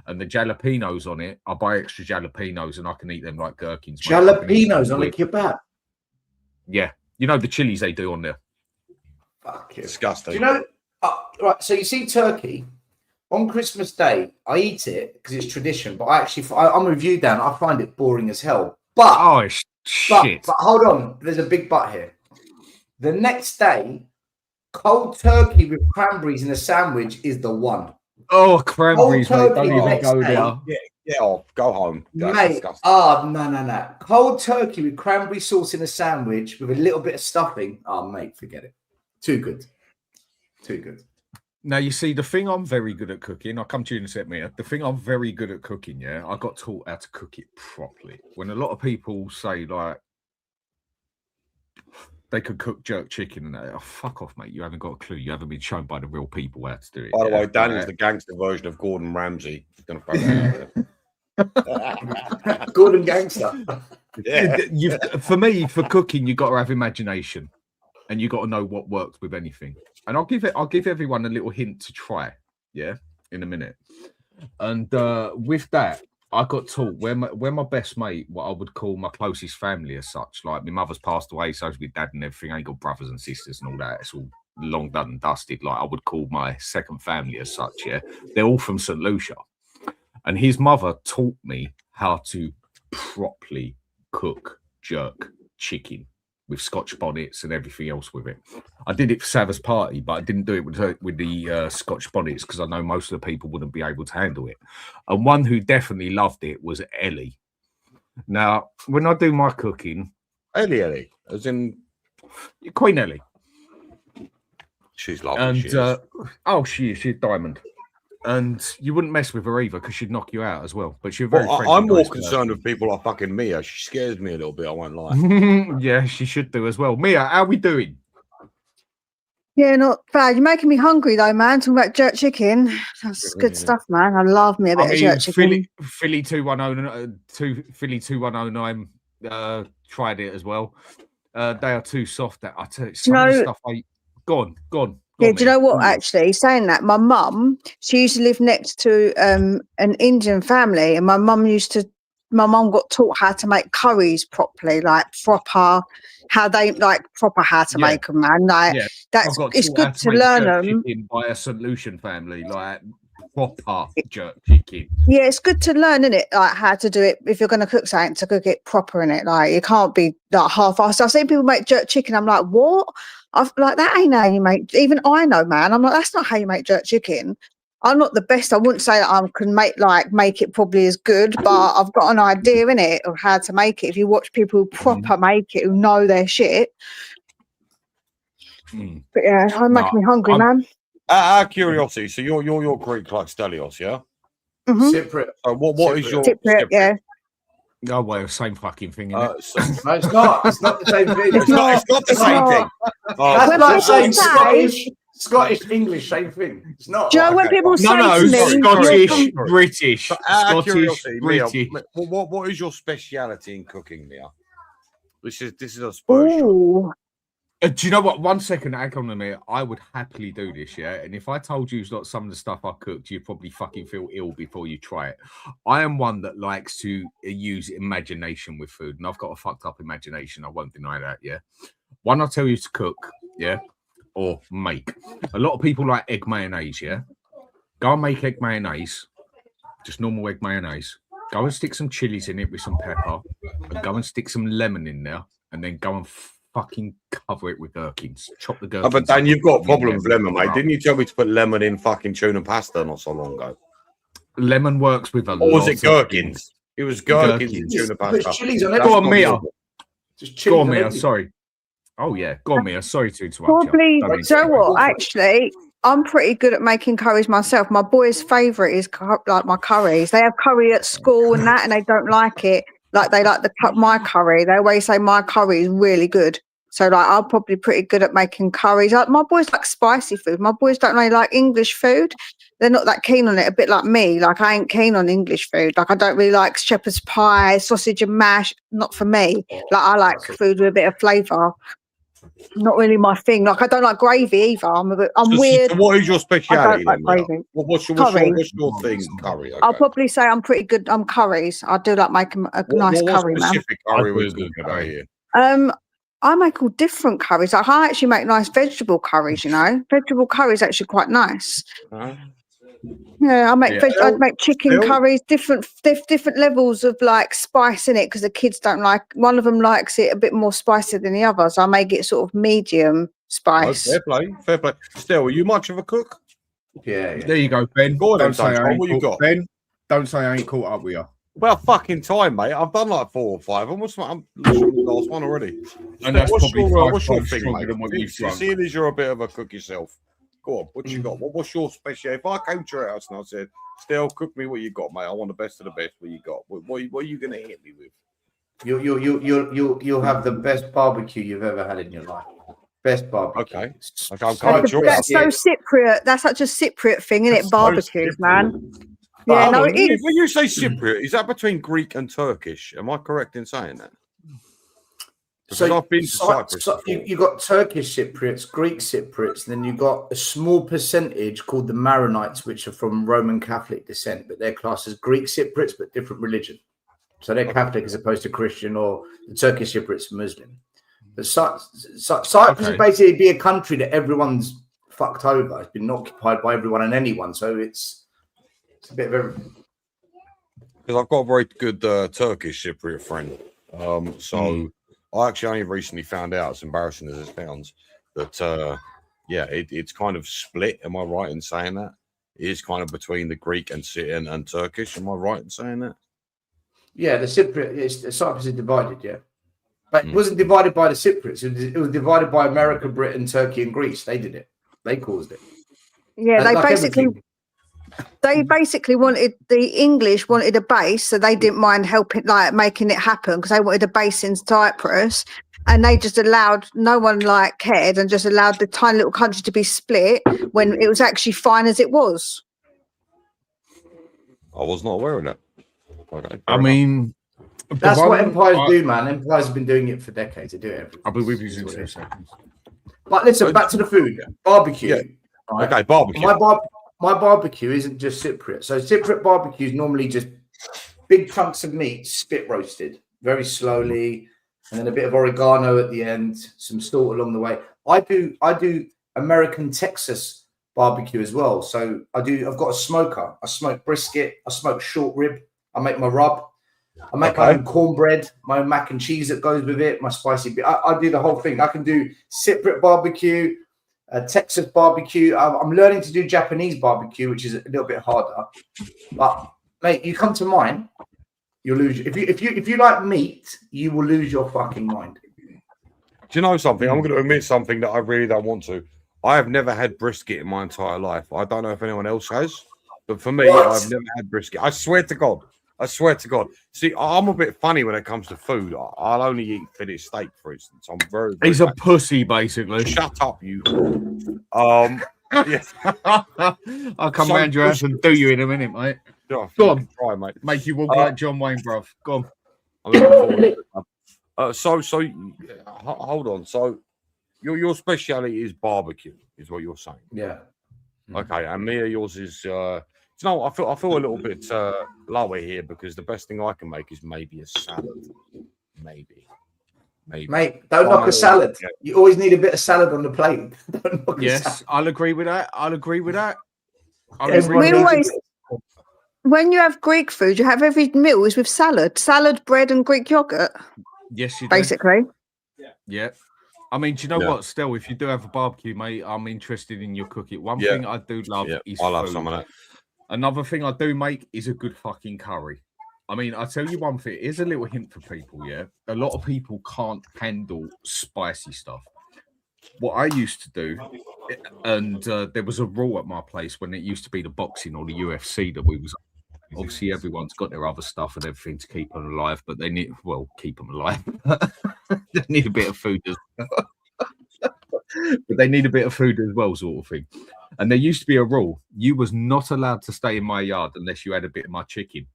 And the jalapenos on it, I buy extra jalapenos and I can eat them like gherkins. Jalapenos on a kebab? Yeah. You know the chilies they do on there? Fuck it. Disgusting. Do you know, right, so you see turkey, on Christmas Day, I eat it because it's tradition, but I'm with you, Dan. I find it boring as hell. But shit. But hold on, there's a big but here. The next day, cold turkey with cranberries in a sandwich is the one. Oh, cranberries, mate. Don't even go there. Yeah, go home. That's mate, disgusting. No. Cold turkey with cranberry sauce in a sandwich with a little bit of stuffing. Oh, mate, forget it. Too good. Now, you see, the thing I'm very good at cooking, I'll come to you in a sec, Mia. The thing I'm very good at cooking, yeah, I got taught how to cook it properly. When a lot of people say, like, they could cook jerk chicken and that, oh, fuck off, mate. You haven't got a clue. You haven't been shown by the real people how to do it. By the way, Dan is the gangster version of Gordon Ramsay. Gonna throw that out there. Gordon Gangster. Yeah. For me, for cooking, you've got to have imagination. And you got to know what works with anything. And I'll give everyone a little hint to try, yeah, in a minute. And with that, I got taught when my best mate, what I would call my closest family as such, like my mother's passed away, so with dad and everything, I ain't got brothers and sisters and all that. It's all long done and dusted. Like I would call my second family as such, yeah. They're all from St. Lucia. And his mother taught me how to properly cook jerk chicken with Scotch bonnets and everything else with it. I did it for Sav's party, but I didn't do it with the Scotch bonnets because I know most of the people wouldn't be able to handle it. And one who definitely loved it was Ellie. Now, when I do my cooking... Ellie, as in... Queen Ellie. She's lovely. And, she is. She's a diamond. And you wouldn't mess with her either because she'd knock you out as well. But she's very friendly. I'm more concerned with people like fucking Mia. She scares me a little bit, I won't lie. Yeah, she should do as well. Mia, how are we doing? Yeah, not bad. You're making me hungry though, man. Talking about jerk chicken. That's good stuff, man. I love me a bit of jerk chicken. Philly 21009 tried it as well. They are too soft. That I tell you, some of the stuff go on. Yeah, do you know what? Actually, saying that, my mum, she used to live next to an Indian family, and my mum got taught how to make curries properly, like proper, how to make them, man. Like it's good to learn them. By a solution family, like proper jerk chicken. Yeah, it's good to learn, isn't it? Like how to do it if you're going to cook something, to cook it proper in it. Like it can't be like half-assed. I've seen people make jerk chicken. I'm like, what? That ain't how you make. Even I know, man. I'm like, that's not how you make jerk chicken. I'm not the best. I wouldn't say that I can make it probably as good, but I've got an idea in it of how to make it. If you watch people who proper make it, who know their shit. But yeah, I'm making me hungry, man. Out of curiosity, so you're Greek like Stelios, yeah? Mm-hmm. Cypriot. What is your Cypriot? Yeah. Oh well, same fucking thing, isn't it? No, it's not. It's not the same thing. It's not the same thing. That's like saying Scottish, English, same thing. It's not. Do you know when people say to me, Scottish, British, Scottish, British. Mia, what is your speciality in cooking, Mia? This is a Spurs show. Do you know what? 1 second, hang on a minute. I would happily do this, yeah. And if I told you not some of the stuff I cooked, you'd probably fucking feel ill before you try it. I am one that likes to use imagination with food, and I've got a fucked up imagination. I won't deny that, yeah. When I tell you to cook, yeah, or make, a lot of people like egg mayonnaise, yeah. Go and make egg mayonnaise, just normal egg mayonnaise. Go and stick some chilies in it with some pepper, and go and stick some lemon in there, and then go and fucking cover it with gherkins. Chop the gherkins. But Dan, you've got a problem with lemon, mate. Didn't you tell me to put lemon in fucking tuna pasta not so long ago? Lemon works with a lot. Or was it gherkins? It was gherkins in tuna pasta. Chilies on Go on, Mia. Go on, Mia. Sorry. Oh yeah, go on, Mia. Sorry to interrupt. Probably. So what? Actually, I'm pretty good at making curries myself. My boys' favourite is like my curries. They have curry at school and that, and they don't like it. Like they like my curry. They always say my curry is really good. So like I'm probably pretty good at making curries. Like my boys like spicy food. My boys don't really like English food. They're not that keen on it. A bit like me. Like I ain't keen on English food. Like I don't really like shepherd's pie, sausage and mash. Not for me. Like I like food with a bit of flavour. Not really my thing. Like I don't like gravy either. I'm weird. So what is your speciality? I don't like gravy. What's your thing? Curry. Okay. I'll probably say I'm pretty good on curries. I do like making a nice curry, man. What specific curry we're talking about here? I make all different curries. Like, I actually make nice vegetable curries. You know, vegetable curry is actually quite nice. Yeah, I make I make chicken curries, different levels of like spice in it because the kids don't like. One of them likes it a bit more spicy than the others. I make it sort of medium spice. Oh, fair play. Still, are you much of a cook? Yeah. There you go, Ben. Go on, don't say I ain't what you got, Ben. Don't say I ain't caught up with you. Well, fucking time, mate. I've done like 4 or 5. I'm the last one already. And that's what's probably your thing, mate? Than what you've drunk. Seeing as you're a bit of a cook yourself, go on. What you got? What's your specialty? If I came to your house and I said, "Still, cook me what you got, mate. I want the best of the best. What you got? What are you going to hit me with?" You'll have the best barbecue you've ever had in your life. Best barbecue. Okay. That's so Cypriot. That's such a Cypriot thing, isn't it? Barbecues, man. Yeah, no, it is. When you say Cypriot, is that between Greek and Turkish? Am I correct in saying that? Because I've been to Cyprus. You got Turkish Cypriots, Greek Cypriots, and then you got a small percentage called the Maronites, which are from Roman Catholic descent, but they're classed as Greek Cypriots, but different religion. So they're Catholic as opposed to Christian, or the Turkish Cypriots are Muslim. But Cyprus is basically be a country that everyone's fucked over. It's been occupied by everyone and anyone, so it's a bit of everything. Because I've got a very good Turkish Cypriot friend. I actually only recently found out, as embarrassing as it sounds, that it's kind of split. Am I right in saying that? It is kind of between the Greek and Turkish. Am I right in saying that? Yeah, the Cyprus is divided, yeah. But it wasn't divided by the Cypriots. It was divided by America, Britain, Turkey, and Greece. They did it. They caused it. Yeah, they basically wanted the English wanted a base, so they didn't mind helping, like making it happen, because they wanted a base in Cyprus. and they just allowed no one like cared and just allowed the tiny little country to be split when it was actually fine as it was. I was not aware of that. Okay, I mean, That's what empires do, man. Empires have been doing it for decades. They do it every. I'll be with you in 2 seconds. But listen, back to the food. Barbecue. Yeah. Right? Okay, barbecue. My barbecue isn't just Cypriot. So Cypriot barbecue is normally just big chunks of meat, spit roasted, very slowly, and then a bit of oregano at the end, some salt along the way. I do American Texas barbecue as well. So I've got a smoker. I smoke brisket. I smoke short rib. I make my rub. I make my own cornbread, my own mac and cheese that goes with it, my spicy bit. I do the whole thing. I can do Cypriot barbecue, Texas barbecue. I'm learning to do Japanese barbecue, which is a little bit harder. But mate, you come to mine, you'll lose. If you like meat, you will lose your fucking mind. Do you know something? I'm going to admit something that I really don't want to. I have never had brisket in my entire life. I don't know if anyone else has, but for me, I've never had brisket. I swear to God. See, I'm a bit funny when it comes to food. I'll only eat finished steak, for instance. I'm very He's a pussy, basically. Shut up, you. Yes. I'll come round your house and do you in a minute, mate. Go on, try, mate. Make you walk like John Wayne, bruv. Go on. I'm looking forward to it. So hold on. So your speciality is barbecue, is what you're saying? Yeah. Okay, and Mia, yours is. I feel a little bit lower here because the best thing I can make is maybe a salad. Maybe. Mate, don't knock a salad. Yeah. You always need a bit of salad on the plate. Yes, I'll agree with that. When you have Greek food, you have every meal is with salad, bread, and Greek yogurt. Yes, you do. Basically. Yeah. I mean, do you know what? Still, if you do have a barbecue, mate, I'm interested in your cooking. One thing I do love is I love food. some of that. Another thing I do make is a good fucking curry. I mean, I'll tell you one thing. Here's a little hint for people, yeah? A lot of people can't handle spicy stuff. What I used to do, and there was a rule at my place when it used to be the boxing or the UFC that we was... Obviously, everyone's got their other stuff and everything to keep them alive, but they need... Well, keep them alive. They need a bit of food as well. But they need a bit of food as well, sort of thing. And there used to be a rule. You was not allowed to stay in my yard unless you had a bit of my chicken.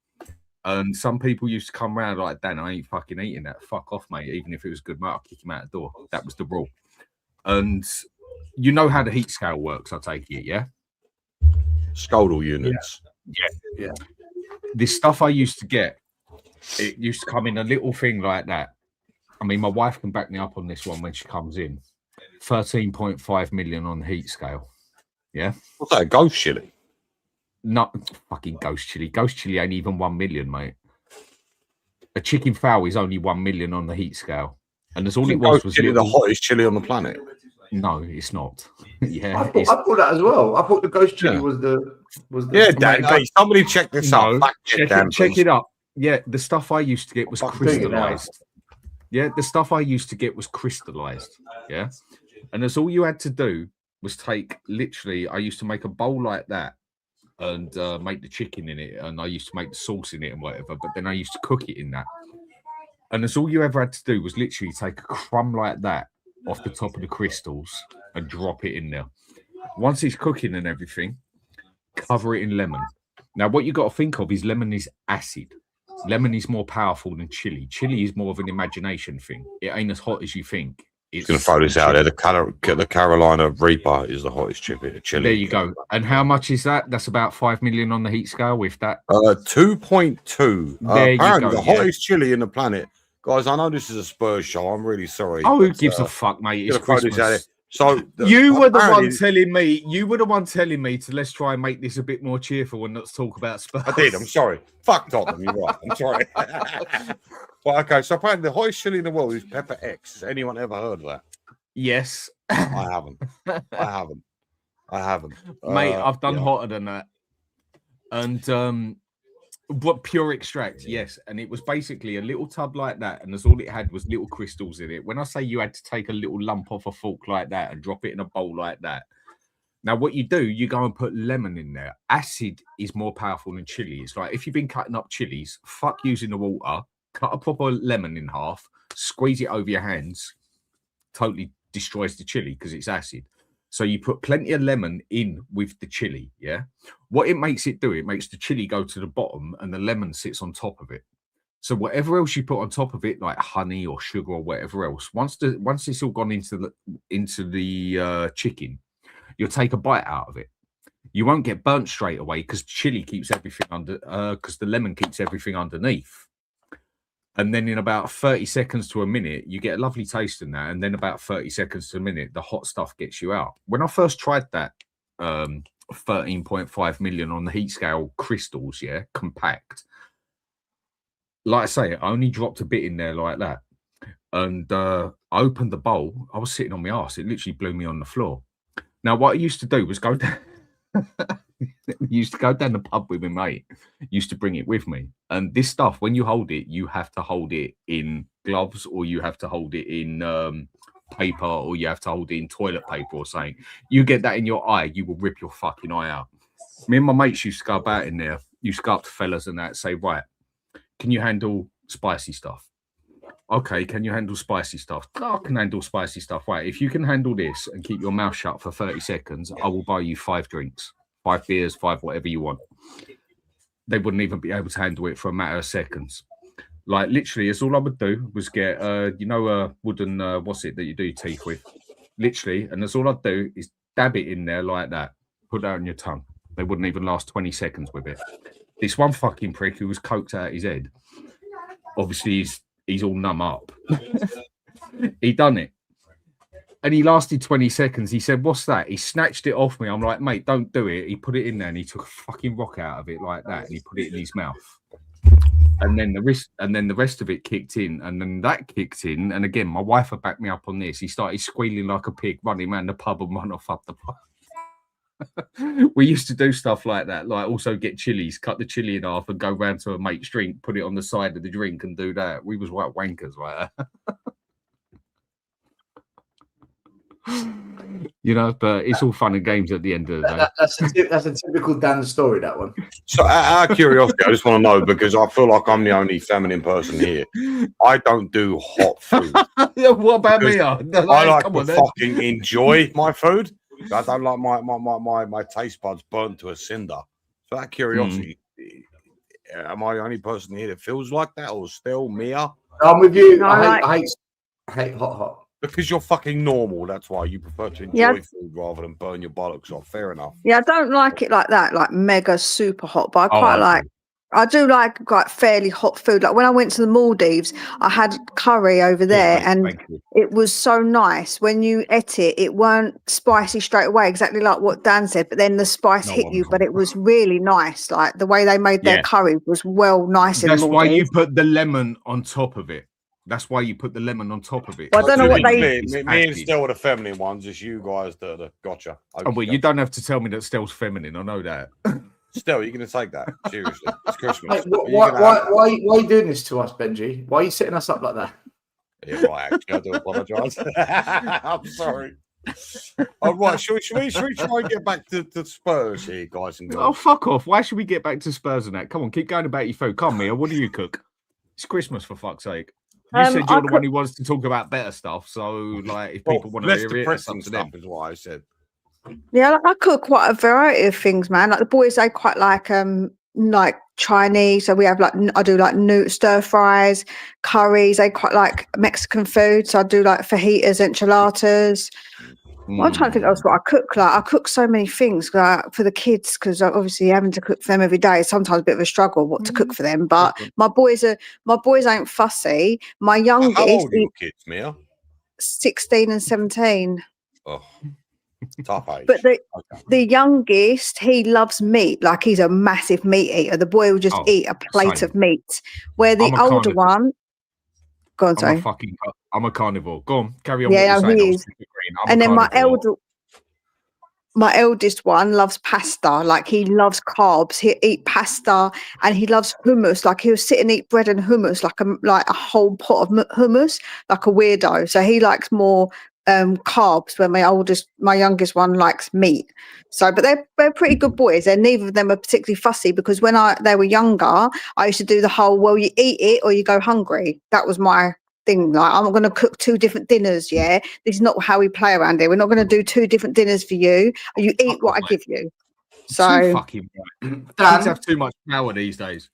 And some people used to come around like, Dan, I ain't fucking eating that. Fuck off, mate. Even if it was good, mate, I'll kick him out the door. That was the rule. And you know how the heat scale works, I take it, yeah? Scaldal units. Yeah. This stuff I used to get, it used to come in a little thing like that. I mean, my wife can back me up on this one when she comes in. 13.5 million on the heat scale. Yeah. What's that? Ghost chili? Not fucking ghost chili. Ghost chili ain't even 1 million, mate. A chicken fowl is only 1 million on the heat scale. And that's all it was. Was chili the hottest chili on the planet? No, it's not. Yeah. I thought that as well. I thought the ghost chili was the Yeah, Dan, somebody check this out. Check it up. Yeah, the stuff I used to get was crystallized. Yeah, the stuff I used to get was crystallized. Yeah. And that's all you had to do was take, literally, I used to make a bowl like that and make the chicken in it. And I used to make the sauce in it and whatever. But then I used to cook it in that. And that's all you ever had to do was literally take a crumb like that off the top of the crystals and drop it in there. Once it's cooking and everything, cover it in lemon. Now, what you got to think of is lemon is acid. Lemon is more powerful than chili. Chili is more of an imagination thing. It ain't as hot as you think. It's going to throw this out there. The Carolina Reaper is the hottest chili. There you go. And how much is that? That's about 5 million on the heat scale with that. 2.2. There you go. The hottest chili in the planet. Guys, I know this is a Spurs show. I'm really sorry. Oh, who gives a fuck, mate? It's Christmas. So you were the one telling me. You were the one telling me to let's try and make this a bit more cheerful and let's talk about Spurs. I did. I'm sorry. Fuck Tottenham. You're right. I'm sorry. But okay, so apparently the hottest chili in the world is Pepper X. Has anyone ever heard of that? Yes. I haven't. Mate, I've done hotter than that. And what pure extract, yes. And it was basically a little tub like that, and that's all it had was little crystals in it. When I say you had to take a little lump off a fork like that and drop it in a bowl like that. Now, what you do, you go and put lemon in there. Acid is more powerful than chili. It's like if you've been cutting up chilies, fuck using the water, cut a proper lemon in half, squeeze it over your hands, totally destroys the chili because it's acid. So you put plenty of lemon in with the chili, yeah? What it makes it do, it makes the chili go to the bottom and the lemon sits on top of it. So whatever else you put on top of it, like honey or sugar or whatever else, once it's all gone into the chicken, you'll take a bite out of it. You won't get burnt straight away because chili keeps everything under, because the lemon keeps everything underneath. And then in about 30 seconds to a minute, you get a lovely taste in that. And then about 30 seconds to a minute, the hot stuff gets you out. When I first tried that 13.5 million on the heat scale crystals, yeah, compact, like I say, I only dropped a bit in there like that. And I opened the bowl. I was sitting on my ass. It literally blew me on the floor. Now, what I used to do was go down. Used to go down the pub with my mate. Used to bring it with me. And this stuff, when you hold it, you have to hold it in gloves, or you have to hold it in paper, or you have to hold it in toilet paper or something. You get that in your eye, you will rip your fucking eye out. Me and my mates used to go about in there. Used to go up to fellas and that, say, right, can you handle spicy stuff? Okay, can you handle spicy stuff? Oh, I can handle spicy stuff. Right, if you can handle this and keep your mouth shut for 30 seconds, I will buy you 5 drinks, 5 beers, 5 whatever you want. They wouldn't even be able to handle it for a matter of seconds. Like, literally, that's all I would do was get, a wooden, what's it that you do your teeth with? Literally, and that's all I'd do is dab it in there like that. Put that on your tongue. They wouldn't even last 20 seconds with it. This one fucking prick who was coked out his head, obviously he's all numb up. He done it. And he lasted 20 seconds. He said, what's that? He snatched it off me. I'm like, mate, don't do it. He put it in there and he took a fucking rock out of it like that and he put it in his mouth. And then the rest of it kicked in, and then that kicked in. And again, my wife had backed me up on this. He started squealing like a pig, running around the pub and run off up the pub. We used to do stuff like that, like also get chilies, cut the chili in half and go round to a mate's drink, put it on the side of the drink and do that. We was white wankers like that. You know, but it's all fun and games at the end of the day. That's a typical Dan story, that one. So out of curiosity, I just want to know, because I feel like I'm the only feminine person here. I don't do hot food. What about me? I like to fucking enjoy my food. I don't like my taste buds burnt to a cinder. So out of curiosity, am I the only person here that feels like that, or still Mia? I'm with you. I hate hot. Because you're fucking normal. That's why you prefer to enjoy food rather than burn your bollocks off. Fair enough. Yeah, I don't like it like that, like mega super hot, but I do like fairly hot food. Like when I went to the Maldives, I had curry over there, and it was so nice. When you ate it, it weren't spicy straight away, exactly like what Dan said, but then the spice hit you, but it was really nice. Like the way they made their curry was nice. That's why you put the lemon on top of it. That's why you put the lemon on top of it. Well, I don't know what me and Stell are the feminine ones. It's you guys that are gotcha. Oh, well, you don't have to tell me that Stell's feminine. I know that. Stell, you're going to take that seriously. It's Christmas. Why are you doing this to us, Benji? Why are you setting us up like that? Yeah, right. Actually, I do apologise. I'm sorry. All right, should we try and get back to Spurs here, guys and girls? Oh, fuck off. Why should we get back to Spurs and that? Come on, keep going about your food. Come, Mia, what do you cook? It's Christmas, for fuck's sake. You said you're the one who wants to talk about better stuff. So, like, if people want to hear it, it's up to them. Is what I said. Yeah, I cook quite a variety of things, man. Like the boys, they quite like Chinese. So we have I do stir fries, curries. They quite like Mexican food. So I do like fajitas, enchiladas. I'm trying to think else what I cook. Like I cook so many things for the kids, because obviously having to cook for them every day is sometimes a bit of a struggle what to cook for them. But my boys ain't fussy. My youngest, how old are your kids, Mia? 16 and 17. Oh, tough age. But the youngest, he loves meat. Like he's a massive meat eater. The boy will just eat a plate of meat. Where the older one. Go on, sorry. I'm a carnivore. Go on, carry on. Yeah, he is. And then my eldest one loves pasta. Like he loves carbs. He'll eat pasta, and he loves hummus. Like he'll sit and eat bread and hummus, like a whole pot of hummus, like a weirdo. So he likes more carbs, where my youngest one likes meat. So, but they're pretty good boys, and neither of them are particularly fussy, because when they were younger, I used to do the whole, well, you eat it or you go hungry. That was my thing. Like, I'm going to cook 2 different dinners. Yeah, this is not how we play around here. We're not going to do 2 different dinners for you. You eat what I give you. So, Too fucking right. Kids Dan, have too much power these days.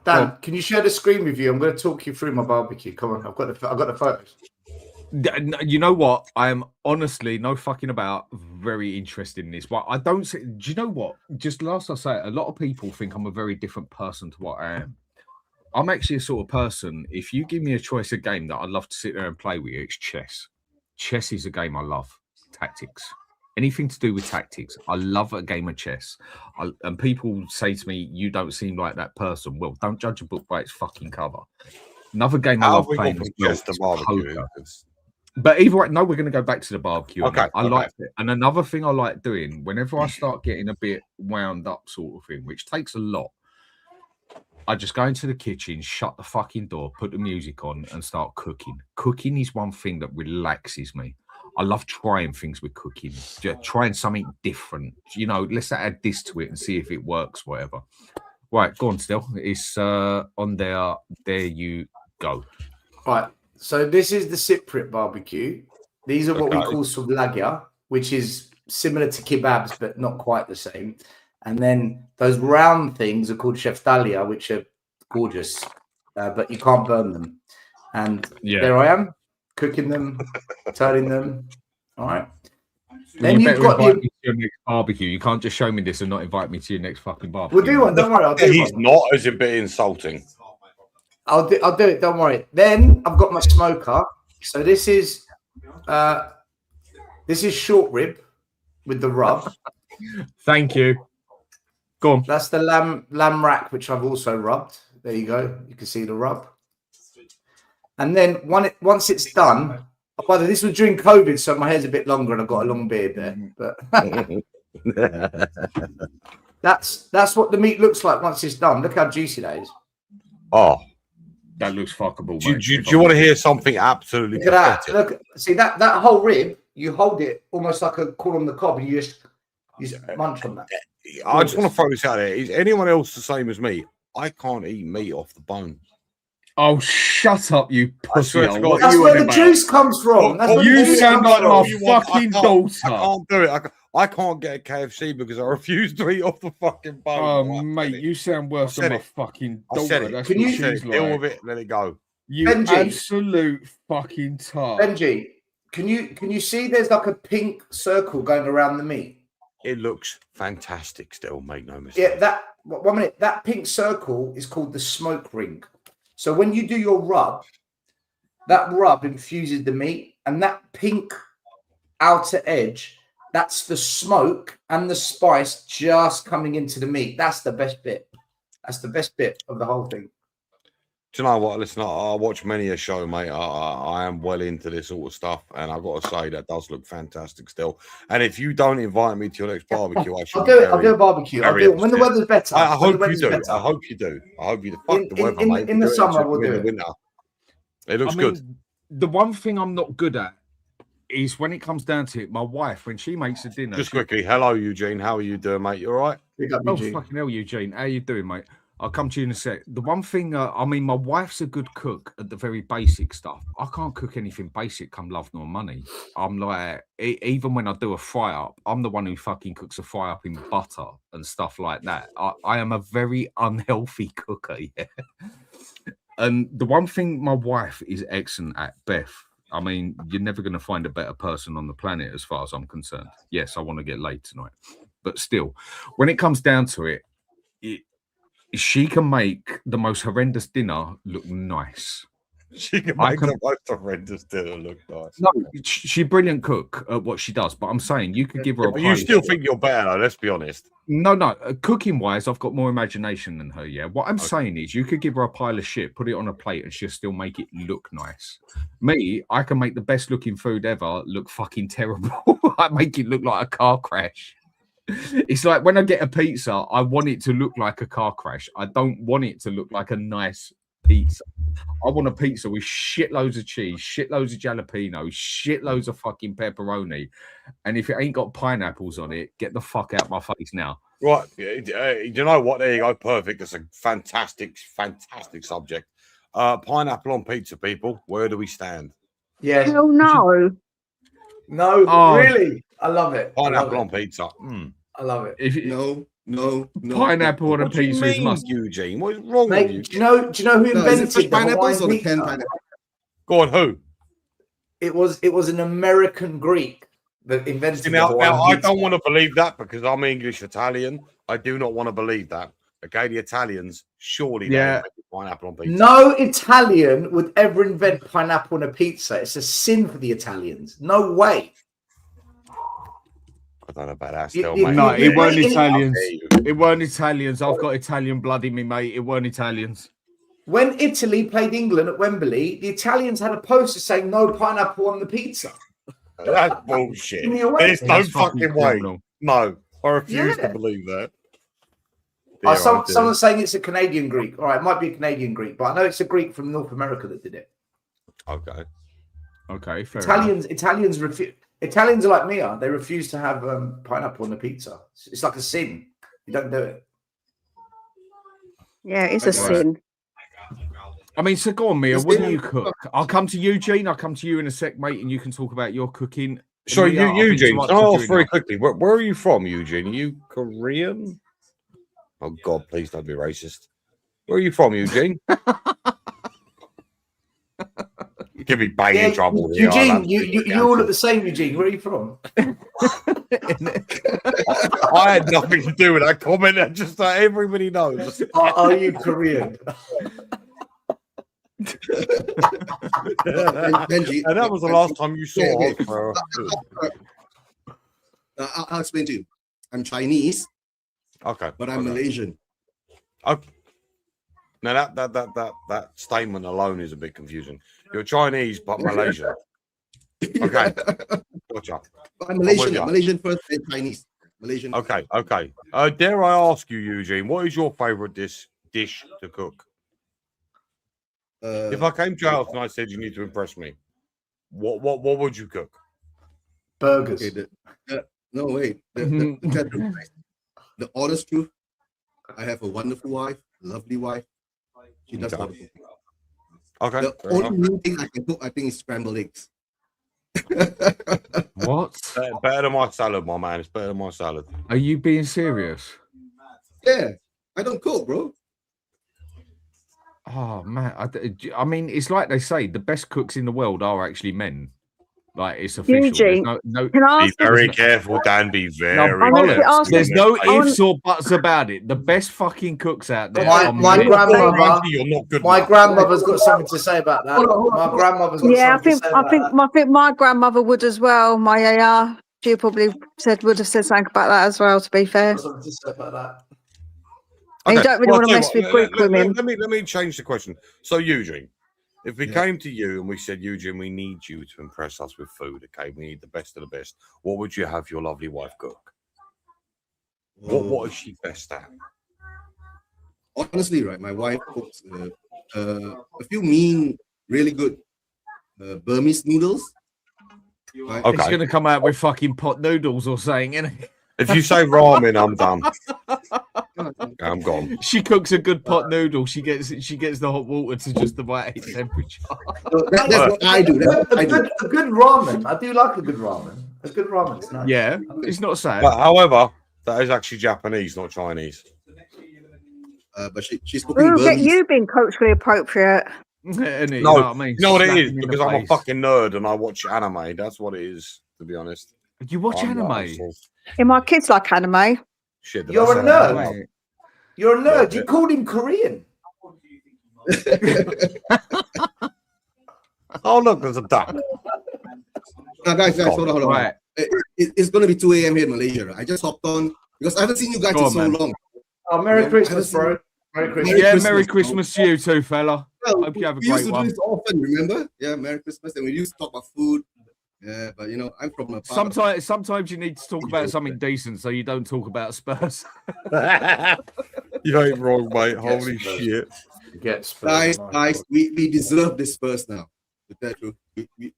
Dan, can you share the screen with you? I'm going to talk you through my barbecue. Come on, I've got the photos. You know what? I am honestly, no fucking about, very interested in this. But I don't see. Do you know what? Just last I say, a lot of people think I'm a very different person to what I am. I'm actually a sort of person. If you give me a choice of game that I'd love to sit there and play with you, it's chess. Chess is a game I love. Tactics. Anything to do with tactics. I love a game of chess. And people say to me, you don't seem like that person. Well, don't judge a book by its fucking cover. Another game I love playing is poker. But either way, no, we're going to go back to the barbecue. Okay. I like it. And another thing I like doing, whenever I start getting a bit wound up sort of thing, which takes a lot, I just go into the kitchen, shut the fucking door, put the music on and start cooking. Cooking is one thing that relaxes me. I love trying things with cooking, just trying something different. You know, let's add this to it and see if it works, whatever. Right, go on, still. It's on there. There you go. Right. So this is the Cypriot barbecue. These are what we call souvlagya, which is similar to kebabs, but not quite the same. And then those round things are called sheftalia, which are gorgeous, but you can't burn them. And there I am, cooking them, turning them. All right. Then you've got your next barbecue. You can't just show me this and not invite me to your next fucking barbecue. We'll do one. Don't worry. I'll do He's one. not as a bit insulting. I'll do it. Don't worry. Then I've got my smoker. So this is short rib with the rub. Thank you. Go on. That's the lamb rack, which I've also rubbed. There you go. You can see the rub. And then once it's done, by the way, this was during COVID, so my hair's a bit longer and I've got a long beard there. But that's what the meat looks like once it's done. Look how juicy that is. Oh, that looks fuckable. Do you want to hear something absolutely look at that? Look, see that whole rib. You hold it almost like a corn on the cob, and you just munch on that. I just want to throw this out there. Is anyone else the same as me? I can't eat meat off the bone. Oh, shut up, you pussy. That's where the juice comes from. You sound like my fucking daughter. I can't do it. I can't get a KFC because I refuse to eat off the fucking bone. Oh, mate, you sound worse than my fucking daughter. That's Can what you she's deal like. with it? Let it go. You Benji, absolute fucking tart. Benji, can you see there's like a pink circle going around the meat? It looks fantastic still, make no mistake. Yeah, one minute. That pink circle is called the smoke ring. So when you do your rub, that rub infuses the meat, and that pink outer edge, that's the smoke and the spice just coming into the meat. That's the best bit. That's the best bit of the whole thing. Do you know what? Listen, I watch many a show, mate. I am well into this sort of stuff, and I've got to say that does look fantastic still. And if you don't invite me to your next barbecue, I'll do it. I'll do a barbecue. I'll do it when the weather's better. I hope you do. I hope you do. I hope you do. Fuck the weather, mate. In the summer, we'll do it. Winter. It looks good. The one thing I'm not good at is when it comes down to it, my wife, when she makes a dinner. Just quickly, hello, Eugene. How are you doing, mate? You all right? Oh, fucking hell, Eugene. How you doing, mate? I'll come to you in a sec. The one thing, my wife's a good cook at the very basic stuff. I can't cook anything basic come love nor money. I'm like, even when I do a fry up, I'm the one who fucking cooks a fry up in butter and stuff like that. I am a very unhealthy cooker, yeah. And the one thing my wife is excellent at, Beth, I mean, you're never going to find a better person on the planet as far as I'm concerned. Yes, I want to get laid tonight. But still, when it comes down to it, she can make the most horrendous dinner look nice. She can make the most horrendous dinner look nice. No, she's a brilliant cook at what she does. But I'm saying you could give her a. But you still think you're better, though, let's be honest. No. Cooking wise, I've got more imagination than her. Yeah. What I'm saying is, you could give her a pile of shit, put it on a plate, and she'll still make it look nice. Me, I can make the best looking food ever look fucking terrible. I make it look like a car crash. It's like when I get a pizza, I want it to look like a car crash. I don't want it to look like a nice pizza. I want a pizza with shitloads of cheese, shitloads of jalapeno, shitloads of fucking pepperoni. And if it ain't got pineapples on it, get the fuck out my face now. Right. You know what? There you go. Perfect. It's a fantastic, fantastic subject. Pineapple on pizza, people. Where do we stand? Yeah. Hell no. No, Oh. really. I love it. Pineapple on pizza. I love it. If you, No. pineapple on a What do you pizza is mean, must. Eugene? What is wrong Mate, with you? do you know who No, is it fresh invented the pineapples Hawaiian or the canned pizza? pineapple? Go on, who? It was an American Greek that invented the Now, Hawaiian I pizza. don't want to believe that because I'm English Italian. I do not want to believe that. Okay, the Italians surely they Yeah. invented pineapple on pizza. No Italian would ever invent pineapple on a pizza. It's a sin for the Italians. No way. I don't know about that. You- Still, you- mate. No, you- it weren't you- Italians. How dare you. It weren't Italians. I've got Italian blood in me, mate. It weren't Italians. When Italy played England at Wembley, the Italians had a poster saying no pineapple on the pizza. That's bullshit. Give me a way. There's no That's fucking way. criminal. No, I refuse Yeah. to believe that. Someone's saying it's a Canadian Greek. All right, it might be a Canadian Greek, but I know it's a Greek from North America that did it. Okay. Okay, fair enough. Italians are like me. They refuse to have pineapple on the pizza. It's like a sin. You don't do it. Yeah, it's a Okay. sin. I mean, so go on, Mia. What do you cook? I'll come to Eugene. I'll come to you in a sec, mate, and you can talk about your cooking. So, Mia, I've Eugene, interrupted oh, you very enough. quickly, where are you from, Eugene? Are you Korean? Oh, God, please don't be racist. Where are you from, Eugene? Give me banging trouble here. Eugene, you all look the same. Eugene, where are you from? I had nothing to do with that comment. That's just like everybody knows. Are you Korean? Benji, And that was the last time you saw Yeah, Hotspur. I'll explain to you. I'm Chinese, Okay, but I'm Malaysian. Okay. Now that statement alone is a bit confusing. You're Chinese but Malaysian. Okay, gotcha. But I'm Malaysian. ya. Malaysian first, then Chinese. Malaysian. Okay. Dare I ask you, Eugene, what is your favorite dish to cook? If I came to your house and I said you need to impress me, what would you cook? Burgers. Okay, no, wait. The honest truth, I have a wonderful wife, lovely wife. She does all the cooking. Okay. The only new thing I can cook, I think, is scrambled eggs. What? Better than my salad, my man. It's better than my salad. Are you being serious? Yeah, I don't cook, bro. Oh man, I mean, it's like they say, the best cooks in the world are actually men. Like it's official. Eugene, No, Can I Be ask you? very careful, Dan. Be very. no, I want to bollocks. ask There's you- no I want- ifs or buts about it. The best fucking cooks out there. My are my men. grandmother. You're not good. My enough. grandmother's got something to say about that. My grandmother's got Yeah, something to say about that. I think my grandmother would as well. My yaya, she probably would have said something about that as well. To be fair, Got something to say about that. and you don't really Well, want to I'll mess tell you with what, Greek women. Let me change the question. So, Eugene, if we Yeah. came to you and we said, Eugene, we need you to impress us with food, okay? We need the best of the best. What would you have your lovely wife cook? What is she best at? Honestly, right, my wife cooks a few mean, really good Burmese noodles. Right? Okay. It's gonna come out with fucking pot noodles or something, innit? If you say ramen, I'm done. I'm gone. She cooks a good pot noodle. She gets the hot water to just the right temperature. So that's what I do. That's what I do. A good ramen. I do like a good ramen. A good ramen. It's nice. Yeah, it's not sad. But however, that is actually Japanese, not Chinese. But she's cooking Look at Burmese. you being culturally appropriate. Innit? You No, know what I mean? you know what it Slap is? him in the Because I'm a face. fucking nerd and I watch anime. That's what it is, to be honest. You watch I'm not anime? actual- And my kids like anime. Shit, did You're I a say nerd. that? Mate. You're a nerd. Yeah. You called him Korean. Oh, look, there's a duck. Now, guys, hold on. Right. It's going to be 2 a.m. here in Malaysia. Right? I just hopped on because I haven't seen you guys Go in on, so man. long. Oh, Merry No, Christmas, I haven't bro. Merry Christmas. Merry Yeah, Christmas, Merry bro. Christmas to you too, fella. Well, Hope you have a we used great to one. do this often, remember? Yeah, Merry Christmas. And we used to talk about food. Yeah, but you know, I'm from a part of- Sometimes you need to talk about something decent so you don't talk about Spurs. You ain't wrong, mate. Holy shit. Get Spurs. guys, we deserve this first now. To tell you,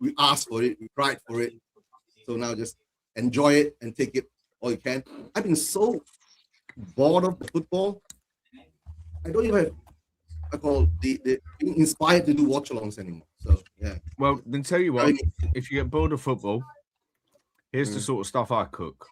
we asked for it, we cried for it. So now just enjoy it and take it all you can. I've been so bored of football. I don't even have I call the being inspired to do watch-alongs anymore. So yeah. Well, then tell you what, if you get bored of football, here's the sort of stuff I cook.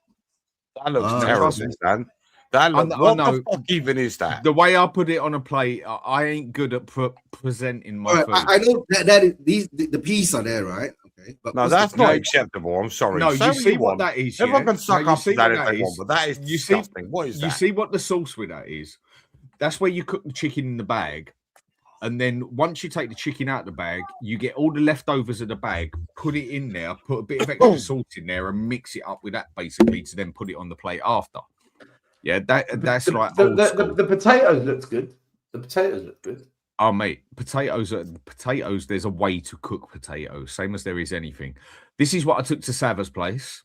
That looks Oh, terrible, trust me. Dan. That I look, know- what I know. the fuck even is that? The way I put it on a plate, I ain't good at presenting my All right, food. I know that is, the peas are there, right? Okay, but No, what's the that's not point? acceptable. I'm sorry. No, Say you see you what want. that is. Everyone yeah? can suck No, you up see to that what if they want, but that is you see- disgusting. What is You that? see what the sauce with that is? That's where you cook the chicken in the bag. And then once you take the chicken out of the bag, you get all the leftovers of the bag, put it in there, put a bit of extra salt in there, and mix it up with that basically to then put it on the plate after. Yeah, that's like old school. The potatoes looks good. The potatoes look good. Oh, mate, potatoes. There's a way to cook potatoes, same as there is anything. This is what I took to Sava's place.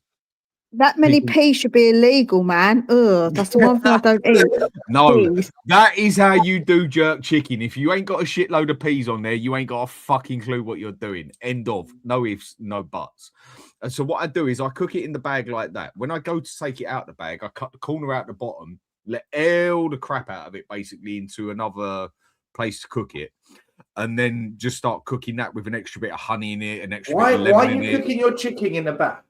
That many peas should be illegal, man. Ugh, that's the one thing I don't eat. No, Peas. that is how you do jerk chicken. If you ain't got a shitload of peas on there, you ain't got a fucking clue what you're doing. End of. No ifs, no buts. And so what I do is I cook it in the bag like that. When I go to take it out the bag, I cut the corner out the bottom, let all the crap out of it basically into another place to cook it, and then just start cooking that with an extra bit of honey in it, an extra bit of lemon Why are in you it. cooking your chicken in the back?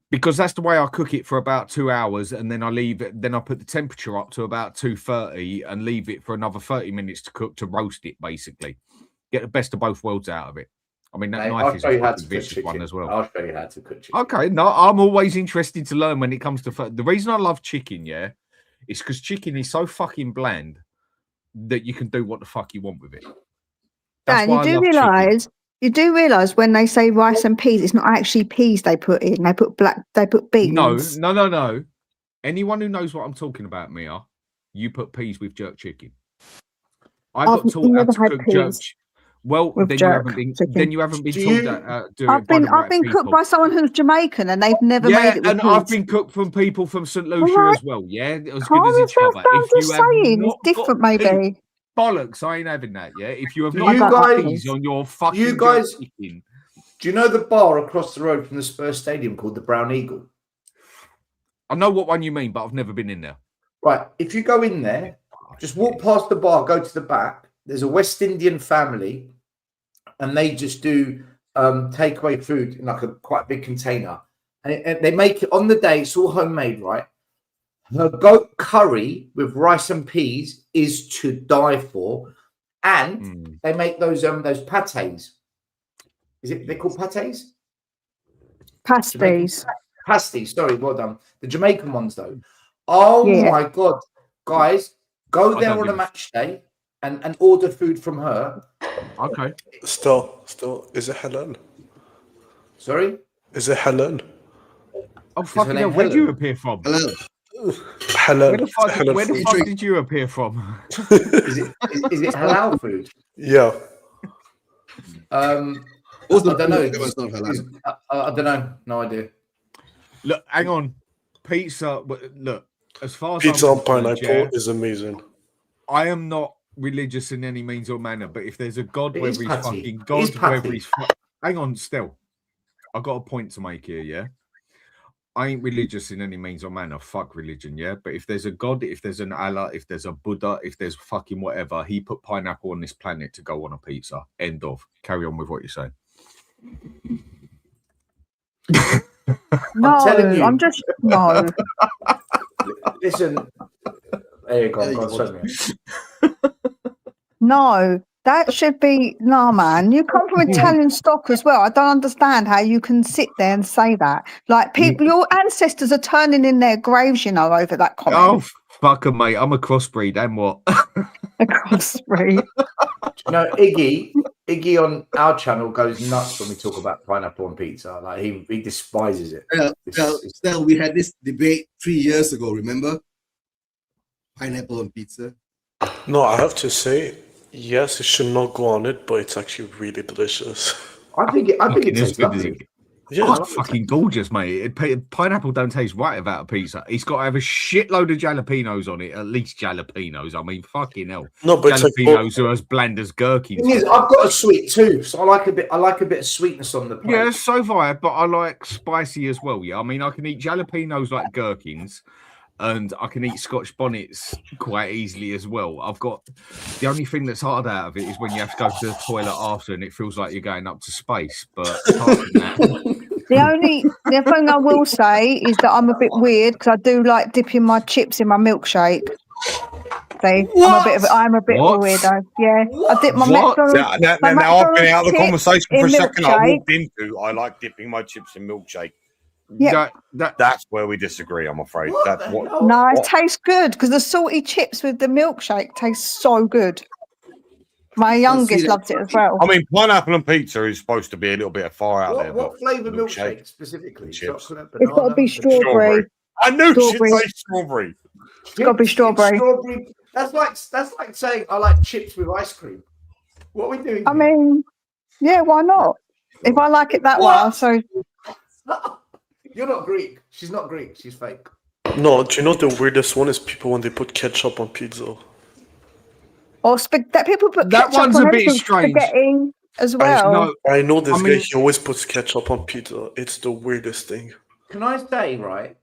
Because that's the way I cook it for about 2 hours, and then I leave it. Then I put the temperature up to about 230 and leave it for another 30 minutes to cook, to roast it, basically. Get the best of both worlds out of it. I mean, that Mate, knife I'll is show a you how to fucking cook vicious one chicken. as well. I'll show you how to cook chicken. Okay, no, I'm always interested to learn when it comes to the reason I love chicken, yeah, is because chicken is so fucking bland that you can do what the fuck you want with it. Dan, why I love chicken. you do realise when they say rice and peas, it's not actually peas they put in. They put beans. No. Anyone who knows what I'm talking about, Mia, you put peas with jerk chicken. I I've got taught how never to had cook peas jerk. Well, with then jerk you haven't been Do taught you- that do it by I've been the right cooked people. by someone who's Jamaican and they've never Yeah, made it with and peas. I've been cooked from people from St. Lucia Alright. as well. Yeah, as Calm good as each yourself other. down, If just you have saying, not it's different got maybe. peas, bollocks, I ain't having that. Yeah, if you have Do not you got guys- peas on your fucking you guys- jerk chicken, Do you know the bar across the road from the Spurs stadium called the Brown Eagle? I know what one you mean, but I've never been in there. Right. If you go in there, just walk past the bar, go to the back. There's a West Indian family, and they just do takeaway food in like a quite big container, and they make it on the day. It's all homemade, right? Her goat curry with rice and peas is to die for, and they make those pates. Is it they called pates? Pasties. Pasties, sorry, well done. The Jamaican ones, though. Oh Yeah. my God. Guys, go I there don't on a give a- match day and order food from her. Okay. Still, is it Helen? Sorry? Is it Helen? Oh, fucking name hell, where'd you Helen? appear from? Hello. Helen. Where the fuck, Helen where the food. fuck did you appear from? Is it halal food? Yeah. Also, I don't know. it's not halal. I don't know. No idea. Look, hang on. Pizza, look, as far as Pizza I'm on concerned, pineapple yeah, is amazing. I am not religious in any means or manner, but if there's a God, It whether is he's patty. fucking It God, is patty. whether he's hang on, still, I got a point to make here, yeah. I ain't religious in any means or manner. Fuck religion, yeah. But if there's a God, if there's an Allah, if there's a Buddha, if there's fucking whatever, he put pineapple on this planet to go on a pizza. End of. Carry on with what you say. No, telling you. I'm just no. Listen. There you go. Yeah, God, you show me. No, that should be no, man. You come from Italian stock as well. I don't understand how you can sit there and say that. Like people, your ancestors are turning in their graves, you know, over that comment. Oh, fuck 'em, mate. I'm a crossbreed, and what? Across street. No, Iggy on our channel goes nuts when we talk about pineapple on pizza. Like he despises it. Still, we had this debate 3 years ago, remember? Pineapple on pizza. No, I have to say, yes, it should not go on it, but it's actually really delicious. I think it Fucking is tastes good, is lovely. it? Yeah, Oh, it's fucking gorgeous, mate. Pineapple don't taste right without a pizza. It's got to have a shitload of jalapenos on it, at least jalapenos. I mean, fucking hell. no, but it's like Jalapenos are as bland as gherkins. Thing is, I've got a sweet tooth, so I like a bit of sweetness on the plate. Yeah, so have I, but I like spicy as well. Yeah, I mean, I can eat jalapenos like gherkins, and I can eat Scotch bonnets quite easily as well. I've got the only thing that's hard out of it is when you have to go to the toilet after, and it feels like you're going up to space. But apart from that, The thing I will say is that I'm a bit weird because I do like dipping my chips in my milkshake. So I'm a bit of a weirdo. Yeah, I dip my McDonald's. Now I've been out of the conversation for a second. I walked into. I like dipping my chips in milkshake. Yeah, that's where we disagree. I'm afraid. No, it tastes good because the salty chips with the milkshake taste so good. My youngest loves it as well. I mean, pineapple and pizza is supposed to be a little bit far out there. What flavour milkshake specifically? Chocolate, banana, it's got to be strawberry. I knew she'd say strawberry. It's got to be strawberry. That's like saying I like chips with ice cream. What are we doing? I mean, yeah, why not? If I like it that way, so. You're not Greek. She's not Greek. She's fake. No, do you know the weirdest one is people when they put ketchup on pizza? Or that people put that ketchup one's on a bit strange spaghetti as well. I know this guy. He always puts ketchup on pizza. It's the weirdest thing. Can I say, right?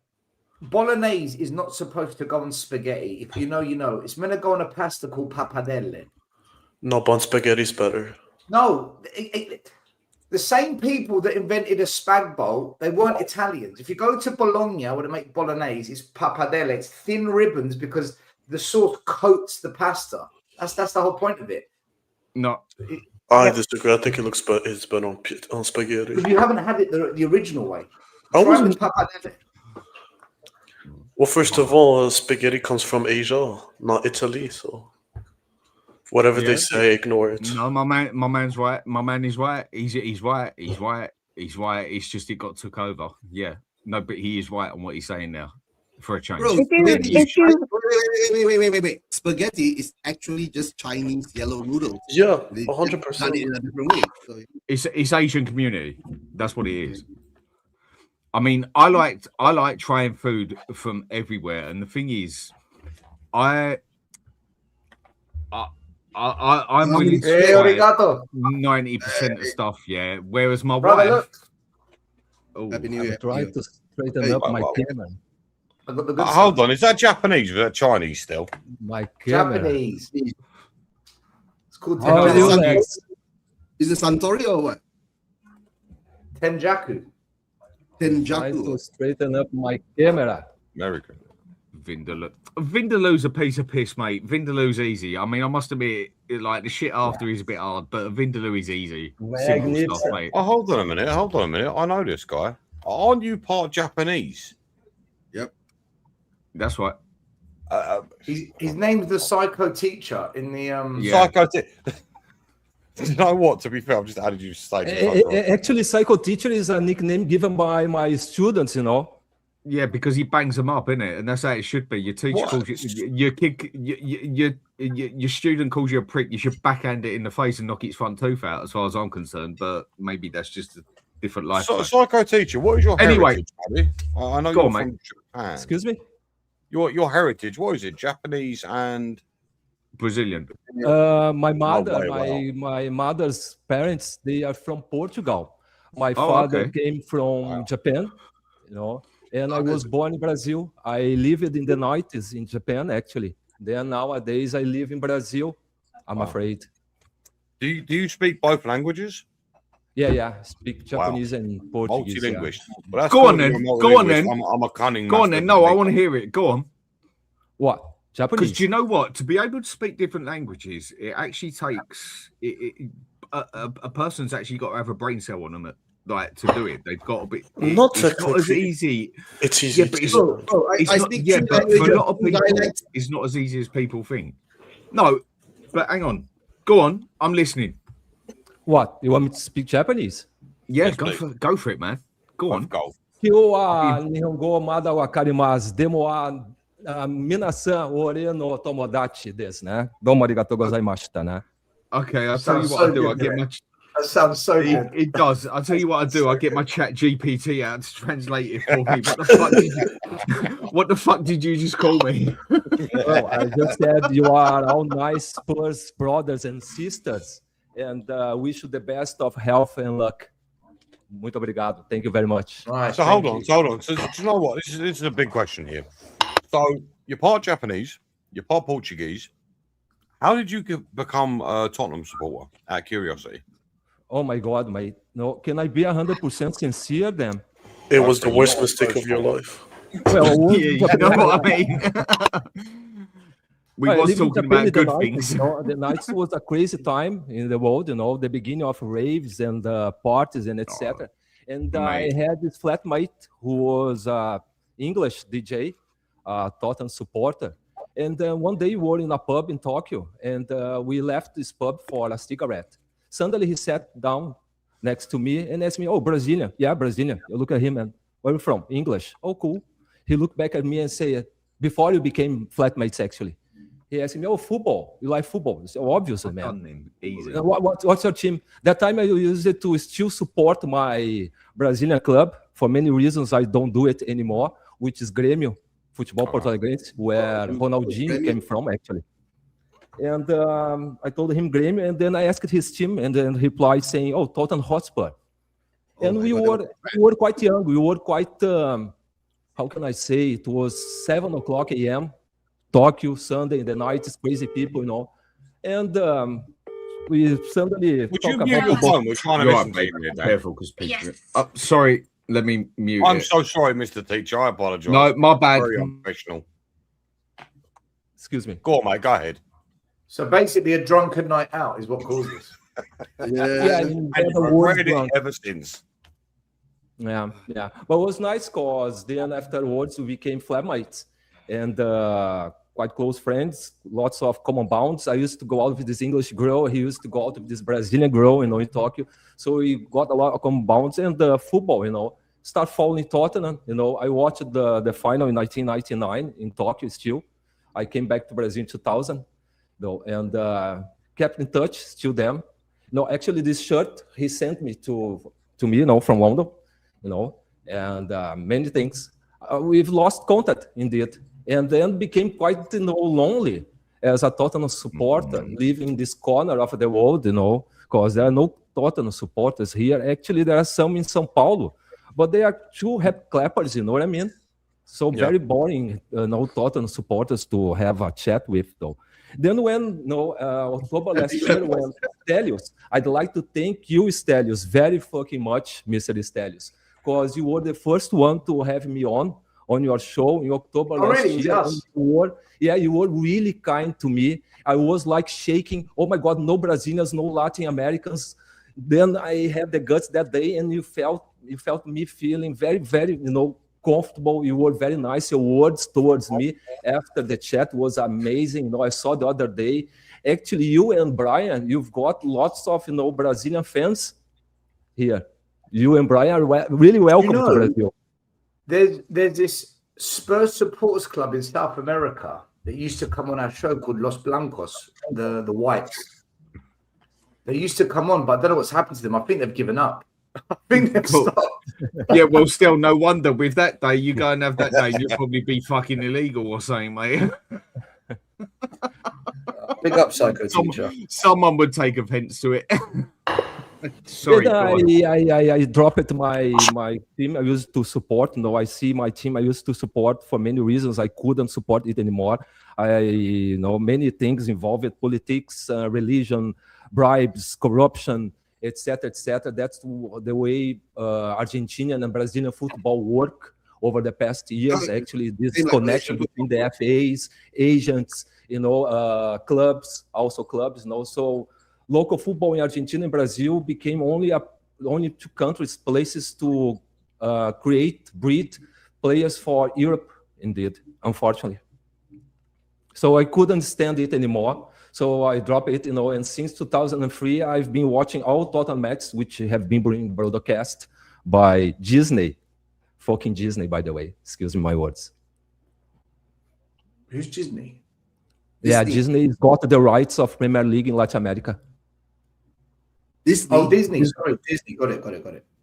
Bolognese is not supposed to go on spaghetti. If you know, you know. It's meant to go on a pasta called pappardelle. No, but on spaghetti's better. No, the same people that invented a spag bowl, they weren't Italians. If you go to Bologna, where they make bolognese, it's pappardelle. It's thin ribbons because the sauce coats the pasta. That's the whole point of it. No, I disagree. I think it looks better. It's better on spaghetti. But you haven't had it the original way. Well, first of all, spaghetti comes from Asia, not Italy. So whatever they say, ignore it. No, my man's right. My man is right. He's right. It's just it got took over. Yeah. No, but he is right on what he's saying now. For a change. Bro, wait. Spaghetti is actually just Chinese yellow noodles. Yeah, 100%. Done it in a different way. So. It's Asian community. That's what it is. I mean, I like trying food from everywhere, and the thing is, I'm willing to try 90% of stuff. Yeah, whereas my wife. Happy New Year. Trying to straighten up my camera. Hold on, is that Japanese or is that Chinese still? My camera. Japanese. It's called Tenjaku. Is it Santori or what? Tenjaku. Trying to straighten up my camera. American. Vindaloo's a piece of piss, mate. Vindaloo's easy. I mean, I must admit, like the shit after is a bit hard, but Vindaloo is easy. Simple stuff, mate. Oh, hold on a minute. I know this guy. Aren't you part Japanese? Yep. That's right. His name's the psycho teacher in the psycho. You know what? To be fair, I've just added you to say. Actually, psycho teacher is a nickname given by my students. You know. Yeah, because he bangs them up, innit? And that's how it should be. Your teacher calls you, your kid, your student calls you a prick. You should backhand it in the face and knock its front tooth out, as far as I'm concerned. But maybe that's just a different life. Psycho teacher, what is your heritage? Anyway, I know you're from Japan. Excuse me. Your heritage, what is it? Japanese and Brazilian. My mother, my mother's parents, they are from Portugal. My father came from Japan, you know, and I was born in Brazil. I lived in the 90s in Japan, actually. Then nowadays I live in Brazil, I'm afraid. Do you speak both languages? Yeah. Speak Japanese and Portuguese. Multilingual. Yeah. Well, go on then. Go on then. I'm a cunning. Go on then. No, I want to hear it. Go on. What? Japanese? Because do you know what? To be able to speak different languages, it actually takes a person's actually got to have a brain cell on them. Like to do it, they've got to be. It's not as easy. It's easy. Yeah, but it's not. Yeah, but for a lot of people, it's not as easy as people think. No, but hang on. Go on. I'm listening. What? You want me to speak Japanese? Yeah, go for it, man. Go on. Go. 今日は日本語まだわかります。でも皆さん俺の友達ですね。どうもありがとうございましたね。Okay, I'll tell you what I do. I get my. That sounds so good. It does. I'll tell you what I do. I get my chat GPT out to translate it for me. What the fuck did you just call me? Well, I just said you are all nice Spurs brothers and sisters, and wish you the best of health and luck. Muito obrigado. Thank you very much. Right, so hold on. So do you know what? This is a big question here. So you're part Japanese, you're part Portuguese. How did you become a Tottenham supporter? Out of curiosity. Oh my God, mate! No, can I be 100% sincere then? It was the worst mistake of your life. Well, Yeah, you know what I mean. We I was live in talking Japan about in the good 90s, things. You know, the 90s was a crazy time in the world, you know, the beginning of raves and parties and etc. And I had this flatmate who was English DJ, Tottenham supporter. And one day we were in a pub in Tokyo, and we left this pub for a cigarette. Suddenly he sat down next to me and asked me, "Oh, Brazilian?" "Yeah, Brazilian." I look at him and, "Where are you from?" "English." "Oh, cool." He looked back at me and said, "Before you became flatmates, actually." He asked me, "Oh, football. You like football?" I said, "Oh, obviously, man." Easy. What's your team? That time I used it to still support my Brazilian club. For many reasons, I don't do it anymore, which is Grêmio, Futbol Português, where Ronaldinho came from, actually. And I told him Grêmio, and then I asked his team, and then he replied saying, "Oh, Tottenhamhotspur." And we were quite young. We were quite, how can I say? It was 7:00 a.m., Tokyo, Sunday in the night, it's crazy people, you know. And we suddenly Would talk you mute your about... phone? We're trying to listen to you. Careful, because people... sorry, let me mute I'm it. so sorry, Mr. Teacher. I apologize. No, my bad. Very unprofessional. Excuse me. Go on, mate. Go ahead. So basically, a drunken night out is what caused this. Yeah, And you've regretted it ever since. Yeah. But it was nice because then afterwards we became flatmates and quite close friends, lots of common bounds. I used to go out with this English girl. He used to go out with this Brazilian girl, you know, in Tokyo. So we got a lot of common bounds and football, you know. Start following Tottenham, you know. I watched the final in 1999 in Tokyo still. I came back to Brazil in 2000, though, and kept in touch still then. No, actually, this shirt he sent me to me, you know, from London, you know, and many things. We've lost contact indeed, and then became quite, you know, lonely as a Tottenham supporter, living in this corner of the world, you know, because there are no Tottenham supporters here. Actually, there are some in São Paulo, but they are two happy clappers, you know what I mean? So very boring, no Tottenham supporters to have a chat with, though. Then when, October last year, when Stelios, I'd like to thank you, Stelios, very fucking much, Mr. Stelios, because you were the first one to have me on your show in October last year. Yes. You were really kind to me. I was like shaking. Oh my God, no Brazilians, no Latin Americans. Then I had the guts that day, and you felt me feeling very, very, you know, comfortable. You were very nice. Your words towards me after the chat was amazing. You know, I saw the other day. Actually, you and Brian, you've got lots of, you know, Brazilian fans here. You and Brian are really welcome to Brazil. There's this Spurs supporters club in South America that used to come on our show called Los Blancos, the Whites. They used to come on, but I don't know what's happened to them. I think they've given up. I think they've stopped. Yeah, well, still, no wonder with that day, you go and have that day, you'll probably be fucking illegal or something, mate. Big up, Psycho Teacher. Someone would take offense to it. Sorry, I dropped my team I used to support. No, I see my team I used to support for many reasons. I couldn't support it anymore. Many things involved politics, religion, bribes, corruption, etc., etc. That's the way Argentinian and Brazilian football work over the past years. Actually, this connection between the FAs, agents, clubs, So local football in Argentina and Brazil became only two countries, places to breed players for Europe, indeed, unfortunately. So I couldn't stand it anymore. So I dropped it, and since 2003, I've been watching all Tottenham matches, which have been being broadcast by Disney. Fucking Disney, by the way. Excuse me my words. Who's Disney? Yeah, Disney's got the rights of Premier League in Latin America. Disney. Oh, Disney. Sorry, Disney. Got it.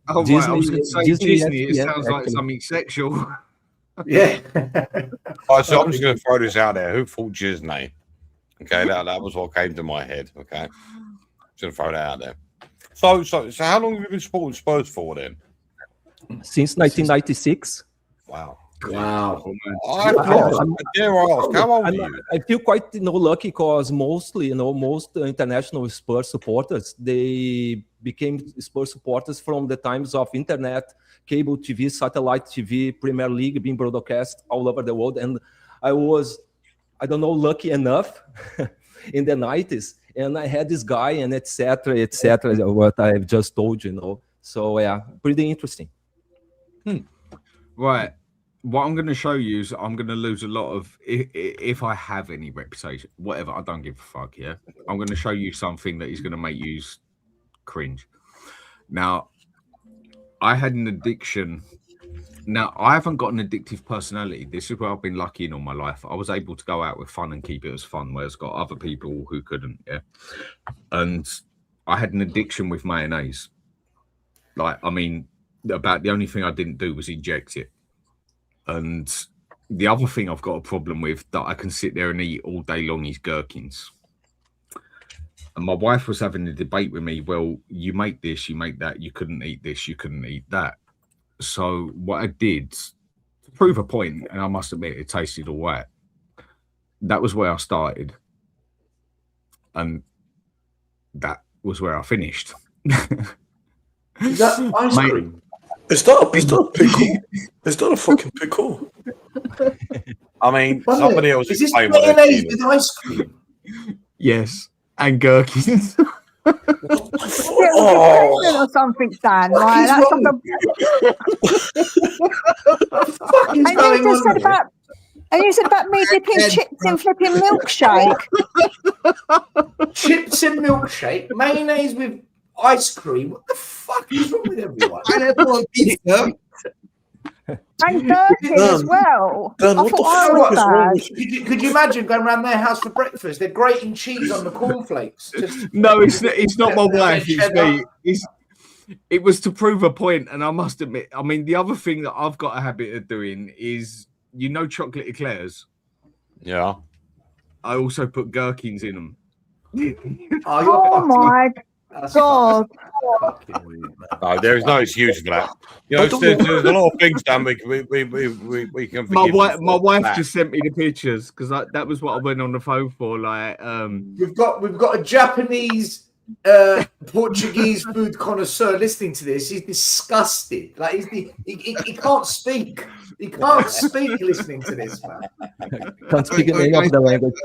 Oh, Disney, right. I was going to say Disney. It sounds like something sexual. Yeah. So I'm just going to throw this out there. Who thought Disney? Okay, that was what came to my head. Okay, just going to throw that out there. So how long have you been supporting Spurs for then? Since 1996. Wow. Wow. I dare ask, how old are you? I feel quite lucky because mostly, most international Spurs supporters, they became Spurs supporters from the times of internet, cable TV, satellite TV, Premier League being broadcast all over the world. And I was, I don't know, lucky enough in the 90s. And I had this guy and etc., what I've just told you, So yeah, pretty interesting. Right. What I'm going to show you is I'm going to lose a lot of, if I have any reputation, whatever, I don't give a fuck, yeah? I'm going to show you something that is going to make you cringe. Now, I had an addiction. Now, I haven't got an addictive personality. This is where I've been lucky in all my life. I was able to go out with fun and keep it as fun, whereas got other people who couldn't, yeah? And I had an addiction with mayonnaise. About the only thing I didn't do was inject it. And the other thing I've got a problem with that I can sit there and eat all day long is gherkins. And my wife was having a debate with me. Well, you make this, you make that. You couldn't eat this, you couldn't eat that. So what I did to prove a point, and I must admit it tasted all right. That was where I started. And that was where I finished. Is that ice cream? Is that a pickle? Is that a fucking pickle? I mean, somebody else is this explain mayonnaise with ice cream? Yes, and gherkins. Or something, Dan. Right? That's and you said about me dipping chips in flipping milkshake. Chips and milkshake, mayonnaise with ice cream. What the fuck is wrong with everyone? Pineapple on pizza. And dirty as well. Dan, what the fuck is wrong with you? Could you imagine going around their house for breakfast? They're grating cheese on the cornflakes. No, it's not my wife. It's me. It was to prove a point, and I must admit, I mean, the other thing that I've got a habit of doing is, chocolate eclairs. Yeah. I also put gherkins in them. Oh my God. No, there is no excuse for that. There's a lot of things, Dan. We can. My wife just sent me the pictures because that was what I went on the phone for. We've got a Japanese Portuguese food connoisseur listening to this. He's disgusted. He can't speak. He can't speak listening to this, man. Can't speak any of the language.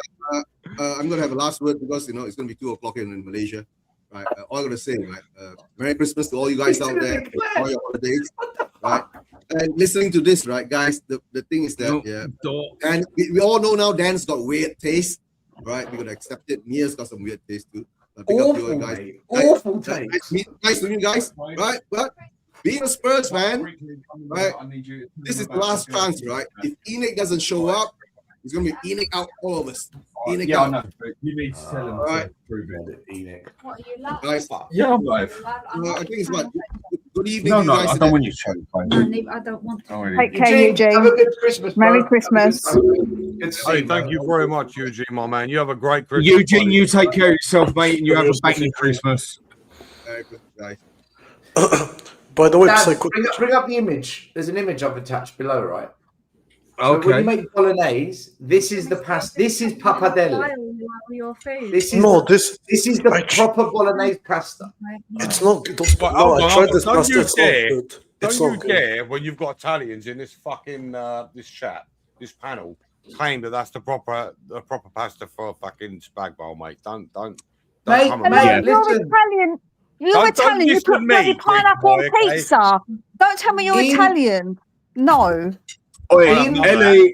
I'm going to have a last word because it's going to be 2:00 in Malaysia. Right, all I'm gonna say, right? Merry Christmas to all you guys out there, all your holidays, right? And listening to this, right, guys, the thing is that, and we all know now Dan's got weird taste, right? We're gonna accept it. Mia's got some weird taste too. Awful, guys. Awful taste. Nice to you guys, right? But being a Spurs fan, right? This is the last chance, right? If Enoch doesn't show up, it's gonna be Enoch out all of us. Enoch out. I know. You need to tell him to prove it, Enoch. What, you love? Guys, yeah, I'm live. I think it's what. Good evening, No, you guys. I don't want you to show. I don't want to. Take care, Eugene. Have a good Christmas. Merry Christmas. Hey, thank you very much, Eugene, my man. You have a great Christmas. Eugene, you take care of yourself, mate, and you have a banging Christmas. Very good, guys. By the way, Dan, bring up the image. There's an image I've attached below, right? So when you make bolognese, this is the pasta. This is pappardelle. This is the proper bolognese pasta. It's not good. I tried this pasta. It's not good. Don't you dare, when you've got Italians in this fucking this chat, this panel, claim that that's the proper pasta for a fucking spag bowl, mate. Don't mate, come you're Italian. You're Italian. You put bloody pineapple on pizza. Don't tell me you're Italian. No. Ellie,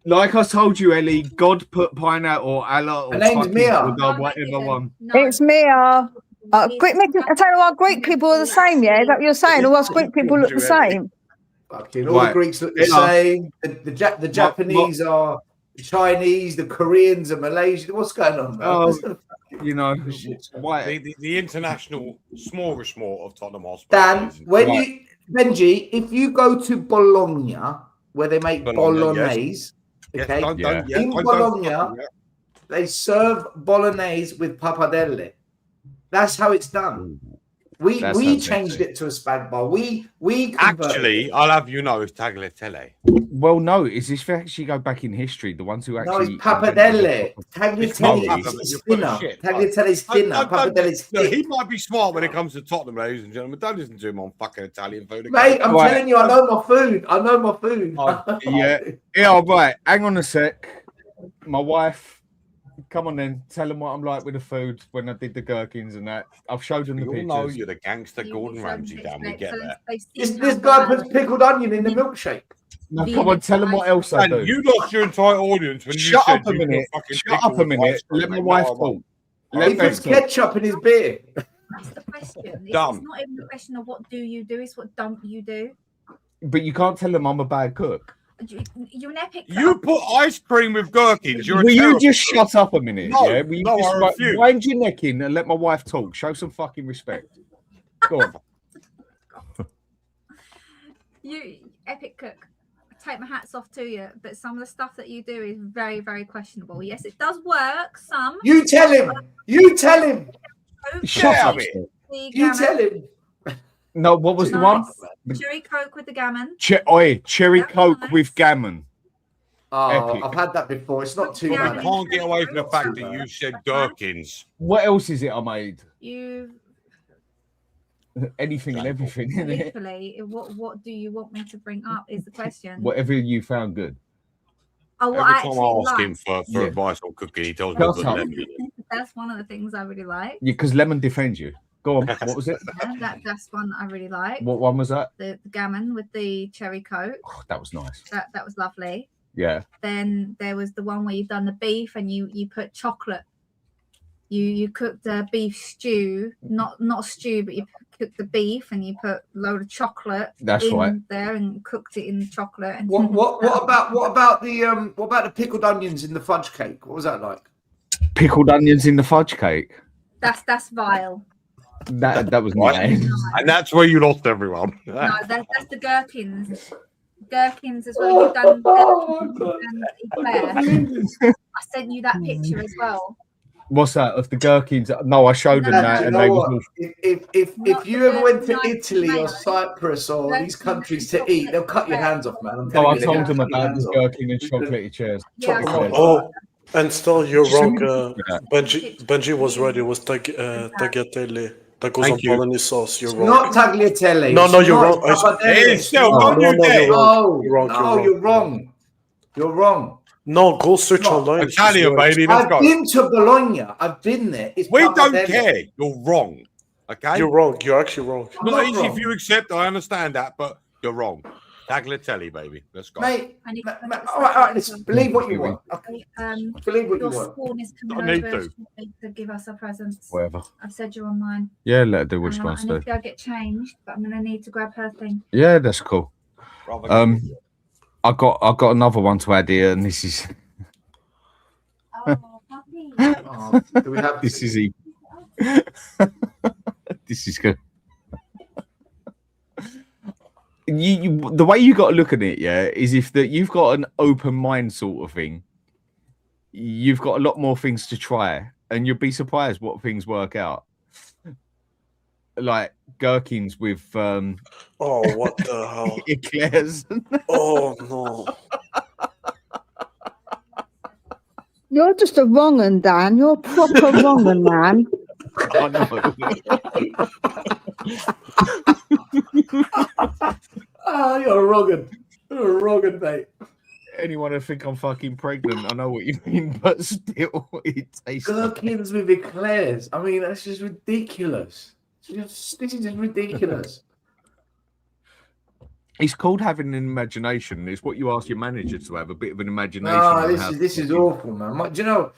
like I told you, Ellie, God put pineapple or Allah or whatever one. It's Mia. Greek, I tell you what, Greek people are the same, yeah? Is that what you're saying? All us Greek people look the same. Fucking all the Greeks look the same. The Japanese are Chinese, the Koreans are Malaysian. What's going on, man? The international smorgasbord of Tottenham Hotspur. Dan, Benji, if you go to Bologna, where they make bolognese, in Bologna, they serve bolognese with pappardelle. That's how it's done. We That we sounds changed sexy. it to a spag bar. We converted Actually, it. I'll have you know it's tagliatelle. Well, no, is this actually go back in history? The ones who No, actually it's pappardelle. It's Tagliatelle not is papa, is you're full of thinner. shit. Tagliatelle's thinner. Pappardelle Look, he thick. might be smart when it comes to Tottenham, ladies and gentlemen. Don't listen to him on fucking Italian food. Mate, I'm Right. telling you, I know my food. I know my food. Yeah. Yeah, all right. Hang on a sec. My wife, come on then. Tell them what I'm like with the food when I did the gherkins and that. I've showed them the You all pictures. know you're the gangster Gordon Ramsay, Dan. We get that. This guy puts pickled onion in the milkshake. Now, come on, tell them what else I do. And you lost your entire audience when Shut you up said a you minute. put fucking Shut up pickle a with minute. ice cream, Let my mate. wife No, talk. He Let puts them talk. ketchup in his beer. That's the question. It's Dumb. not even a question of what do you do, it's what don't you do. But you can't tell them I'm a bad cook. You're an epic. You put ice cream with gherkins. You're a Will you terrible just cook. shut up a minute? No, Yeah? Will you no, just I refuse. wind your neck in and let my wife talk? Show some fucking respect. Go on. You epic cook. I take my hats off to you, but some of the stuff that you do is very, very questionable. Yes, it does work. Some. You tell him. You tell him. Shut up. The You gammon. tell him. No, what was the one? Nice. Cherry Coke with the gammon. Cherry That's Coke nice. with gammon. Oh, Epic. I've had that before. It's not too Yeah, You bad. can't get away from the fact that you said gherkins. What else is it I made? You Anything and everything in it. literally. What do you want me to bring up? Is the question. Whatever you found good. Oh, what Every I time I actually ask like. him for Yeah. advice on cooking, he tells me Shut to put up. lemon in it. That's one of the things I really like. Because lemon defends you. Go on. What was it? Yeah, that's one that I really like. What one was that? The gammon with the cherry coke. Oh, that was nice. That was lovely. Yeah. Then there was the one where you've done the beef and you put chocolate. You cooked a beef stew, not stew, but you cooked the beef and you put a load of chocolate That's in right. there and cooked it in the chocolate. And What about the pickled onions in the fudge cake? What was that like? Pickled onions in the fudge cake. That's vile. That was Right. nice. And that's where you lost everyone. No, that's the gherkins. Gherkins as well. You've done gherkins and eclair. I sent you that picture as well. What's that? Of the gherkins? No, I showed them No, that You and know they what? was If Not you the ever went to nice Italy or mayo. Cyprus or Gherkin these countries and to eat, chocolate they'll cut your eclair. hands off, man. I'm Oh, telling I you, they told will them cut your about hands the off. gherkin and chocolatey chairs. Yeah, I Chocolate. saw Oh, that. and still, you're wrong. Yeah. Benji was right. It was tagliatelle. That goes Thank on you. bolognese sauce. You're It's wrong. not tagliatelle. No, It's no, you're not wrong. I- pappardelle. Hey, still, Oh, don't no, you no, dare. you're wrong. No, You're wrong, no, you're wrong. you're wrong. You're wrong. No, go search No, online. She's Italian, right. baby. Let's I've go. been to Bologna. I've been there. It's We don't pappardelle. care. You're wrong. Okay? You're wrong. You're actually wrong. I'm not not easy wrong. if you accept. I understand that, but you're wrong. Tagliatelle, baby. Let's go. Mate, I need to put it all right, listen. Believe what you want. Okay. Believe what you Your want. spawn is I coming need over to. to give us a present. Whatever. I've said you're online. Yeah, let her do what she I wants need to to do. go get changed, but I'm gonna need to grab her thing. Yeah, that's cool. Brother, I got another one to add here, and this is Oh, puppy. Oh, do we have this is this is good. You the way you got to look at it, yeah, is if that you've got an open mind sort of thing. You've got a lot more things to try, and you'll be surprised what things work out. Like gherkins with Oh, what the hell? eclairs. Oh, no. You're just a wrong un, Dan. You're a proper wrong un, man. I know. Oh, you're wrong. You're wrong, mate. Anyone who think I'm fucking pregnant, I know what you mean, but still, it tastes. Gherkins with eclairs. I mean, that's just ridiculous. This is just ridiculous. It's called having an imagination. It's what you ask your manager to have, a bit of an imagination. No, on this how is to fucking- awful, man. Do you know?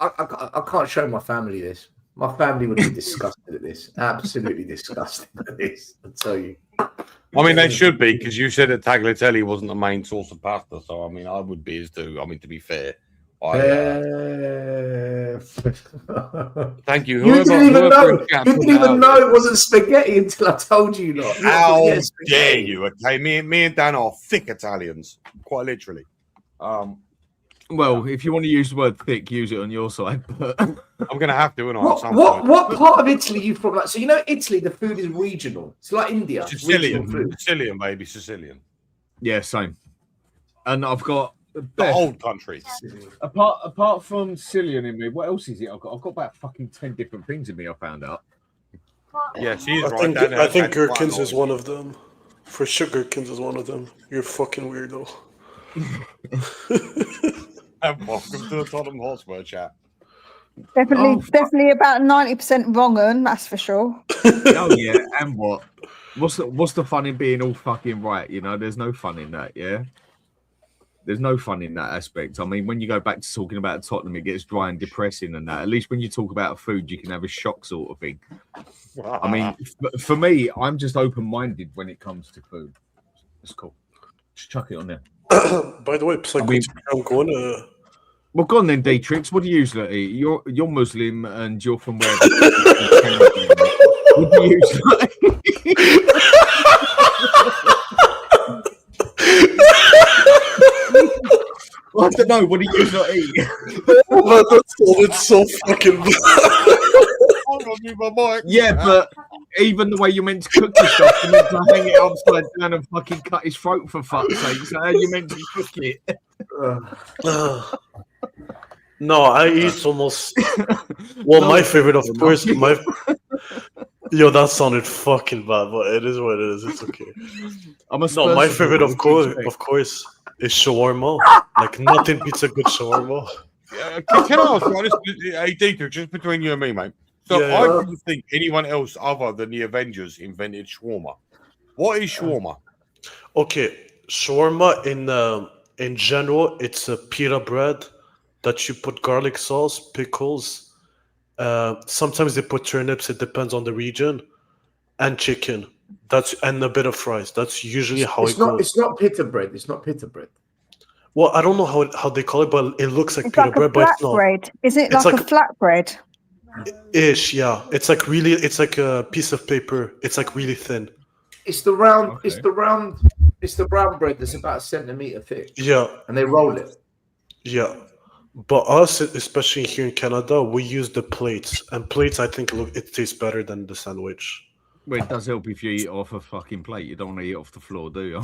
I can't show my family this. My family would be disgusted at this. Absolutely disgusted at this. I tell you. I mean, they should be because you said that tagliatelle wasn't the main source of pasta. So, I mean, I would be as too. I mean, to be fair, thank you. You didn't even know. in chat You put didn't that even out know there. it wasn't spaghetti until I told you not. How Yes, dare you? Okay, me and Dan are thick Italians, quite literally. Well, if you want to use the word thick, use it on your side. But I'm going to have to, and what part of Italy are you from? Like, so you know, Italy, the food is regional. It's like India. Sicilian, regional food. Sicilian, baby, Sicilian. Yeah, same. And I've got the old country. Apart from Sicilian in me, what else is it? I've got about fucking 10 different things in me. I found out. Yeah, she's right. I think Gherkins is one of them. For sure, Gherkins is one of them. You're fucking weirdo. And welcome to the Tottenham Hotspur chat. Definitely about 90% wrong, that's for sure. Oh yeah, and what? What's the fun in being all fucking right? You know, there's no fun in that. Yeah, there's no fun in that aspect. I mean, when you go back to talking about Tottenham, it gets dry and depressing, and that. At least when you talk about food, you can have a shock sort of thing. I mean, for me, I'm just open-minded when it comes to food. It's cool. Just chuck it on there. By the way, I'm going to. Well, go on then, Dietrich. What do you usually eat? You're Muslim and you're from where? What do you usually eat? I don't know. What do you usually eat? It's so fucking. Yeah, but even the way you're meant to cook your stuff, you're meant to hang it upside down and fucking cut his throat for fuck's sake. So how are you meant to cook it? No, I eat almost. Well, my favorite, of course, Yo, that sounded fucking bad, but it is what it is. It's okay. My favorite, of course, is shawarma. Like nothing beats a good shawarma. Can I ask you honestly, hey, Dietrich, just between you and me, mate? So I don't think anyone else other than the Avengers invented shawarma. What is shawarma? Okay, shawarma in general, it's a pita bread that you put garlic sauce, pickles. Sometimes they put turnips. It depends on the region, and chicken. And a bit of fries. That's usually how it goes. It's not pita bread. It's not pita bread. Well, I don't know how they call it, but it looks like pita bread, but it's not. Bread. Is it like a flatbread? Ish, yeah. It's like a piece of paper. It's like really thin. It's the round. Okay. It's the brown bread that's about a centimeter thick. Yeah, and they roll it. Yeah, but us, especially here in Canada, we use the plates, and plates, I think, it tastes better than the sandwich. Well, it does help if you eat off a fucking plate. You don't want to eat off the floor, do you?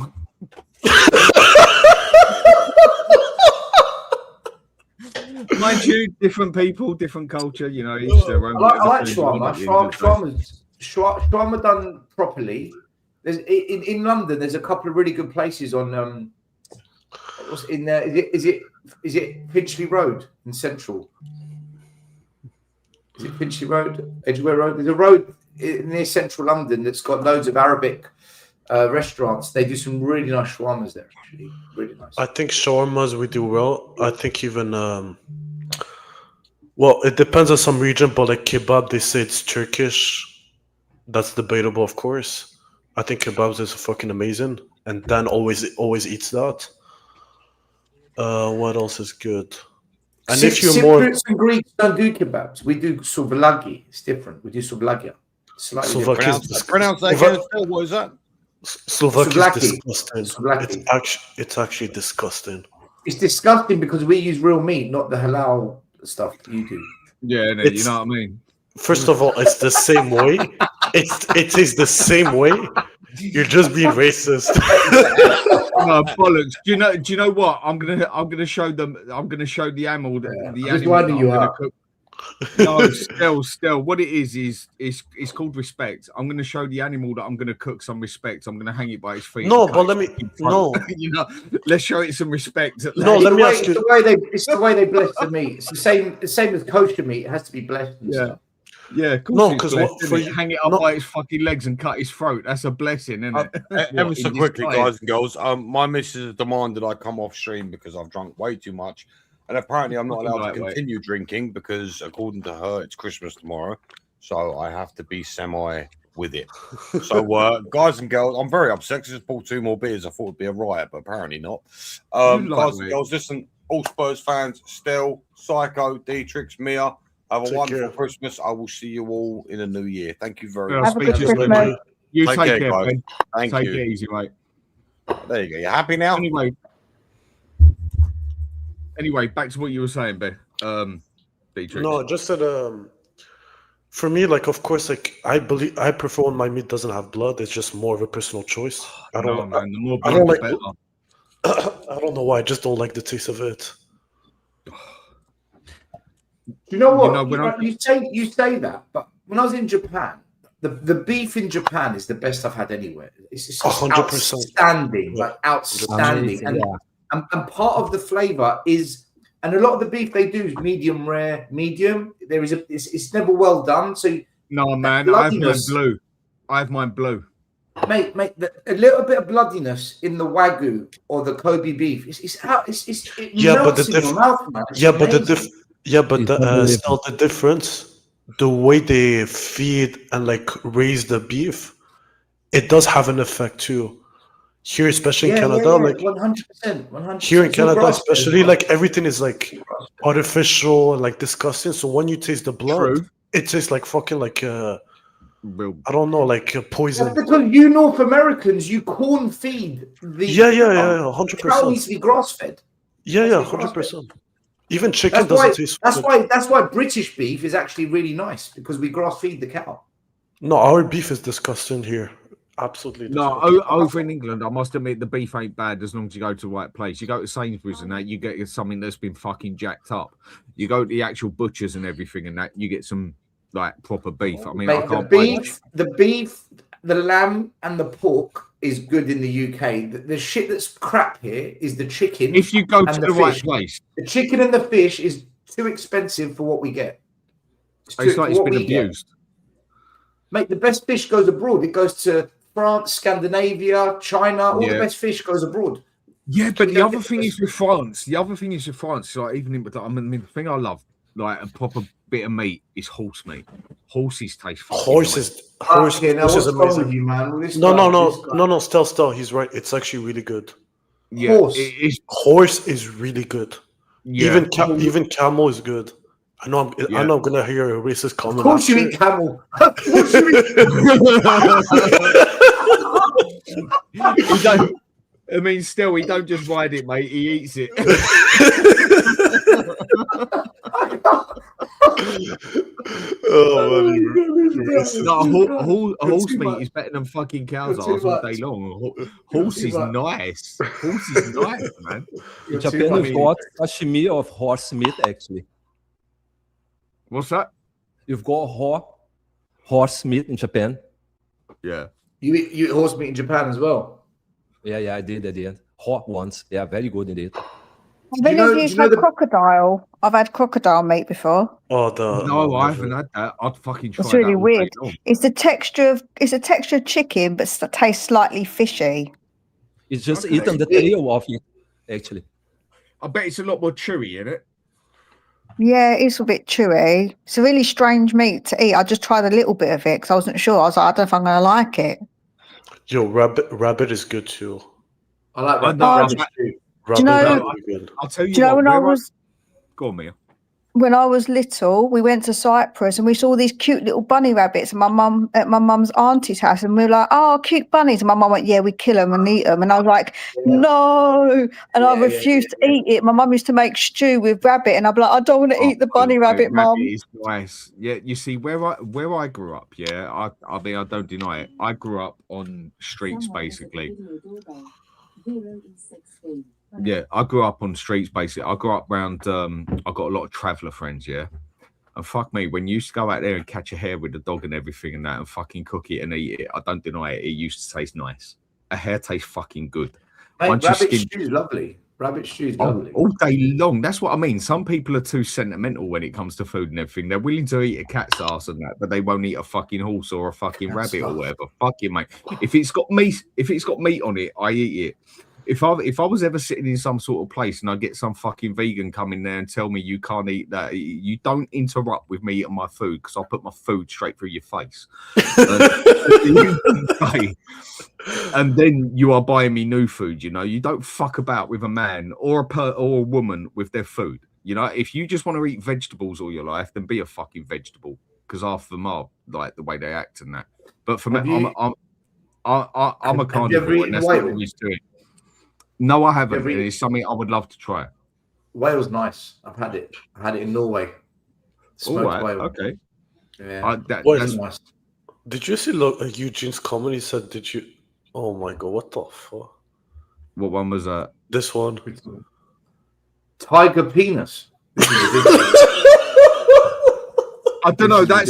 Mind you, different people, different culture. You know, each their own. I like shawarma. Shawarma done properly. There's in London. There's a couple of really good places on. What's in there? Is it Finchley Road in Central? Is it Finchley Road, Edgware Road? There's a road near Central London that's got loads of Arabic restaurants. They do some really nice shawarmas there. Actually, really nice. I think shawarmas we do well. I think even well, it depends on some region, but like kebab, they say it's Turkish. That's debatable, of course. I think kebabs is fucking amazing, and Dan always eats that. What else is good? And if you're Cypriots and Greeks don't do kebabs. We do souvlaki. It's different. We do souvlakia. Pronounce that again. What is that? Souvlaki is disgusting. It's actually disgusting. It's disgusting because we use real meat, not the halal stuff that you do. Yeah, you know what I mean. First of all, it's the same way. It is the same way. You're just being racist. No, bollocks. Do you know what? I'm gonna show them. I'm gonna show the animal. The animal. No, still. What it is it's called respect. I'm gonna show the animal that I'm gonna cook some respect. I'm gonna hang it by its feet. No, but let me. No, you know, let's show it some respect. No, let me ask you. It's the way they bless the meat. It's the same as kosher meat. It has to be blessed. Yeah, no, because hang it up by his fucking legs and cut his throat. That's a blessing, isn't it? Ever so quickly, guys and girls. My missus demanded I come off stream because I've drunk way too much, and apparently I'm not allowed to continue drinking because, according to her, it's Christmas tomorrow, so I have to be semi with it. So, guys and girls, I'm very upset because I just bought 2 more beers. I thought it'd be a riot, but apparently not. Guys and girls, listen, all Spurs fans, Stel, Psycho, Dietrich, Mia. Have a wonderful Christmas. I will see you all in the new year. Thank you very much. You take care, guys. Ben. Take it easy, mate. There you go. You happy now? Anyway. Anyway, back to what you were saying, Ben. Beatrix. No, just that. For me, like, of course, like, I prefer when my meat doesn't have blood. It's just more of a personal choice. I don't. Man, the more I blood, don't the like. better. I don't know why. I just don't like the taste of it. You know what? You you say that, but when I was in Japan, the beef in Japan is the best I've had anywhere. It's just 100%. outstanding, like outstanding, and part of the flavor is, and a lot of the beef they do is medium rare, medium. There is it's never well done. So no, man, I have mine blue. I have mine blue. Mate, a little bit of bloodiness in the Wagyu or the Kobe beef. It melts in your mouth, man. Still the difference, the way they feed and like raise the beef, it does have an effect too. Here, especially in Canada, like 100%. Here in Canada, especially, like everything is like artificial and like disgusting. So when you taste the blood, it tastes like fucking like I don't know, like poison. That's because you North Americans, you corn feed the 100%. Cow needs to be grass fed. 100%. Even chicken doesn't taste. That's why British beef is actually really nice, because we grass feed the cow. No, our beef is disgusting here. Absolutely. No, over in England, I must admit the beef ain't bad as long as you go to the right place. You go to Sainsbury's and that, you get something that's been fucking jacked up. You go to the actual butchers and everything and that, you get some like proper beef. I mean, Mate, the beef, the lamb, and the pork is good in the UK. The shit that's crap here is the chicken. If you go to the right place, the chicken and the fish is too expensive for what we get. It's like it's been abused. Mate, the best fish goes abroad. It goes to France, Scandinavia, China. All the best fish goes abroad. Yeah, but the other thing is with France. Like even in, I mean, the thing I love, like a proper bit of meat, is horse meat. Horses taste. Horse is amazing. You, man? No. Still, he's right. It's actually really good. Yeah, horse is really good. Yeah. Even camel is good. I know I'm gonna hear a racist comment. Of course you eat camel. Of course you eat. I mean, still, he don't just ride it, mate. He eats it. Horse meat is better than fucking cows all day long. Horse is nice. Horse is nice, man. In Japan, you've got sashimi of horse meat, actually. What's that? You've got horse meat in Japan. Yeah. You eat horse meat in Japan as well? Yeah, I did. Hot ones. Yeah, very good indeed. Have any of you had crocodile? I've had crocodile meat before. No, I haven't had that. I'd fucking try. It's really weird. It's the texture of chicken, but tastes slightly fishy. It's just eaten the tail of it, actually. I bet it's a lot more chewy, isn't it? Yeah, it's a bit chewy. It's a really strange meat to eat. I just tried a little bit of it because I wasn't sure. I was like, I don't know if I'm going to like it. Yo, rabbit is good too. I like rabbit too. Do you know? I'll tell you. Do you know when I was? Go on, Mia. When I was little, we went to Cyprus and we saw these cute little bunny rabbits at my mum's auntie's house, and we were like, "Oh, cute bunnies!" And my mum went, "Yeah, we kill them and eat them." And I was like, "No!" And I refused to eat it. My mum used to make stew with rabbit, and I'm like, "I don't want to eat the bunny rabbit, mum." Is nice. Yeah, you see, where I grew up, I mean, I don't deny it. I grew up on streets, basically. Yeah, I grew up on streets basically. I grew up around I got a lot of traveller friends, and fuck me, when you used to go out there and catch a hare with the dog and everything and that and fucking cook it and eat it, I don't deny it, it used to taste nice. A hare tastes fucking good. Mate, rabbit stew is lovely. Rabbit stew is lovely. All day long. That's what I mean. Some people are too sentimental when it comes to food and everything. They're willing to eat a cat's ass and that, but they won't eat a fucking horse or a fucking rabbit or whatever. Fuck you, mate. If it's got meat on it, I eat it. If I was ever sitting in some sort of place and I get some fucking vegan come in there and tell me you can't eat that, you don't interrupt with me eating my food, because I'll put my food straight through your face. And then you are buying me new food. You don't fuck about with a man or a woman with their food. If you just want to eat vegetables all your life, then be a fucking vegetable, because half of them are like the way they act and that. But for me, I'm a carnivore, and that's what I'm used to it. No, I haven't. It's something I would love to try. Whale's nice. I've had it. I had it in Norway. Smoked All right, whale. okay. Yeah, That's nice. Did you see Eugene's comment? He said, "Did you?" Oh my god, what the fuck? What one was that? This one. Tiger penis. I don't know. That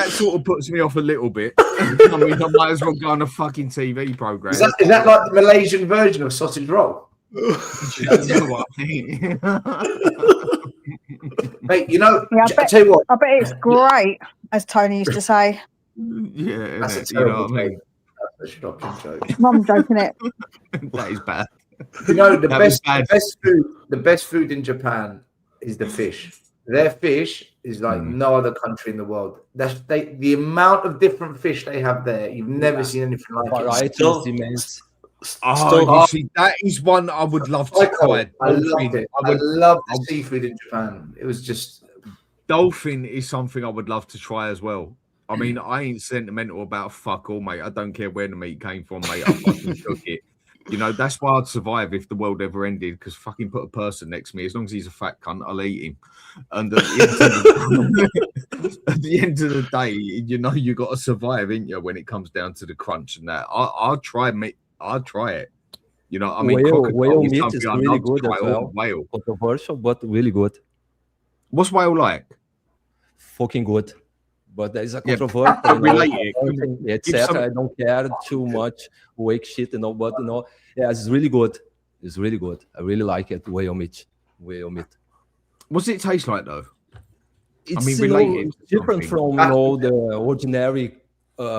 sort of puts me off a little bit. I mean, I might as well go on a fucking TV program. Is that like the Malaysian version of sausage roll? Mate, you know, Yeah, I tell you what. I bet it's great, as Tony used to say. Yeah, That's a you know terrible what I mean? That's a shocking joke. Mum joking it. That is bad. You know, the That was bad. best food in Japan is the fish. Their fish is like no other country in the world. The amount of different fish they have there, you've never seen anything like it. Variety is immense. Oh, you see, that is one I would love to try. I loved it. I love the seafood in Japan. It was just dolphin is something I would love to try as well. I mean, I ain't sentimental about fuck all, mate. I don't care where the meat came from, mate. I fucking cook it. You know, that's why I'd survive if the world ever ended, because fucking put a person next to me. As long as he's a fat cunt, I'll eat him. And at the end of the day, you know, you got to survive, ain't you, when it comes down to the crunch and that. I'll try meat. I'll try it. You know, I mean, whale meat is really good as well. Whale. Controversial, but really good. What's whale like? Fucking good. But there is a controversy, etc. I don't care too much wake shit, you know. But you know, yeah, it's really good. It's really good. I really like it. Whale meat. What's it taste like though? It's, I mean, different from the ordinary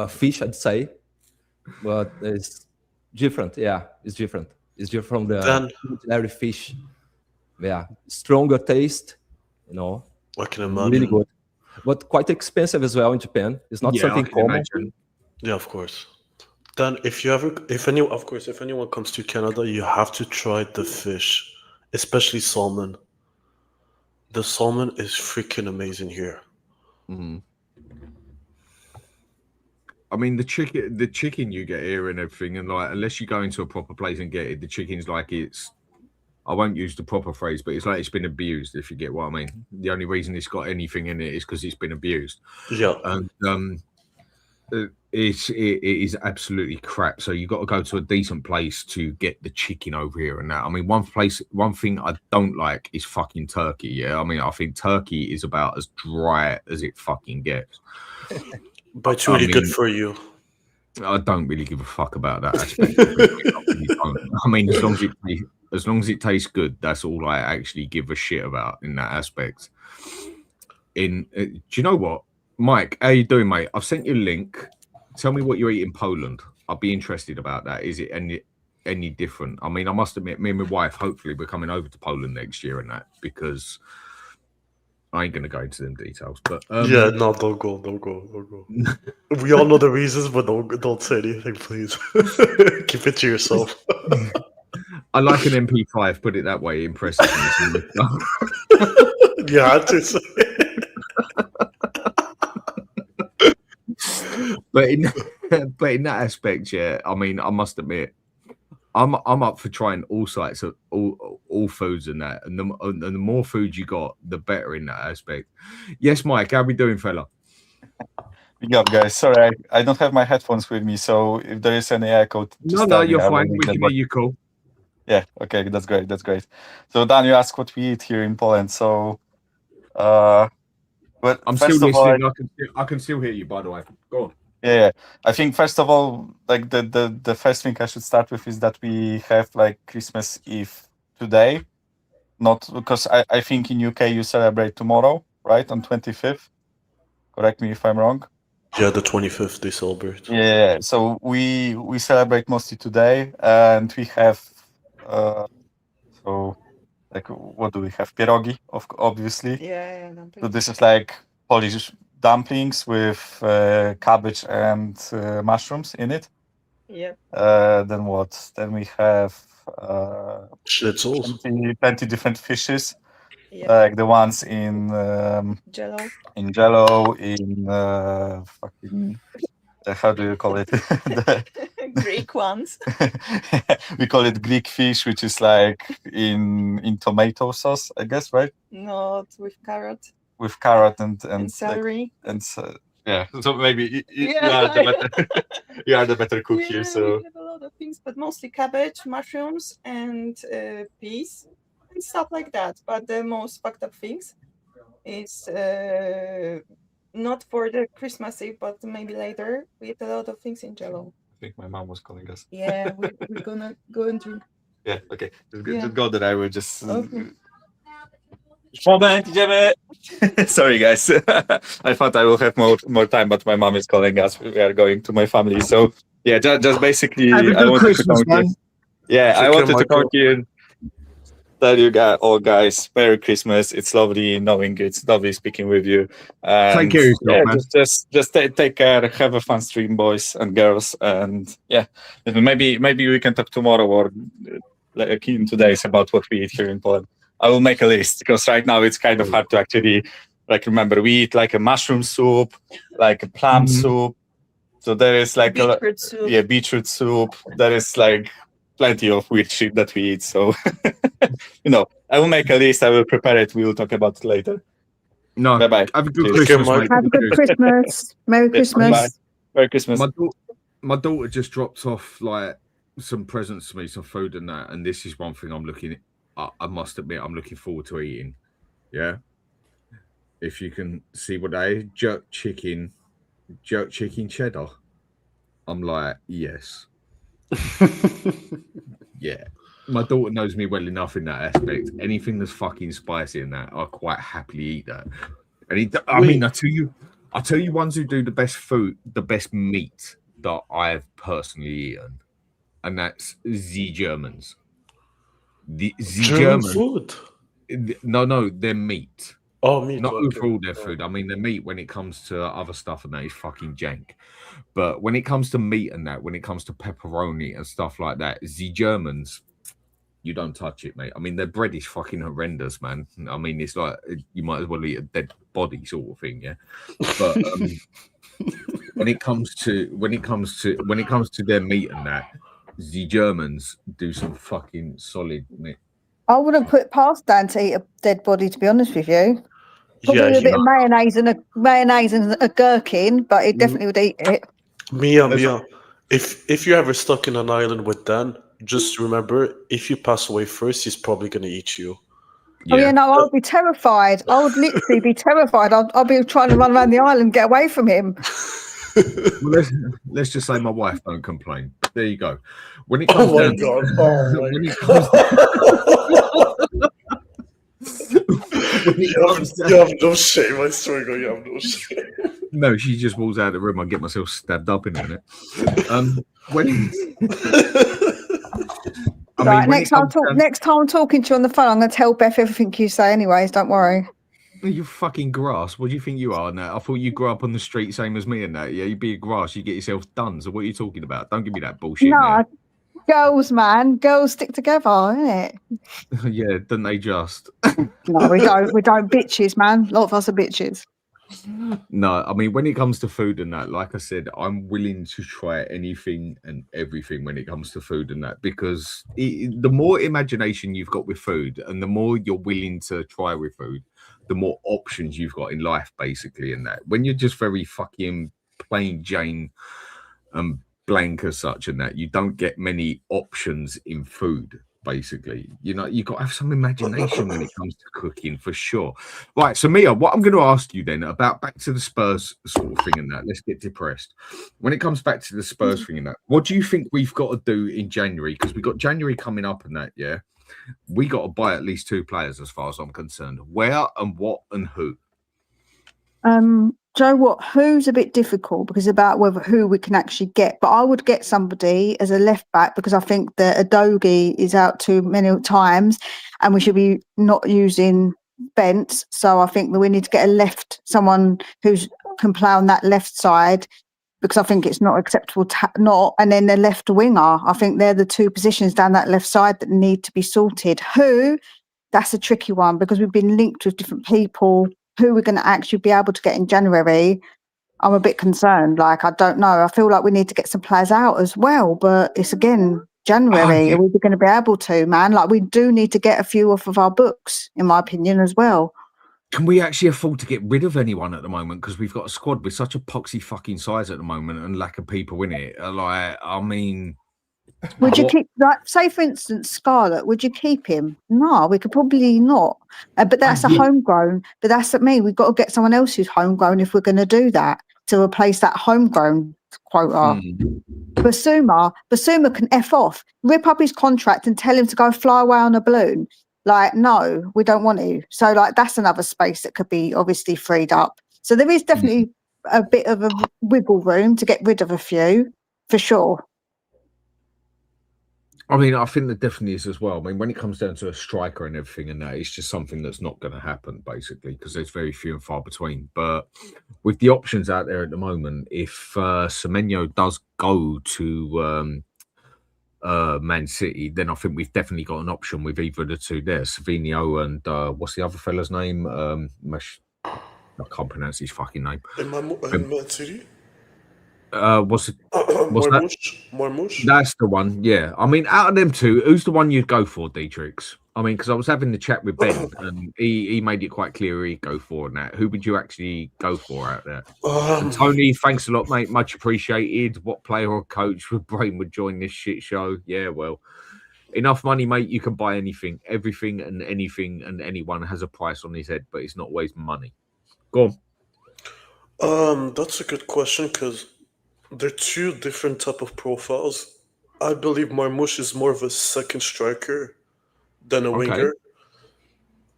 fish, I'd say, but it's different. Yeah, it's different. It's different from the ordinary fish. Yeah, stronger taste. You know, I can imagine. Really good. But quite expensive as well in Japan. It's not something common. Yeah, of course. Then if anyone comes to Canada, you have to try the fish, especially salmon. The salmon is freaking amazing here. Mm. I mean, the chicken you get here and everything, and like, unless you go into a proper place and get it, the chicken's like it's. I won't use the proper phrase, but it's like it's been abused, if you get what I mean. The only reason it's got anything in it is because it's been abused. Yeah. And it is absolutely crap. So you've got to go to a decent place to get the chicken over here and that. I mean, one thing I don't like is fucking turkey, yeah? I mean, I think turkey is about as dry as it fucking gets. But it's really good for you. I don't really give a fuck about that aspect. I mean, as long as it tastes good, that's all I actually give a shit about in that aspect. Do you know what, Mike? How you doing, mate? I've sent you a link. Tell me what you eat in Poland. I'd be interested about that. Is it any different? I mean, I must admit, me and my wife, hopefully, we're coming over to Poland next year and that, because I ain't gonna go into them details. But yeah, no, don't go. We all know the reasons, but don't say anything, please. Keep it to yourself. I like an MP5, put it that way. Impressive. You had to say it. But in that aspect, yeah, I mean, I must admit, I'm up for trying all sites of all foods and that, and the more food you got, the better in that aspect. Yes, Mike, how we doing, fella? Big up, guys. Sorry, I don't have my headphones with me, so if there is any echo, no, you're fine. We can hear you cool. Yeah, okay, that's great. So Dan, you asked what we eat here in Poland. So, but I'm still listening. I can still hear you, by the way. Go on. Yeah. I think first of all, like the first thing I should start with is that we have like Christmas Eve today, not because I think in UK you celebrate tomorrow, right, on 25th. Correct me if I'm wrong. Yeah, the 25th they celebrate. Yeah, so we celebrate mostly today, and we have. So, like, what do we have? Pierogi, obviously. Yeah. So this is like Polish dumplings with cabbage and mushrooms in it. Yeah. Then what? Then we have schnitzels. 20 different fishes, like the ones in Jello. Fucking. How do you call it? Greek ones. We call it Greek fish, which is like in tomato sauce, I guess, right? Not with carrot. With carrot and celery. Yeah, so maybe you Yeah. are the better, you are the better cook Yeah, here. So we have a lot of things, but mostly cabbage, mushrooms, and peas and stuff like that. But the most fucked up things is not for the Christmas Eve, but maybe later. We eat a lot of things in Jello. I think my mom was calling us. Yeah, we're gonna go and drink. Yeah, okay. Yeah. Just go there. I will just. Okay. Moment, idziemy. Sorry, guys. I thought I will have more time, but my mom is calling us. We are going to my family, so yeah. Just basically, Have a I good wanted Christmas, to come man. here. Yeah, I wanted to come here and tell you guys, Merry Christmas. It's lovely knowing you. It's lovely speaking with you. Take care of yourself, man. Just take care. Have a fun stream, boys and girls, and yeah, maybe we can talk tomorrow or like in 2 days about what we eat here in Poland. I will make a list because right now it's kind of hard to actually remember. We eat like a mushroom soup, like a plum soup. So there is like beetroot soup. Yeah, beetroot soup. There is like plenty of weird shit that we eat. So I will make a list. I will prepare it. We will talk about it later. No, bye. Have a good Cheers. Christmas, mate. Have a good Christmas. Merry Christmas. Bye. Merry Christmas. My daughter just dropped off like some presents to me, some food and that, and this is one thing I'm looking at. I must admit, I'm looking forward to eating. Yeah. If you can see what they jerk chicken cheddar. I'm like, yes. Yeah. My daughter knows me well enough in that aspect. Anything that's fucking spicy in that, I quite happily eat that. And I tell you ones who do the best food, the best meat that I've personally eaten, and that's the Germans. The German German food. No, their meat. Oh, meat. Not okay. overall their food. I mean, their meat when it comes to other stuff and that is fucking jank. But when it comes to meat and that, when it comes to pepperoni and stuff like that, the Germans, you don't touch it, mate. I mean, their bread is fucking horrendous, man. I mean, it's like you might as well eat a dead body sort of thing, yeah. But when it comes to their meat and that, the Germans do some fucking solid meat. I wouldn't put past Dan to eat a dead body, to be honest with you. Probably a bit of mayonnaise and a gherkin, but he definitely would eat it. Mia. If you're ever stuck in an island with Dan, just remember, if you pass away first, he's probably gonna eat you. Yeah. Oh yeah, no, I would be terrified. I would literally be terrified. I'd be trying to run around the island, get away from him. Well, let's just say my wife don't complain. There you go. When it comes down You have no shame, I swear to God, you have no shame. No, she just walks out of the room. I get myself stabbed up in a minute. Next time I'm talking to you on the phone, I'm going to tell Beth everything you say anyways, don't worry. You fucking grass. What do you think you are now? I thought you grew up on the street same as me and that. Yeah, you be a grass, you get yourself done. So what are you talking about? Don't give me that bullshit. No, girls, man. Girls stick together, innit? Yeah, don't they just? No, we don't. We don't, bitches, man. A lot of us are bitches. No, I mean, when it comes to food and that, like I said, I'm willing to try anything and everything when it comes to food and that, because the more imagination you've got with food and the more you're willing to try with food, the more options you've got in life, basically. And that when you're just very fucking plain Jane and blank as such and that, you don't get many options in food. Basically, you know, you've got to have some imagination when it comes to cooking, for sure. Right, so Mia, what I'm going to ask you then about back to the Spurs sort of thing and that, let's get depressed. When it comes back to the Spurs thing and that, what do you think we've got to do in January? Because we've got January coming up and that, yeah? We got to buy at least 2 players as far as I'm concerned. Where and what and who? Joe, what? Who's a bit difficult because about who we can actually get. But I would get somebody as a left back because I think that Adogi is out too many times, and we should be not using Bent. So I think that we need to get someone who can play on that left side, because I think it's not acceptable to not. And then the left winger. I think they're the 2 positions down that left side that need to be sorted. Who? That's a tricky one because we've been linked with different people. Who we're going to actually be able to get in January, I'm a bit concerned. Like, I don't know. I feel like we need to get some players out as well. But it's again January. Are we going to be able to, man? Like, we do need to get a few off of our books, in my opinion, as well. Can we actually afford to get rid of anyone at the moment? Because we've got a squad with such a poxy fucking size at the moment and lack of people in it. Like, I mean, would you keep, like, say for instance, Scarlett? Would you keep him? No, we could probably not. But that's a homegrown. But that's what I mean. We've got to get someone else who's homegrown if we're going to do that to replace that homegrown quota. Basuma can F off, rip up his contract and tell him to go fly away on a balloon. Like, no, we don't want to. So, like, that's another space that could be obviously freed up. So there is definitely a bit of a wiggle room to get rid of a few, for sure. I mean, I think there definitely is as well. I mean, when it comes down to a striker and everything and that, it's just something that's not going to happen, basically, because there's very few and far between. But with the options out there at the moment, if Semenyo does go to Man City, then I think we've definitely got an option with either of the two there, Savinho and what's the other fella's name? I can't pronounce his fucking name. Man City? What's that? Marmoush? That's the one, yeah. I mean, out of them two, who's the one you'd go for, Dietrich? I mean, because I was having the chat with Ben, and he made it quite clear he'd go for that. Who would you actually go for out there? And Tony, thanks a lot, mate. Much appreciated. What player or coach with brain would join this shit show? Yeah, well, enough money, mate. You can buy anything. Everything and anything and anyone has a price on his head, but it's not always money. Go on. That's a good question because they're two different type of profiles. I believe Marmoush is more of a second striker than a winger.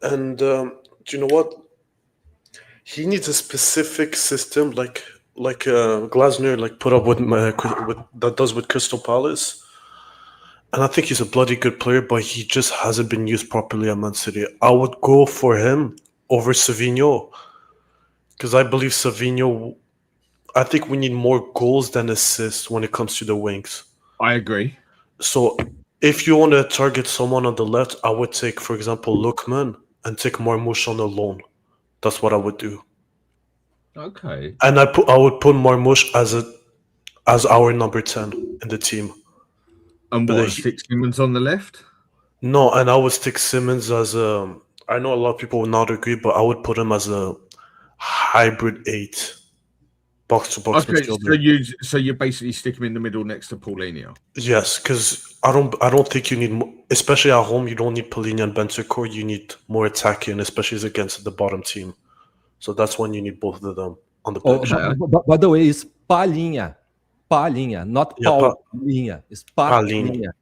And do you know what? He needs a specific system like Glasner put up with that does with Crystal Palace. And I think he's a bloody good player, but he just hasn't been used properly at Man City. I would go for him over Savinho because I believe Savinho. I think we need more goals than assists when it comes to the wings. I agree. So if you want to target someone on the left, I would take, for example, Lookman and take Marmoush on a loan. That's what I would do. Okay. And I would put Marmoush as our number 10 in the team. And what, stick Simmons on the left? No, and I would stick Simmons as a... I know a lot of people would not agree, but I would put him as a hybrid 8. Box-to-box midfielder. So you basically stick him in the middle next to Paulinho? Yes, because I don't think you need, especially at home, you don't need Paulinho and Bentancur. You need more attacking, especially against the bottom team. So that's when you need both of them on the pitch. By the way, it's Palhinha, not Paulinha. It's Palhinha.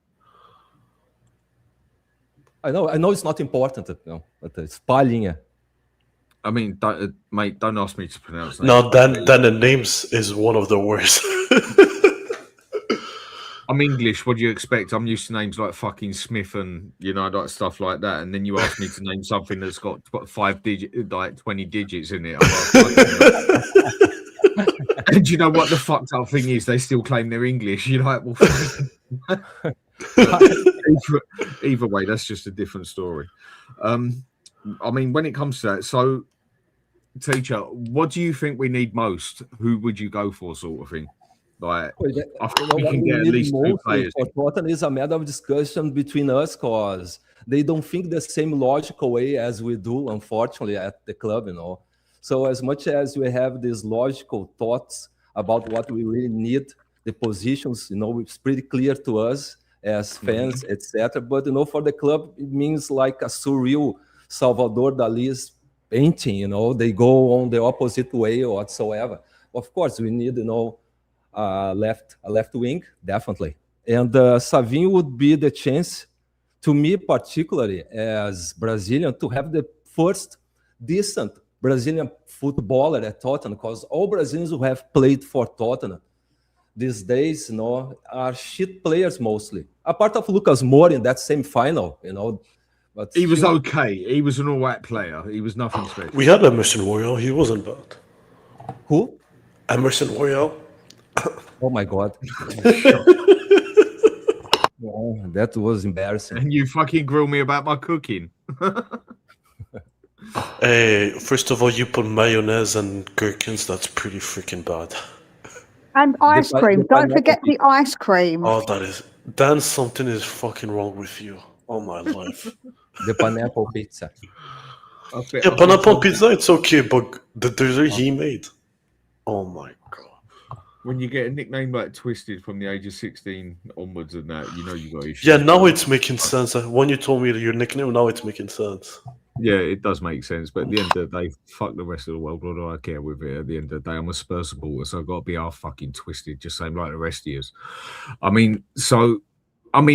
I know it's not important, but it's Palhinha. I mean, mate, don't ask me to pronounce that. No, then the names is one of the worst. I'm English. What do you expect? I'm used to names like fucking Smith and like stuff like that. And then you ask me to name something that's got 5 digits, like 20 digits in it. And do you know what the fucked up thing is? They still claim they're English. You're like, well, either way, that's just a different story. I mean, when it comes to that, so, teacher, what do you think we need most? Who would you go for, sort of thing? Like, I think we can get at least 2 players. For Tottenham is a matter of discussion between us, because they don't think the same logical way as we do, unfortunately, at the club, So as much as we have these logical thoughts about what we really need, the positions, it's pretty clear to us as fans, etc. But, for the club, it means like a surreal Salvador Dali's painting, they go on the opposite way or whatsoever. Of course, we need, a left wing, definitely. And Savinho would be the chance, to me particularly, as Brazilian, to have the first decent Brazilian footballer at Tottenham, because all Brazilians who have played for Tottenham these days, are shit players mostly. Apart of Lucas Moura in that same final, But he was okay. He was an all-right player. He was nothing special. We had Emerson Royal. He wasn't bad. Who? Emerson Royal. Oh my God. That was embarrassing. And you fucking grill me about my cooking. Hey, first of all, you put mayonnaise and gherkins. That's pretty freaking bad. And ice cream. Don't forget the ice cream. Oh, then something is fucking wrong with you. Oh my life. The pineapple pizza. Yeah, pineapple pizza, it's okay, but the dessert he made. Oh my god. When you get a nickname like Twisted from the age of 16 onwards and that, you know you got issues. Yeah, now it's making sense. When you told me your nickname, now it's making sense. Yeah, it does make sense. But at the end of the day, fuck the rest of the world. What do I care with it? At the end of the day, I'm a Spurs supporter, so I've got to be half fucking twisted, just same like the rest of us. I mean,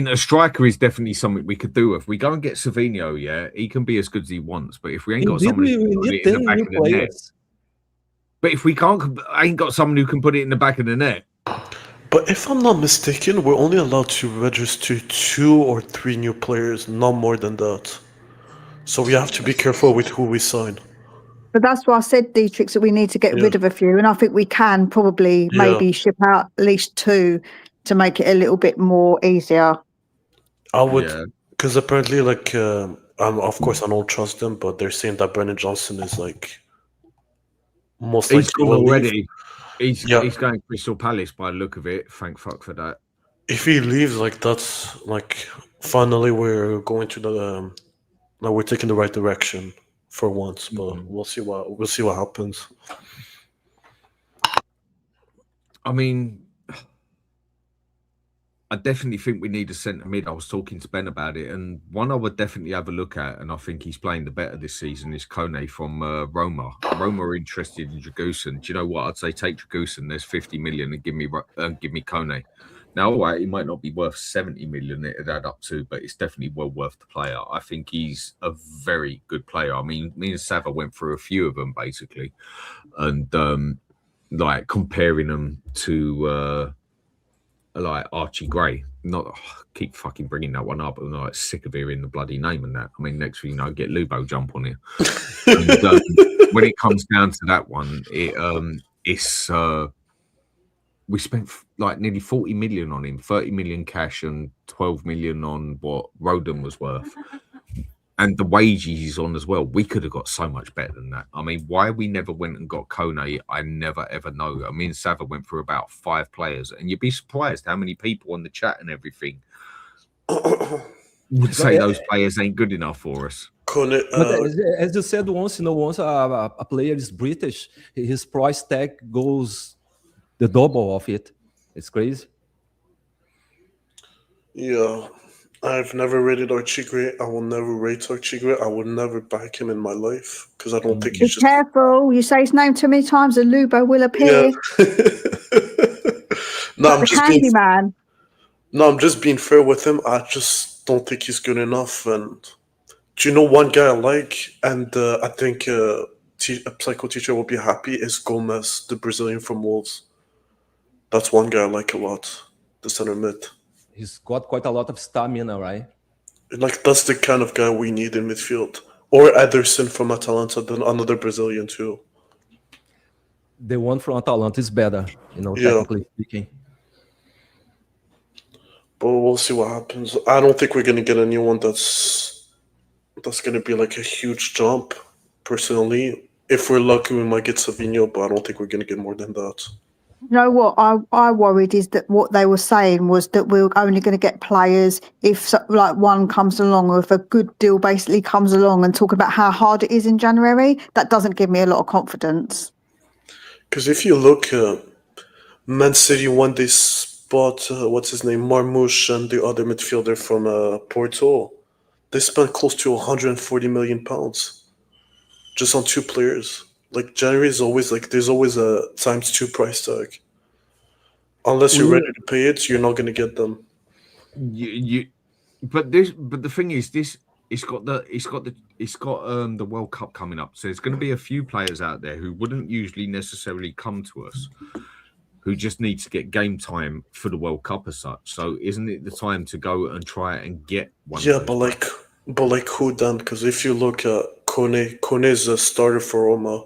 a striker is definitely something we could do. If we go and get Savinho, yeah, he can be as good as he wants. But if we ain't got someone who can put it in the back of the net, but if we ain't got someone who can put it in the back of the net. But if I'm not mistaken, we're only allowed to register 2 or 3 new players, not more than that. So we have to be careful with who we sign. But that's why I said, Dietrich, that we need to get rid of a few. And I think we can probably maybe ship out at least 2 to make it a little bit more easier. I would, because apparently, of course, I don't trust them, but they're saying that Brennan Johnson is most likely. He's gone already. He's going Crystal Palace by the look of it. Thank fuck for that. If he leaves, that's finally we're going to the. We're taking the right direction for once, but we'll see what happens. I mean, I definitely think we need a centre mid. I was talking to Ben about it, and one I would definitely have a look at, and I think he's playing the better this season, is Kone from Roma. Roma are interested in Dragusin. Do you know what? I'd say take Dragusin. There's 50 million and give me Kone. Now, all right, he might not be worth 70 million, it'd add up to, but it's definitely well worth the player. I think he's a very good player. I mean, me and Sava went through a few of them, basically, and comparing them to Archie Gray. Keep fucking bringing that one up. I'm sick of hearing the bloody name and that. I mean, next thing you know, get Lubo jump on here. And, when it comes down to that one, it's... we spent nearly 40 million on him, 30 million cash and 12 million on what Rodon was worth. And the wages he's on as well. We could have got so much better than that. I mean, why we never went and got Kone, I never ever know. I mean, Sava went through about 5 players, and you'd be surprised how many people on the chat and everything would say those players ain't good enough for us. But as you said once, once a player is British, his price tag goes the double of it. It's crazy. Yeah, I've never rated Archie Gray. I will never rate Archie Gray. I would never back him in my life because I don't think he's Be careful. You say his name too many times and Lubo will appear. I'm just being fair with him. I just don't think he's good enough. And do you know one guy I like? And I think a psycho teacher will be happy is Gomez, the Brazilian from Wolves. That's one guy I like a lot, the center mid. He's got quite a lot of stamina, right? That's the kind of guy we need in midfield. Or Ederson from Atalanta, then another Brazilian too. The one from Atalanta is better, technically speaking. But we'll see what happens. I don't think we're going to get anyone that's going to be a huge jump, personally. If we're lucky, we might get Savinho, but I don't think we're going to get more than that. You know what I worried is that what they were saying was that we're only going to get players if one comes along, or if a good deal basically comes along, and talk about how hard it is in January. That doesn't give me a lot of confidence. Because if you look, Man City, when they bought, what's his name, Marmoush and the other midfielder from Porto, they spent close to 140 million pounds just on 2 players. January is always there's always a ×2 price tag. Unless you're ready to pay it, you're not going to get them. But the thing is, it's got the World Cup coming up, so there's going to be a few players out there who wouldn't usually necessarily come to us, who just need to get game time for the World Cup as such. So isn't it the time to go and try and get one? Yeah, but who then? Because if you look at Kone is a starter for Roma.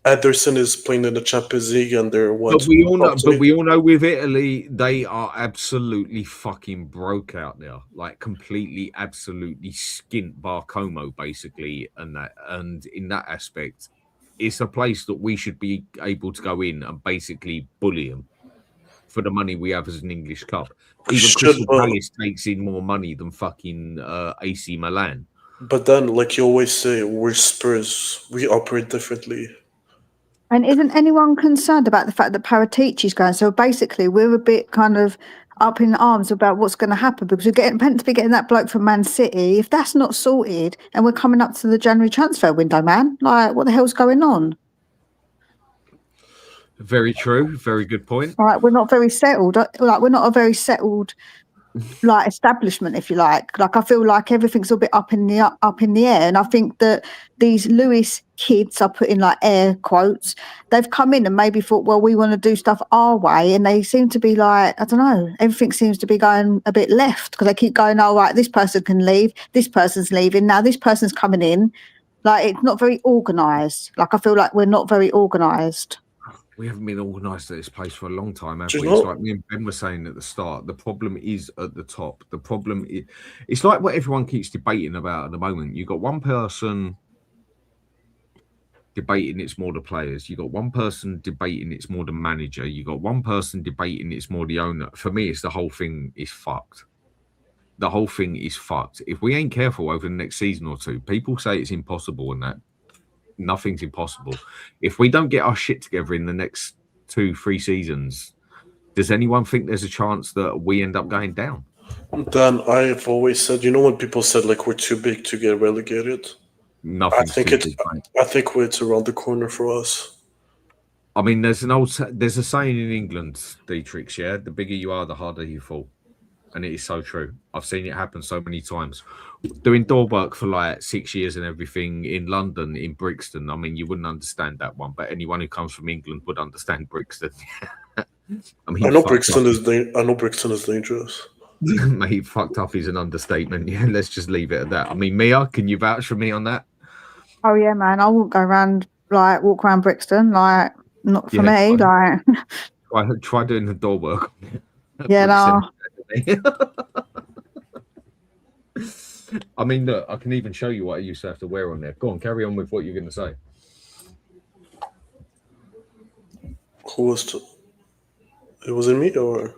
Ederson is playing in the Champions League, and they're what? But we all know with Italy, they are absolutely fucking broke out there, like completely, absolutely skint bar Como, basically, and in that aspect, it's a place that we should be able to go in and basically bully them for the money we have as an English club. Even Crystal Palace takes in more money than fucking AC Milan. But then, like you always say, we're Spurs. We operate differently. And isn't anyone concerned about the fact that Paratici's going? So basically, we're a bit kind of up in arms about what's going to happen because we're meant to be getting that bloke from Man City. If that's not sorted, and we're coming up to the January transfer window, man, like what the hell's going on? Very true. Very good point. All right, we're not very settled. Like we're not a very settled like establishment, if you like. Like I feel like everything's a bit up in the air, and I think that these Lewis kids, I put in like air quotes, they've come in and maybe thought, well, we want to do stuff our way, and they seem to be like, I don't know, everything seems to be going a bit left because they keep going, oh right, this person can leave, this person's leaving, now this person's coming in. Like it's not very organised. Like I feel like we're not very organised. We haven't been organised at this place for a long time, have we? It's like me and Ben were saying at the start. The problem is at the top. The problem is, it's like what everyone keeps debating about at the moment. You've got one person debating it's more the players. You've got one person debating it's more the manager. You've got one person debating it's more the owner. For me, it's the whole thing is fucked. The whole thing is fucked. If we ain't careful over the next season or two, people say it's impossible and that. Nothing's impossible. If we don't get our shit together in the next 2-3 seasons, does anyone think there's a chance that we end up going down? Dan, I've always said, you know, when people said like we're too big to get relegated, I think it's around the corner for us. I mean, there's a saying in England, Dietrich, yeah, the bigger you are, the harder you fall. And it is so true. I've seen it happen so many times. Doing door work for like 6 years and everything in London, in Brixton. I mean, you wouldn't understand that one, but anyone who comes from England would understand Brixton. I know Brixton is dangerous. Mate, fucked up is an understatement. Yeah, let's just leave it at that. I mean, Mia, can you vouch for me on that? Oh yeah, man. I won't go around walk around Brixton. Like not for me. Like try doing the door work. Yeah, no. I mean, look, I can even show you what I used to have to wear on there. Go on, carry on with what you're going to say. It wasn't me, or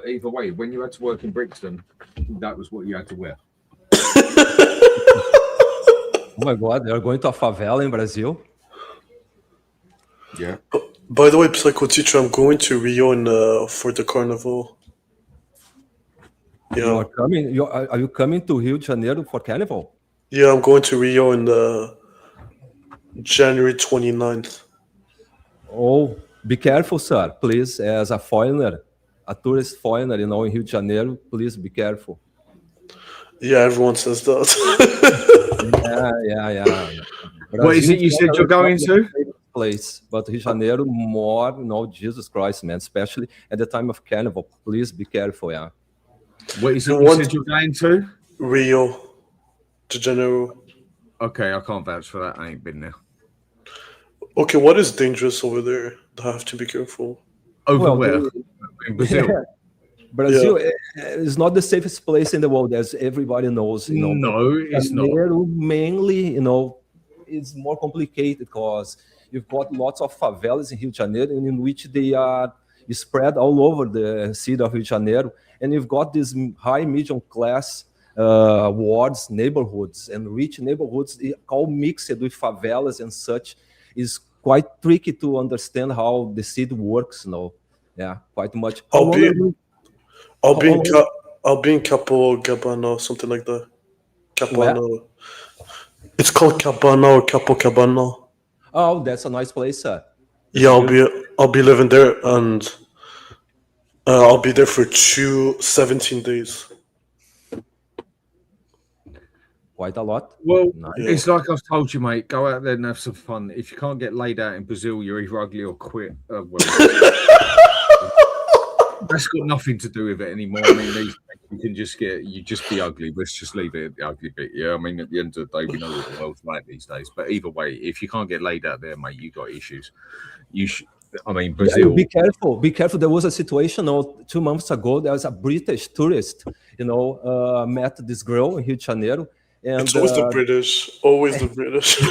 either way, when you had to work in Brixton, that was what you had to wear. Oh my God, they're going to a favela in Brazil. Yeah. By the way, Psycho Teacher, I'm going to Rio for the carnival. Yeah. Are you coming to Rio de Janeiro for carnival? Yeah, I'm going to Rio in January 29th. Oh, be careful, sir. Please, as a foreigner, a tourist foreigner, in Rio de Janeiro, please be careful. Yeah, everyone says that. yeah. What is it you said you're going to? Place, but Rio de Janeiro more, Jesus Christ, man, especially at the time of carnival. Please be careful, yeah. What is it you said you're going to? Rio de Janeiro. Okay, I can't vouch for that. I ain't been there. Okay, what is dangerous over there? I have to be careful. Where? In Brazil? Yeah. Brazil is not the safest place in the world, as everybody knows. No, it's not. Mainly, it's more complicated because you've got lots of favelas in Rio de Janeiro, in which they are spread all over the city of Rio de Janeiro. And you've got these high, medium class wards, neighborhoods, and rich neighborhoods, all mixed with favelas and such. Is quite tricky to understand how the city works. Yeah, quite much. I'll be in Copacabana, something like that. Capano. It's called Cabana or Copacabana. Oh, that's a nice place, sir. Yeah, I'll be living there, and I'll be there for 17 days. Quite a lot. Well, It's like I've told you, mate. Go out there and have some fun. If you can't get laid out in Brazil, you're either ugly or quit. That's got nothing to do with it anymore. I mean, these you can just be ugly. Let's just leave it at the ugly bit. Yeah, I mean, at the end of the day, we know what the world's like these days. But either way, if you can't get laid out there, mate, you got issues. You should. I mean, Brazil. Yeah, be careful. Be careful. There was a situation 2 months ago. There was a British tourist, met this girl in Rio de Janeiro. And, it's always the British. Always the British.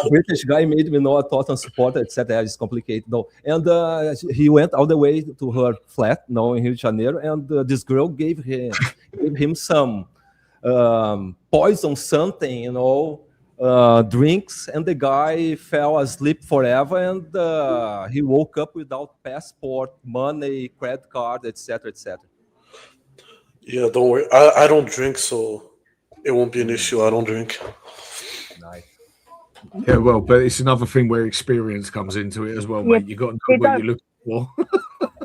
A British guy made me know a Tottenham supporter, etc. It's complicated, though. And he went all the way to her flat, in Rio de Janeiro, and this girl gave him some poison something, drinks, and the guy fell asleep forever, and he woke up without passport, money, credit card, etc., etc. Yeah, don't worry. I don't drink, so it won't be an issue. I don't drink. Nice. Yeah, well, but it's another thing where experience comes into it as well, mate. You got to know what you're looking for.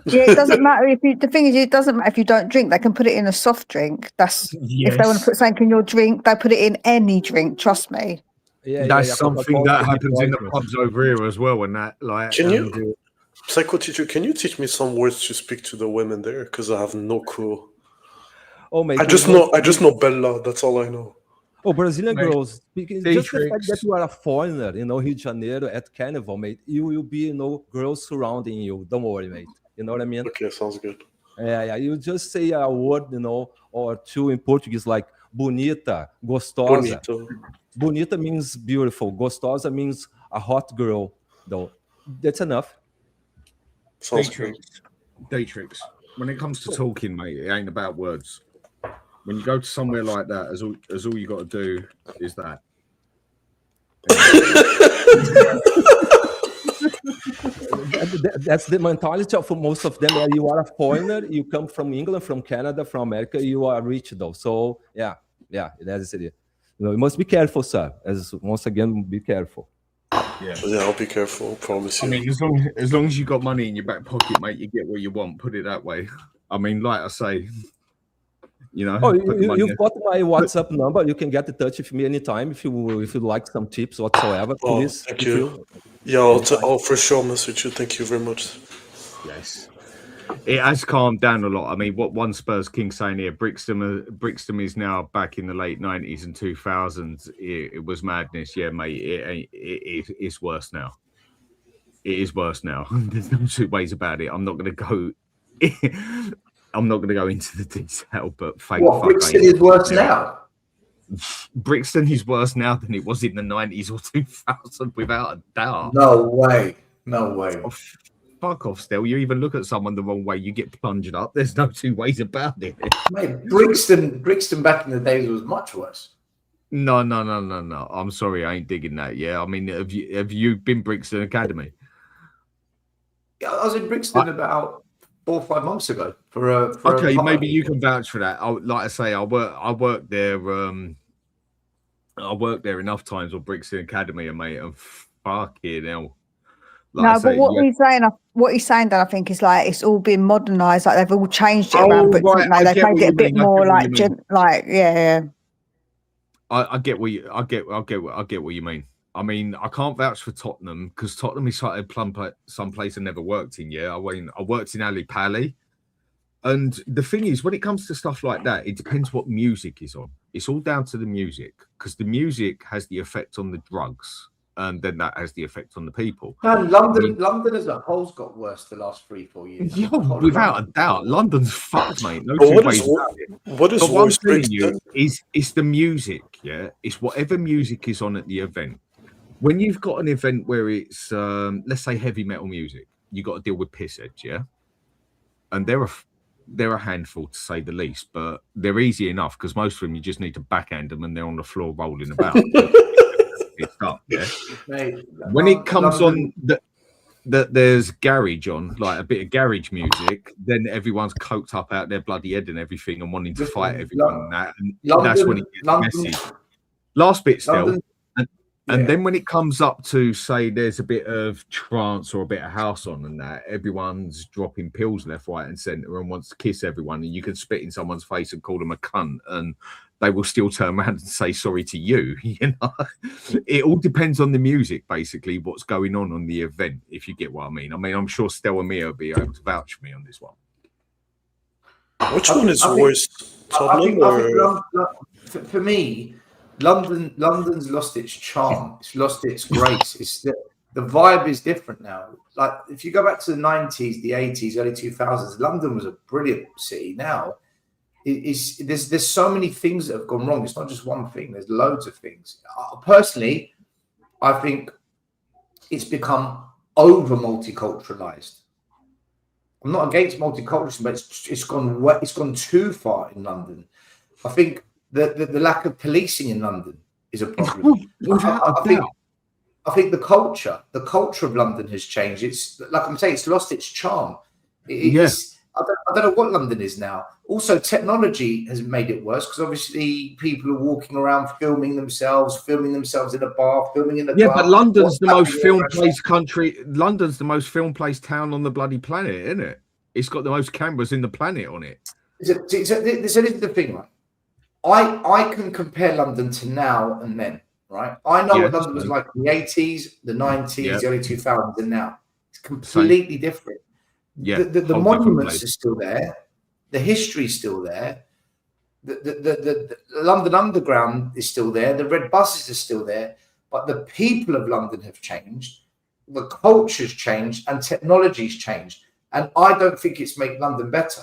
Yeah, it doesn't matter the thing is, it doesn't matter if you don't drink. They can put it in a soft drink. If they want to put something in your drink, they put it in any drink. Trust me. That's something that happens in the pubs over here as well. And that, can you, psycho teacher, can you teach me some words to speak to the women there? Because I have no clue. Oh, mate, I just know Bella. That's all I know. Oh, Brazilian girls, speaking just the fact that you are a foreigner, Rio de Janeiro at Carnival, mate, you will be, girls surrounding you. Don't worry, mate. You know what I mean? Okay, sounds good. Yeah. You just say a word, or two in Portuguese, like bonita, gostosa. Bonita means beautiful. Gostosa means a hot girl, though. That's enough. Day tricks. When it comes to talking, mate, it ain't about words. When you go to somewhere like that, as all you got to do is that. That's the mentality of most of them. You are a foreigner. You come from England, from Canada, from America. You are rich, though. So yeah, that's it. You must be careful, sir. Once again, be careful. Yeah, I'll be careful. Promise you. I mean, as long as you got money in your back pocket, mate, you get what you want. Put it that way. I mean, like I say. Oh, you've got my WhatsApp number. You can get in touch with me anytime if you like some tips whatsoever. Please. Thank you. Yeah, I'll for sure message you. Thank you very much. Yes. It has calmed down a lot. I mean, what one Spurs King saying here, Brixton is now back in the late 90s and 2000s. It was madness. Yeah, mate, it's worse now. It is worse now. There's no two ways about it. I'm not going to go into the detail, but Brixton is worse now? Brixton is worse now than it was in the 90s or 2000, without a doubt. No way. Oh, fuck off, Still. You even look at someone the wrong way, you get plunged up. There's no two ways about it. Mate, Brixton back in the days was much worse. No. I'm sorry, I ain't digging that. Yeah, I mean, have you been Brixton Academy? Yeah, I was in Brixton about 4 or 5 months ago okay, maybe you can vouch for that. Like I say, I worked there. I worked there enough times with Brixton Academy, and mate, and fucking hell. But what he's saying, that I think is like it's all been modernised. Like they've all changed it around Brixton. Like they've made it a bit more I get what you mean. I mean, I can't vouch for Tottenham because Tottenham is like some place I never worked in. Yeah, I mean, I worked in Ali Pali, and the thing is, when it comes to stuff like that, it depends what music is on. It's all down to the music because the music has the effect on the drugs, and then that has the effect on the people. Man, London as a whole's got worse the last 3-4 years. Yeah, without a doubt, London's fucked, mate. No two ways about it. What is but one thing is the music. Yeah, it's whatever music is on at the event. When you've got an event where it's, let's say, heavy metal music, you got to deal with pissheads, yeah? And they're a handful, to say the least, but they're easy enough because most of them, you just need to backhand them and they're on the floor rolling about. It's up, yeah? Mate, when it comes on that there's garage on, like a bit of garage music, then everyone's coked up out their bloody head and everything and wanting to fight everyone and that. And that's when it gets messy. Last bit still. And then when it comes up to say there's a bit of trance or a bit of house on and that, everyone's dropping pills left, right, and centre and wants to kiss everyone, and you can spit in someone's face and call them a cunt, and they will still turn around and say sorry to you. You know, it all depends on the music, basically, what's going on the event, if you get what I mean. I mean, I'm sure Stella Mia will be able to vouch for me on this one. Which one is worse, Tottenham for me, London's lost its charm. It's lost its grace. It's the vibe is different now. Like if you go back to the 90s, the 80s, early 2000s, London was a brilliant city. Now, there's so many things that have gone wrong. It's not just one thing. There's loads of things. Personally, I think it's become over multiculturalized. I'm not against multiculturalism, but it's gone too far in London. I think the lack of policing in London is a problem. I think the culture of London has changed. It's like I'm saying, it's lost its charm. Yes. I don't know what London is now. Also, technology has made it worse because obviously people are walking around filming themselves in a bar, filming in a bar. But London's the most film-placed country. London's the most film-placed town on the bloody planet, isn't it? It's got the most cameras in the planet on it. So this is the thing, right? I can compare London to now and then, right? I know what London was like in the 80s, the 90s, the early 2000s, and now. It's completely different. Yeah, the monuments are still there. The history is still there. The London Underground is still there. The red buses are still there. But the people of London have changed. The culture's changed and technology's changed. And I don't think it's made London better.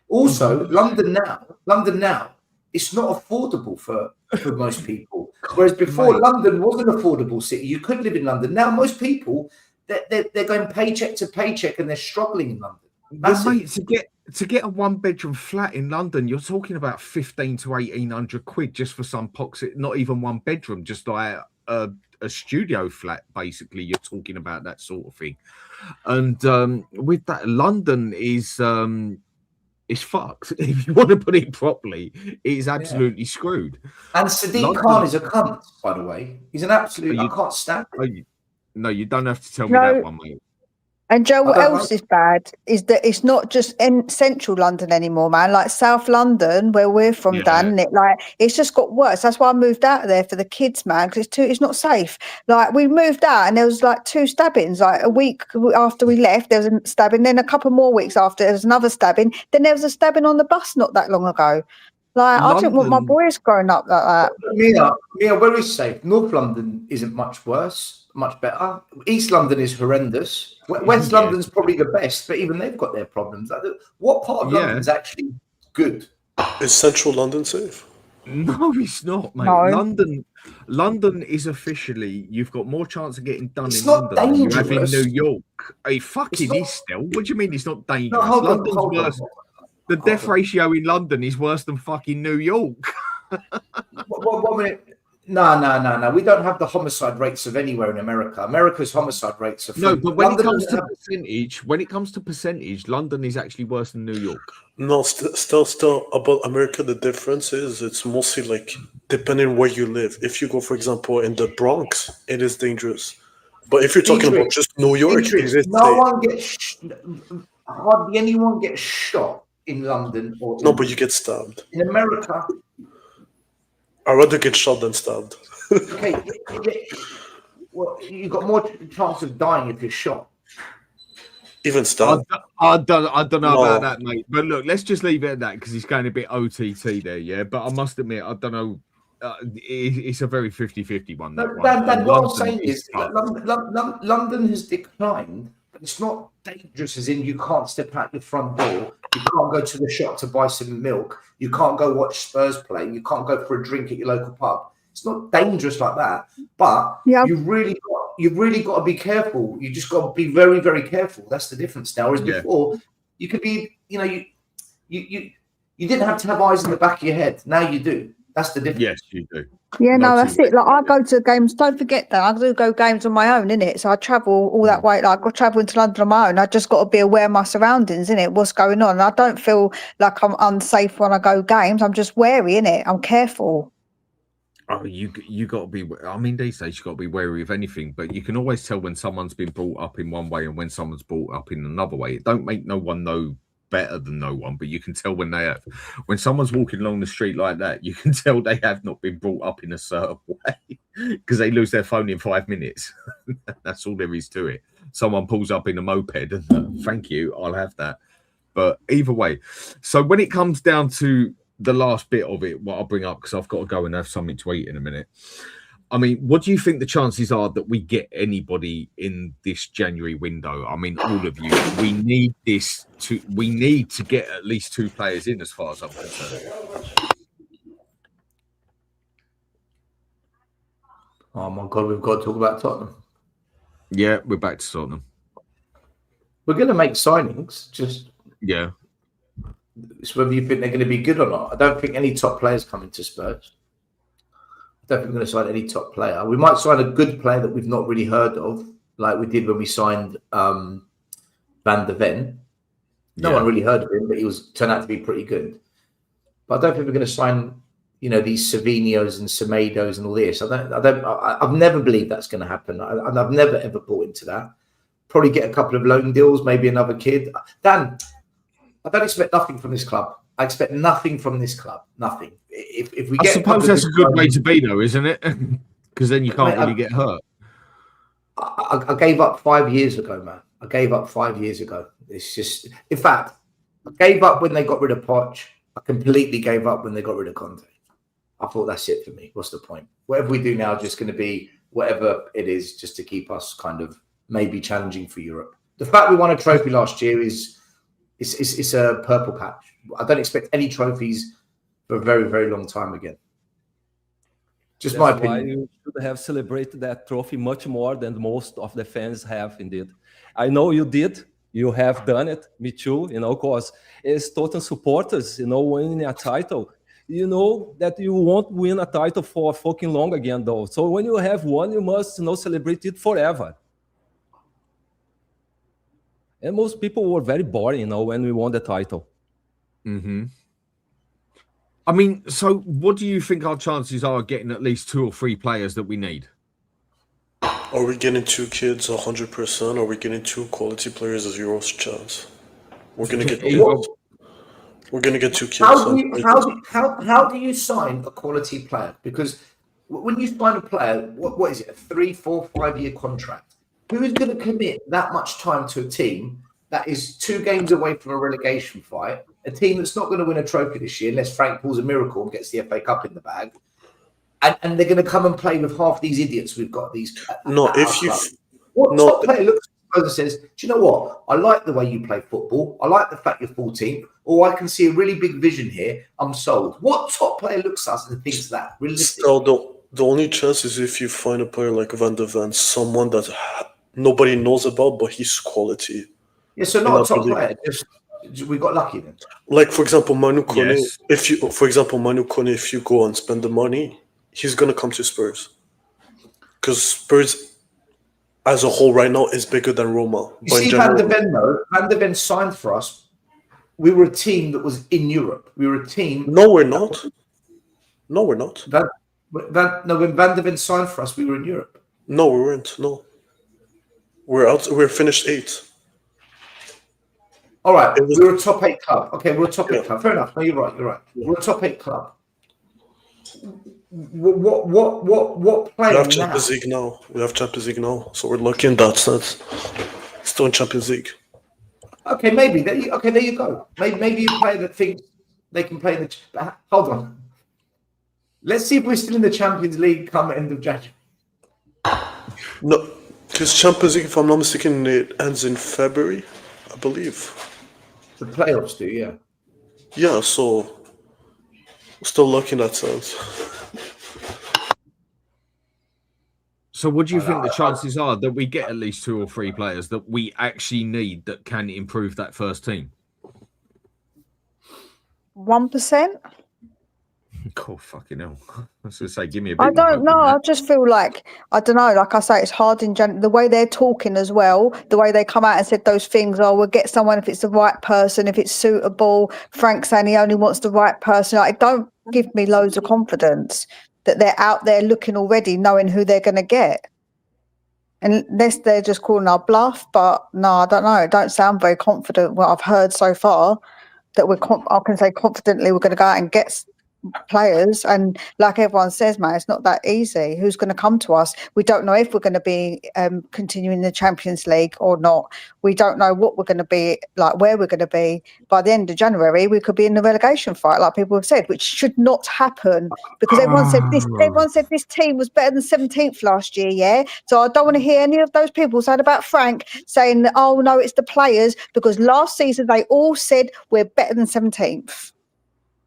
Also, London now, it's not affordable for most people. Whereas before, London was an affordable city. You could live in London. Now, most people, they're going paycheck to paycheck and they're struggling in London. Mate, to get a one-bedroom flat in London, you're talking about 1,500 to 1,800 quid just for some poxy, not even one bedroom, just like a studio flat, basically. You're talking about that sort of thing. And with that, London is fucked. If you want to put it properly, it's absolutely screwed. And Sadiq Khan is a cunt, by the way. He's an absolute, I can't stand it. No, you don't have to tell me that one, mate. And Joe, what else is bad is that it's not just in central London anymore, man. Like South London, where we're from, Dan, it's just got worse. That's why I moved out of there for the kids, man, because it's not safe. Like we moved out and there was like 2 stabbings. Like a week after we left, there was a stabbing. Then a couple more weeks after, there was another stabbing. Then there was a stabbing on the bus not that long ago. Like London, I didn't want my boys growing up like that. Mia, where is safe? North London isn't much worse, much better. East London is horrendous. West London's probably the best, but even they've got their problems. Like, what part of London's actually good? Is central London safe? No, it's not, mate. No. London is officially, you've got more chance of getting done It's in not London than you have in dangerous. New York. It fucking is still. What do you mean it's not dangerous? No, hold on, London's hold on. worse. The death ratio in London is worse than fucking New York. One minute. No. We don't have the homicide rates of anywhere in America. America's homicide rates are but when it comes to percentage, London is actually worse than New York. No, still about America, the difference is it's mostly like depending where you live. If you go, for example, in the Bronx, it is dangerous. But if you're talking about just New York, hardly anyone gets shot in London but you get stabbed. In America, I'd rather get shot than stabbed. Okay, well, you've got more chance of dying if you're shot. Even stabbed. I don't know about that, mate. But look, let's just leave it at that because he's going a bit OTT there, yeah? But I must admit, I don't know. It's a very 50-50 one. That what I'm saying is London has declined. It's not dangerous as in you can't step out your front door. You can't go to the shop to buy some milk. You can't go watch Spurs play. You can't go for a drink at your local pub. It's not dangerous like that. But you've really got to be careful. You just got to be very, very careful. That's the difference now. Whereas before, you could be, you didn't have to have eyes in the back of your head. Now you do. That's the difference. Yes, you do. Yeah, no, that's it. Like I go to games. Don't forget that I do go games on my own, innit? So I travel all that way. Like I travel into London on my own. I just got to be aware of my surroundings, innit? What's going on? And I don't feel like I'm unsafe when I go games. I'm just wary, innit? I'm careful. Oh, you got to be. I mean, these days you got to be wary of anything, but you can always tell when someone's been brought up in one way and when someone's brought up in another way. It don't make no one know better than no one, but you can tell when they have. When someone's walking along the street like that, you can tell they have not been brought up in a certain way because they lose their phone in 5 minutes. That's all there is to it. Someone pulls up in a moped and thank you, I'll have that. But either way, so when it comes down to the last bit of it, what I'll bring up, because I've got to go and have something to eat in a minute. I mean, what do you think the chances are that we get anybody in this January window? I mean, all of you, we need to get at least 2 players in, as far as I'm concerned. Oh my God, we've got to talk about Tottenham. Yeah, we're back to Tottenham. We're going to make signings, just yeah. It's whether you think they're going to be good or not. I don't think any top players coming to Spurs. I don't think we're going to sign any top player. We might sign a good player that we've not really heard of, like we did when we signed Van der Ven. No one really heard of him, but he turned out to be pretty good. But I don't think we're going to sign, these Savinhos and Semedos and all this. I've never believed that's going to happen. I've never ever bought into that. Probably get a couple of loan deals, maybe another kid. Dan, I don't expect nothing from this club. I expect nothing from this club. Nothing. If we get, I suppose that's a good way to be, though, isn't it? Because then you can't really get hurt. I gave up 5 years ago, man. I gave up 5 years ago. It's just, in fact, I gave up when they got rid of Poch. I completely gave up when they got rid of Conte. I thought that's it for me. What's the point? Whatever we do now is just going to be whatever it is, just to keep us kind of maybe challenging for Europe. The fact we won a trophy last year is. It's a purple patch. I don't expect any trophies for a very, very long time again. Just That's my opinion. Why you should have celebrated that trophy much more than most of the fans have, indeed. I know you did. You have done it. Me too, because as Tottenham supporters, winning a title, that you won't win a title for fucking long again, though. So when you have one, you must, celebrate it forever. And most people were very boring, when we won the title. Mm-hmm. I mean, so what do you think our chances are of getting at least 2 or 3 players that we need? Are we getting 2 kids 100%? Or are we getting 2 quality players a 0 chance? We're gonna get 2 kids. How do you sign a quality player? Because when you sign a player, what is it? A 3, 4, 5 year contract? Who is going to commit that much time to a team that is 2 games away from a relegation fight, a team that's not going to win a trophy this year unless Frank pulls a miracle and gets the FA Cup in the bag, and they're going to come and play with half these idiots we've got these. Top player looks at us and says, "Do you know what? I like the way you play football. I like the fact you're 14. Or I can see a really big vision here. I'm sold." What top player looks at us and thinks that? Still, the only chance is if you find a player like Van der Ven, someone that nobody knows about, but he's quality. Yeah, so not a top player. Just we got lucky then. Like for example, Manu Kone. Yes. If you go and spend the money, he's gonna come to Spurs. Because Spurs, as a whole, right now is bigger than Roma. You see, Van der Ven, though. Van der Ven signed for us. We were a team that was in Europe. We were a team. No, we're not. No, we're not. When Van der Ven signed for us, we were in Europe. No, we weren't. No. We're out. We're finished 8th. All right. We're a top 8 club. Okay, we're a top 8 club. Fair enough. No, you're right. You're right. Yeah. We're a top 8 club. What player? We have Champions League now. We have Champions League now, so we're lucky in that sense. Still in Champions League. Okay, maybe. There you go. Maybe you play that thinks they can play in the. Hold on. Let's see if we're still in the Champions League come end of January. No, because Champions League, if I'm not mistaken, it ends in February, I believe. The playoffs do, yeah. Yeah, so still lucky in that sense. So what do you think the chances are that we get at least 2 or 3 players that we actually need that can improve that first team? 1%. Cool, fucking hell. I was going to say, give me a bit. I don't know. I just feel like, I don't know, like I say, it's hard in general. The way they're talking as well, the way they come out and said those things, we'll get someone if it's the right person, if it's suitable. Frank saying he only wants the right person. Like, it don't give me loads of confidence. that they're out there looking already, knowing who they're going to get. Unless they're just calling our bluff, but no, I don't know. It don't sound very confident. What I've heard so far, that I can say confidently we're going to go out and get players, and like everyone says, man, it's not that easy. Who's going to come to us? We don't know if we're going to be continuing the Champions League or not. We don't know what we're going to be, like where we're going to be. By the end of January, we could be in the relegation fight, like people have said, which should not happen, because everyone said this team was better than 17th last year, yeah? So I don't want to hear any of those people saying about Frank saying, oh no, it's the players, because last season they all said we're better than 17th.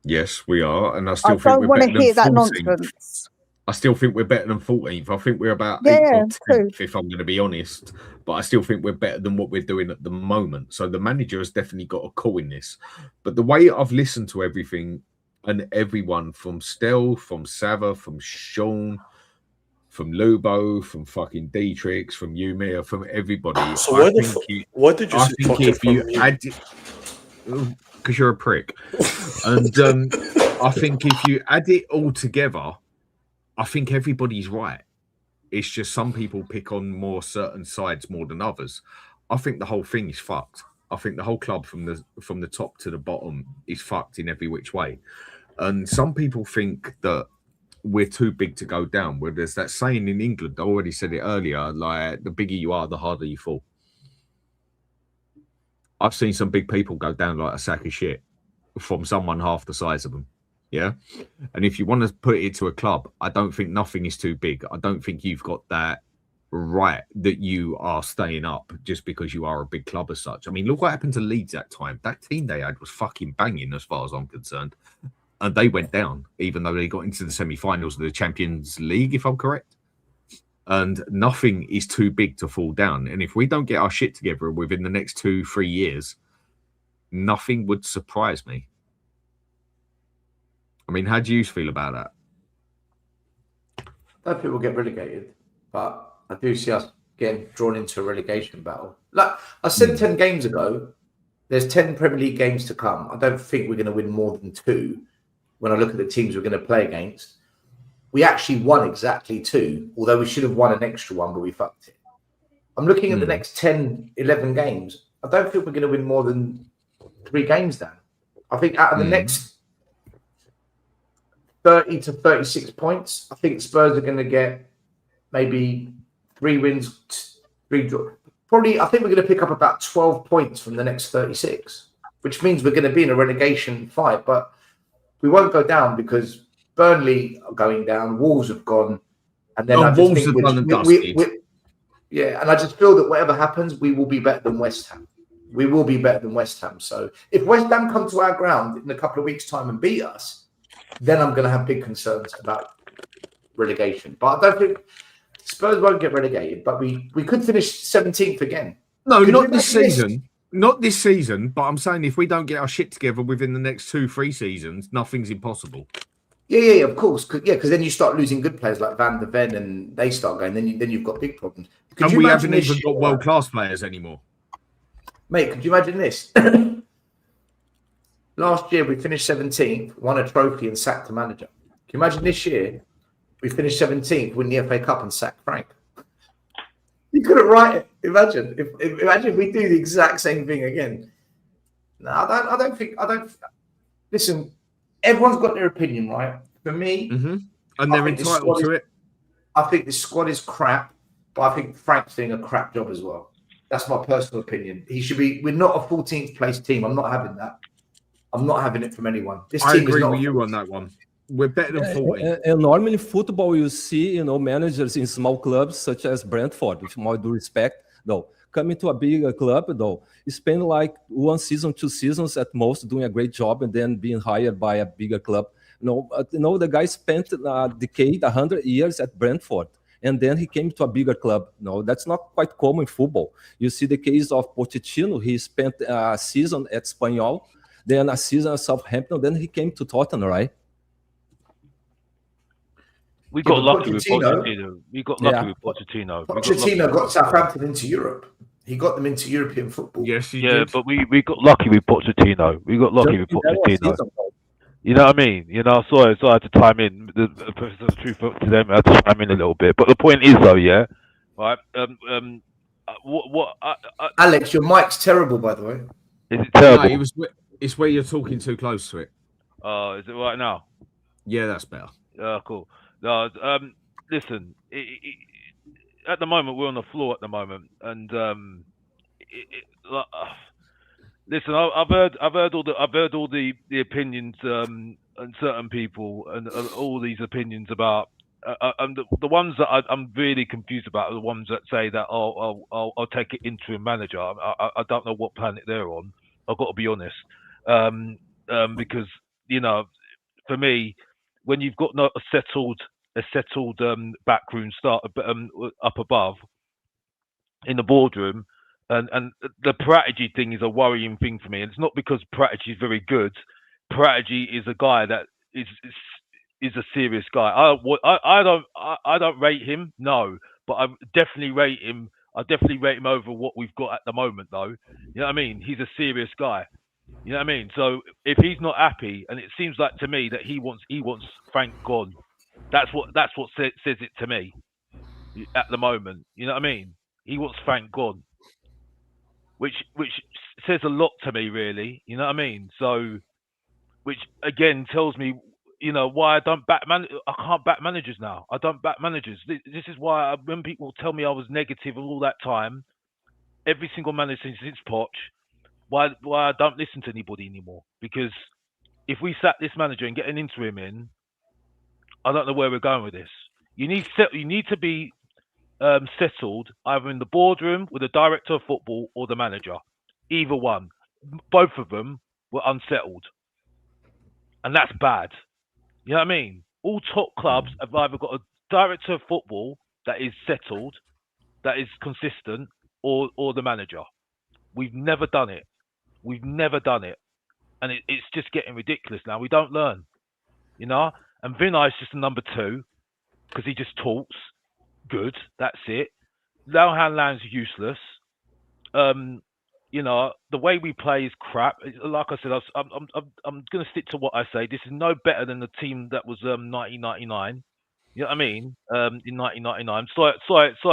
Yes, we are, and I still think don't we're want better to hear than that 14th. nonsense. I still think we're better than 14th. I think we're about 8th or 10th, if I'm going to be honest. But I still think we're better than what we're doing at the moment. So the manager has definitely got a call in this. But the way I've listened to everything and everyone from Stel, from Sava, from Sean, from Lubo, from fucking Dietrich, from Umir, from everybody. So why did you say if you add it, because you're a prick. And I think if you add it all together, I think everybody's right. It's just some people pick on more certain sides more than others. I think the whole thing is fucked. I think the whole club from the top to the bottom is fucked in every which way. And some people think that we're too big to go down. Where there's that saying in England, I already said it earlier, like the bigger you are, the harder you fall. I've seen some big people go down like a sack of shit from someone half the size of them. Yeah. And if you want to put it to a club, I don't think nothing is too big. I don't think you've got that right that you are staying up just because you are a big club as such. I mean, look what happened to Leeds that time. That team they had was fucking banging as far as I'm concerned. And they went down, even though they got into the semi-finals of the Champions League, if I'm correct. And nothing is too big to fall down. And if we don't get our shit together within the next 2-3 years, nothing would surprise me. I mean, how do you feel about that? I don't think we'll get relegated, but I do see us getting drawn into a relegation battle. Like I said 10 games ago, there's 10 Premier League games to come. I don't think we're going to win more than 2 when I look at the teams we're going to play against. We actually won exactly 2, although we should have won an extra one, but we fucked it. I'm looking at the next 10, 11 games. I don't think we're going to win more than 3 games then. I think out of the next 30 to 36 points, I think Spurs are going to get maybe 3 wins, 3 draws. Probably, I think we're going to pick up about 12 points from the next 36, which means we're going to be in a relegation fight. But we won't go down because Burnley are going down, Wolves have gone, and then I just think and I just feel that whatever happens, we will be better than West Ham. We will be better than West Ham. So if West Ham come to our ground in a couple of weeks' time and beat us, then I'm going to have big concerns about relegation. But I don't think Spurs won't get relegated, but we could finish 17th again. No, not this season. Not this season, but I'm saying if we don't get our shit together within the next 2-3 seasons, nothing's impossible. Yeah, of course. Because then you start losing good players like Van der Ven and they start going, then you've got big problems. And we haven't even got world-class players anymore. Mate, could you imagine this? Last year, we finished 17th, won a trophy and sacked the manager. Can you imagine this year, we finished 17th, win the FA Cup and sacked Frank? You couldn't write it. Imagine if we do the exact same thing again. No, I don't think. Listen, everyone's got their opinion, right? For me, and they're entitled to it. I think this squad is crap, but I think Frank's doing a crap job as well. That's my personal opinion. He should be. We're not a 14th place team. I'm not having that. I'm not having it from anyone. This team agree is not with you on that one. We're better than 14. And normally in football, you see, managers in small clubs such as Brentford, with more due respect, though, coming to a bigger club, though, spend like 1 season, 2 seasons at most, doing a great job, and then being hired by a bigger club. The guy spent a decade, 100 years at Brentford, and then he came to a bigger club. No, that's not quite common in football. You see the case of Pochettino. He spent a season at Espanyol, then a season at Southampton, then he came to Tottenham, right? We got lucky with Pochettino. Pochettino got Southampton into Europe. He got them into European football. Yes, he did. But we got lucky with Pochettino. You know what I mean? You know, so I had to time in the truth to them. I had to chime in a little bit, but the point is, though, yeah, right. Alex, your mic's terrible, by the way. Is it terrible? No, it's where you're talking too close to it. Oh, is it right now? Yeah, that's better. Cool. No, listen. At the moment, we're on the floor. At the moment, and listen. I've heard all the opinions and certain people and all these opinions about. And the ones that I'm really confused about are the ones that say that I'll take it interim manager. I don't know what planet they're on. I've got to be honest, because you know, for me, when you've got a settled backroom start up above in the boardroom, and the Prodigy thing is a worrying thing for me. And it's not because Prodigy is very good. Prodigy is a guy that is a serious guy. I don't rate him, no, but I definitely rate him. I definitely rate him over what we've got at the moment, though. You know what I mean? He's a serious guy. You know what I mean? So if he's not happy, and it seems like to me that he wants Frank gone. That's what says it to me at the moment. You know what I mean? He wants Frank gone, which says a lot to me, really. You know what I mean? So, which again tells me, you know, why I don't back I can't back managers now. I don't back managers. This is why when people tell me I was negative all that time, every single manager since Poch, why I don't listen to anybody anymore. Because if we sack this manager and get an interim in, I don't know where we're going with this. You need to be settled either in the boardroom with the director of football or the manager. Either one. Both of them were unsettled, and that's bad. You know what I mean? All top clubs have either got a director of football that is settled, that is consistent, or the manager. We've never done it. And it's just getting ridiculous now. We don't learn, you know. And Vinay is just a number 2 because he just talks good. That's it. Lauhan Lang's useless. You know, the way we play is crap. Like I said, I'm going to stick to what I say. This is no better than the team that was 1999. You know what I mean? In 1999. So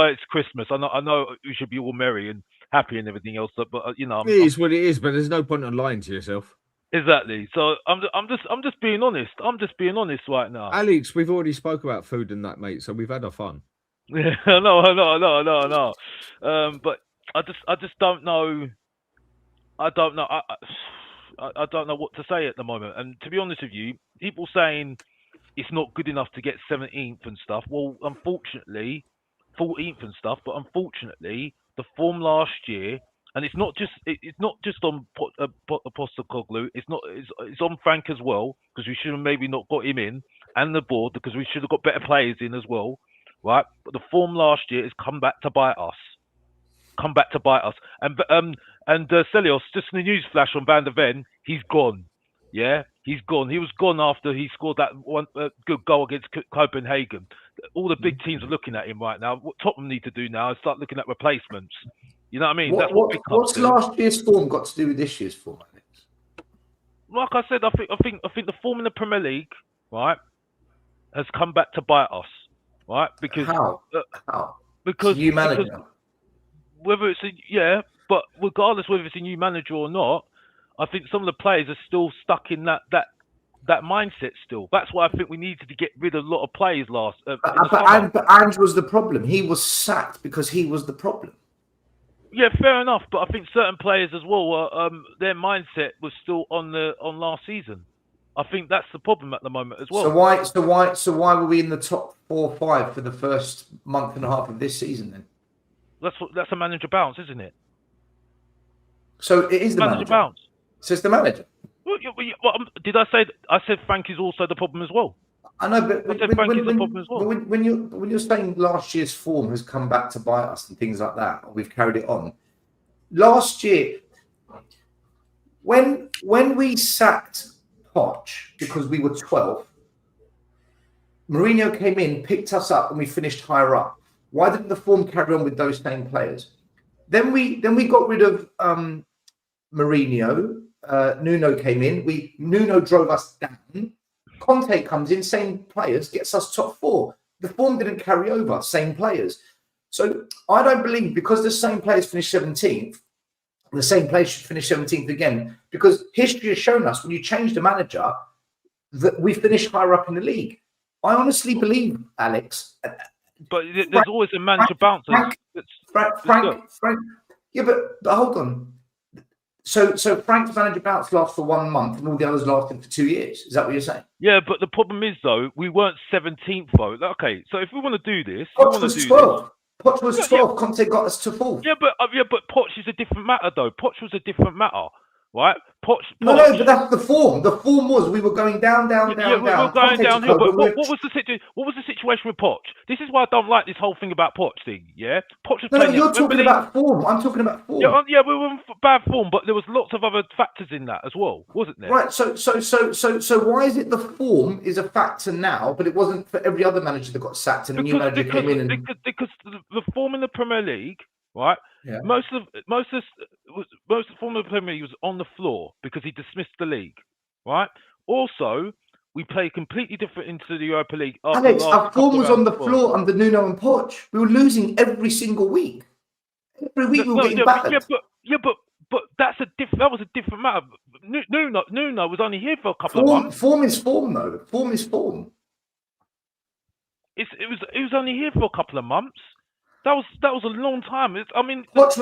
it's Christmas. I know we should be all merry and happy and everything else, but you know, it is what it is. But there's no point in lying to yourself. Exactly. So I'm just being honest. I'm just being honest right now. Alex, we've already spoke about food and that, mate. So we've had our fun. No. But I just don't know. I don't know. I don't know what to say at the moment. And to be honest with you, people saying it's not good enough to get 17th and stuff. Well, unfortunately, 14th and stuff. But unfortunately, the form last year, and it's not just on Postecoglou. It's on Frank as well, because we should have maybe not got him in, and the board, because we should have got better players in as well, right? But the form last year has come back to bite us. And Celios, just in the news flash on Van der Ven, he's gone. Yeah, he's gone. He was gone after he scored that one good goal against Copenhagen. All the big teams are looking at him right now. What Tottenham need to do now is start looking at replacements. You know what I mean? What's last year's form got to do with this year's form, Alex? Like I said, I think the form in the Premier League, right, has come back to bite us, right? Because how? Because new manager. Whether it's but regardless whether it's a new manager or not, I think some of the players are still stuck in that mindset still. That's why I think we needed to get rid of a lot of players last. But Ange was the problem. He was sacked because he was the problem. Yeah, fair enough. But I think certain players as well, their mindset was still on last season. I think that's the problem at the moment as well. So why were we in the top 4 or 5 for the first month and a half of this season then? That's a manager bounce, isn't it? So it is the manager bounce. So it's the manager. Well, did I say? I said Frank is also the problem as well. I know, but when you're saying last year's form has come back to bite us and things like that, or we've carried it on. Last year, when we sacked Poch because we were 12th, Mourinho came in, picked us up, and we finished higher up. Why didn't the form carry on with those same players? Then we got rid of Mourinho, Nuno came in. Nuno drove us down. Conte comes in, same players, gets us top 4. The form didn't carry over, same players. So I don't believe because the same players finished 17th, the same players should finish 17th again. Because history has shown us when you change the manager that we finish higher up in the league. I honestly believe, Alex. But there's always a manager bounce. Frank. Yeah, but hold on. So Frank's manager bounce lasts for 1 month and all the others lasted for 2 years. Is that what you're saying? Yeah, but the problem is though, we weren't 17th though. Okay, so if we want to do this, Poch was 12. Poch was 12. Conte got us to 4. Yeah, but Poch is a different matter though. Poch was a different matter, right? Poch. No, but that's the form. The form was we were going down. Yeah, we were going downhill. But what was the situation? What was the situation with Poch? This is why I don't like this whole thing about Poch thing. Yeah, Poch was playing. No, you're talking about form. I'm talking about form. Yeah, we were in bad form, but there was lots of other factors in that as well, wasn't there? Right. So why is it the form is a factor now, but it wasn't for every other manager that got sacked and the new manager came in? Because the form in the Premier League, right? Yeah. Most of the form of the Premier League was on the floor because he dismissed the league, right? Also, we play completely different into the Europa League. Alex, our form was on the floor under Nuno and Poch. We were losing every single week. Every week we were getting battered. But that was a different matter. Nuno was only here for a couple of months. Form is form, though. Form is form. It was only here for a couple of months. That was a long time. Poch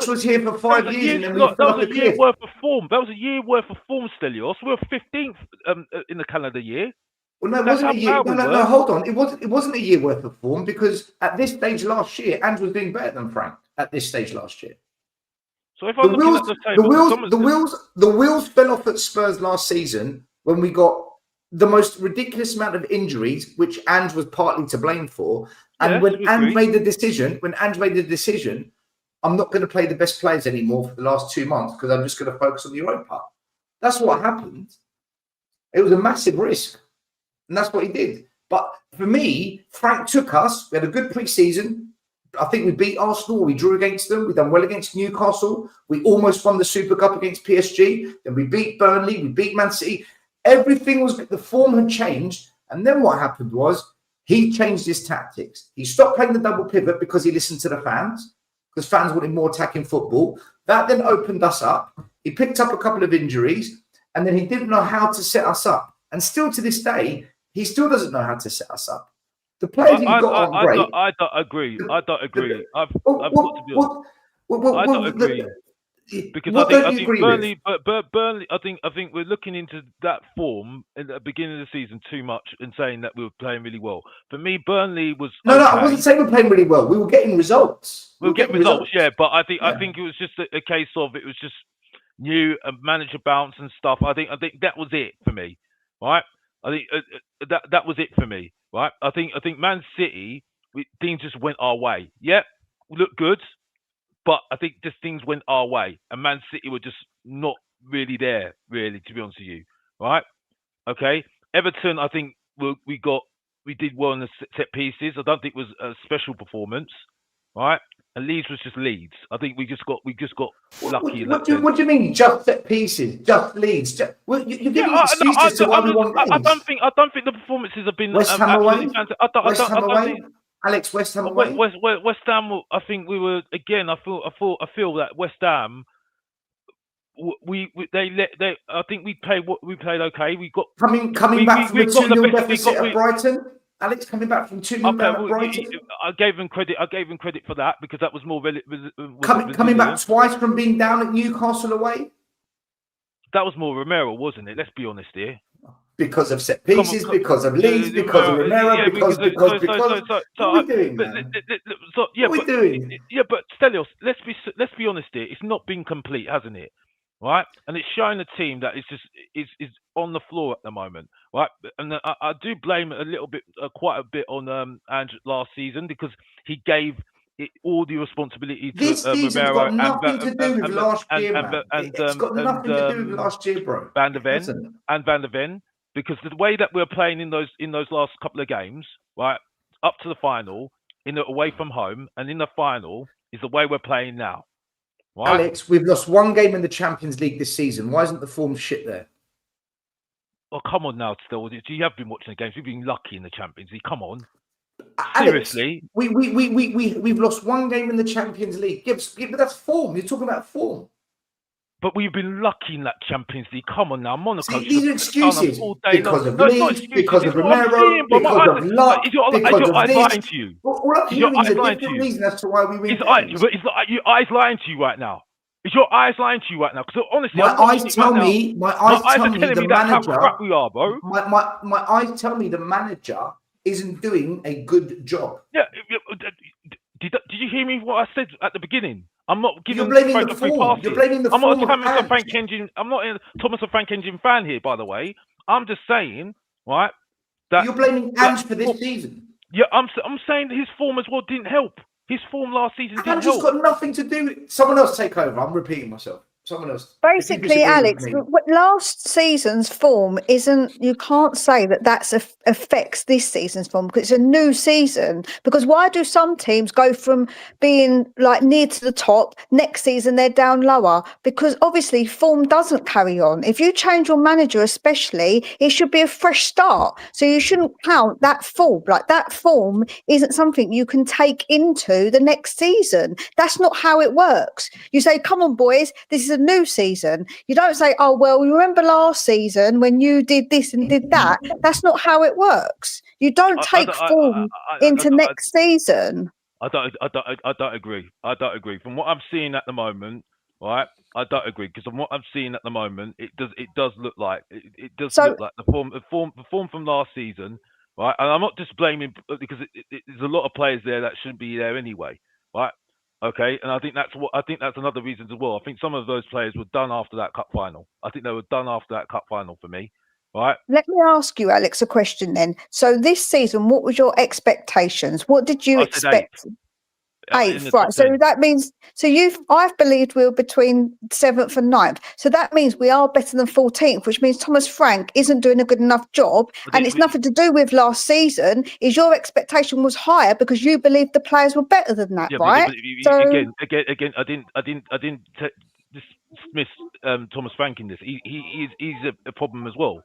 was here for 5 years, and then that was a year worth of form. That was a year worth of form, Stelios. We were 15th in the calendar year. Well, no, it wasn't a year. No, hold on. It wasn't a year worth of form because at this stage last year, Ange was doing better than Frank at this stage last year. So if I'm looking at the table, the wheels fell off at Spurs last season when we got the most ridiculous amount of injuries, which Ange was partly to blame for. And when Ange made the decision, I'm not going to play the best players anymore for the last 2 months because I'm just going to focus on the Europa. That's what happened. It was a massive risk. And that's what he did. But for me, Frank took us. We had a good pre-season. I think we beat Arsenal. We drew against them. We done well against Newcastle. We almost won the Super Cup against PSG. Then we beat Burnley. We beat Man City. Everything was, the form had changed. And then what happened was he changed his tactics. He stopped playing the double pivot because he listened to the fans, because fans wanted more attacking football. That then opened us up. He picked up a couple of injuries, and then he didn't know how to set us up. And still to this day, he still doesn't know how to set us up. The players he's got are great. I don't agree. I don't agree. I've got to be honest. I don't agree. Because I think Burnley, I think we're looking into that form at the beginning of the season too much and saying that we were playing really well. For me, Burnley was no. I wasn't saying we were playing really well. We were getting results. We were getting results, yeah. But I think it was just a case of it was just new manager bounce and stuff. I think that was it for me, right? I think that was it for me, right? I think Man City, things just went our way. Yeah, we looked good. But I think just things went our way, and Man City were just not really there, really, to be honest with you, right? Okay, Everton, I think we did well in the set pieces. I don't think it was a special performance, right? And Leeds was just Leeds. I think we just got lucky. What do you mean, just set pieces, just Leeds? You're giving excuses to why we won games. I don't think the performances have been West Ham away. West Ham away. Alex, West Ham away. West Ham. I think we were again. I feel that West Ham. I think we played okay. We got coming back from a 2-0 deficit at Brighton. Alex coming back from 2-0 down at Brighton. I gave him credit for that because that was more coming back twice from being down at Newcastle away. That was more Romero, wasn't it? Let's be honest here. Because of set pieces, because of Leeds, because of Romero, because. What are we doing, man? What are we doing? Yeah, but Stelios, let's be honest here. It's not been complete, hasn't it? Right, and it's showing a team that is on the floor at the moment, right? And I do blame a little bit, quite a bit on Ange last season because he gave all the responsibility to this season's Romero got nothing to do with last year, man. It's got nothing to do with last year, bro. Van der Ven. Because the way that we're playing in those last couple of games, right, up to the final, away from home, and in the final, is the way we're playing now. Right? Alex, we've lost one game in the Champions League this season. Why isn't the form shit there? Oh, come on now, still. You have been watching the games. You've been lucky in the Champions League. Come on. Seriously. Alex, we've lost one game in the Champions League. But that's form. You're talking about form. But we've been lucky in that Champions League. Come on now, Monaco. See, these are excuses because of Leeds, because of Romero, because of luck, because of this. Lying to you? All I'm hearing is a different reason as to why we win. Is your eyes lying to you right now? Is your eyes lying to you right now? Because honestly, my eyes tell me the manager. How crap we are, bro. My eyes tell me the manager isn't doing a good job. Yeah. Did you hear me? What I said at the beginning. I'm not giving You're blaming Frank the a free form. pass. You're blaming the form. I'm not a Thomas and Frank Engine fan here, by the way. I'm just saying, right? That you're blaming Ange for this season. Yeah, I'm saying that his form as well didn't help. His form last season didn't help. Ange's got nothing to do with. Someone else take over. I'm repeating myself. Someone else. Basically, Alex, last season's form isn't. You can't say that affects this season's form because it's a new season. Because why do some teams go from being like near to the top next season they're down lower? Because obviously form doesn't carry on. If you change your manager, especially, it should be a fresh start. So you shouldn't count that form. Like that form isn't something you can take into the next season. That's not how it works. You say, "Come on, boys, this is a new season." You don't say, "Oh well, you remember last season when you did this and did that." That's not how it works. You don't take form into next season. I don't agree. I don't agree. From what I'm seeing at the moment, right? I don't agree because from what I'm seeing at the moment, it does look like look like the form from last season, right? And I'm not just blaming because there's a lot of players there that shouldn't be there anyway, right? Okay, and I think that's another reason as well. I think some of those players were done after that cup final. I think they were done after that cup final for me, right? Let me ask you, Alex, a question then. So this season, what was your expectations? What did you expect? Eighth, right? So that means I've believed we were between 7th and 9th. So that means we are better than 14th, which means Thomas Frank isn't doing a good enough job, and it's nothing to do with last season. Is your expectation was higher because you believed the players were better than that, right? Again, I didn't dismiss Thomas Frank in this. He's a problem as well.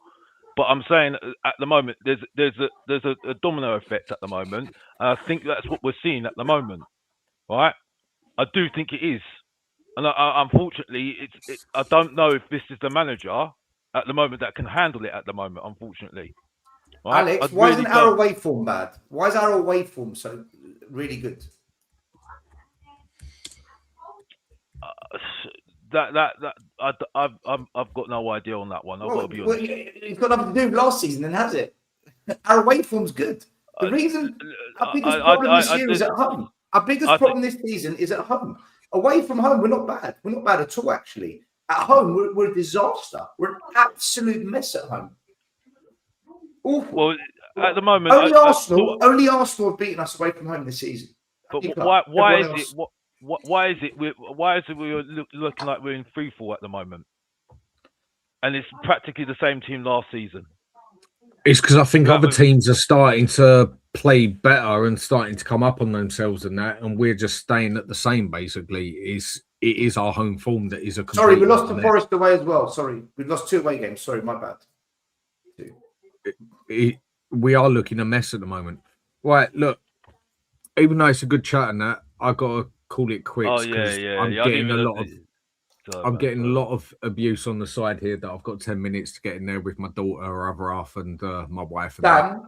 But I'm saying at the moment there's a domino effect at the moment. And I think that's what we're seeing at the moment. Right, I do think it is, and unfortunately, I don't know if this is the manager at the moment that can handle it at the moment. Unfortunately, right? Alex, why isn't our away form bad? Why is our away form so really good? I've got no idea on that one. I've got to be honest. It's got nothing to do with last season, then has it? Our away form's good. The reason our biggest problem this year is at home. Our biggest problem this season is at home. Away from home, we're not bad. We're not bad at all, actually. At home, we're a disaster. We're an absolute mess at home. Awful. Well, at the moment, only Arsenal have beaten us away from home this season. But why is it we're looking like we're in free fall at the moment? And it's practically the same team last season. It's because I think other teams are starting to play better and starting to come up on themselves and that, and we're just staying at the same. Basically, it is our home form that is a. Sorry, we lost to Forest away as well. Sorry, we've lost 2 away games. Sorry, my bad. We are looking a mess at the moment. Right, look, even though it's a good chat and that, I got to call it quits. Oh yeah. I'm getting a lot of abuse on the side here that I've got 10 minutes to get in there with my daughter, her other half, and my wife. And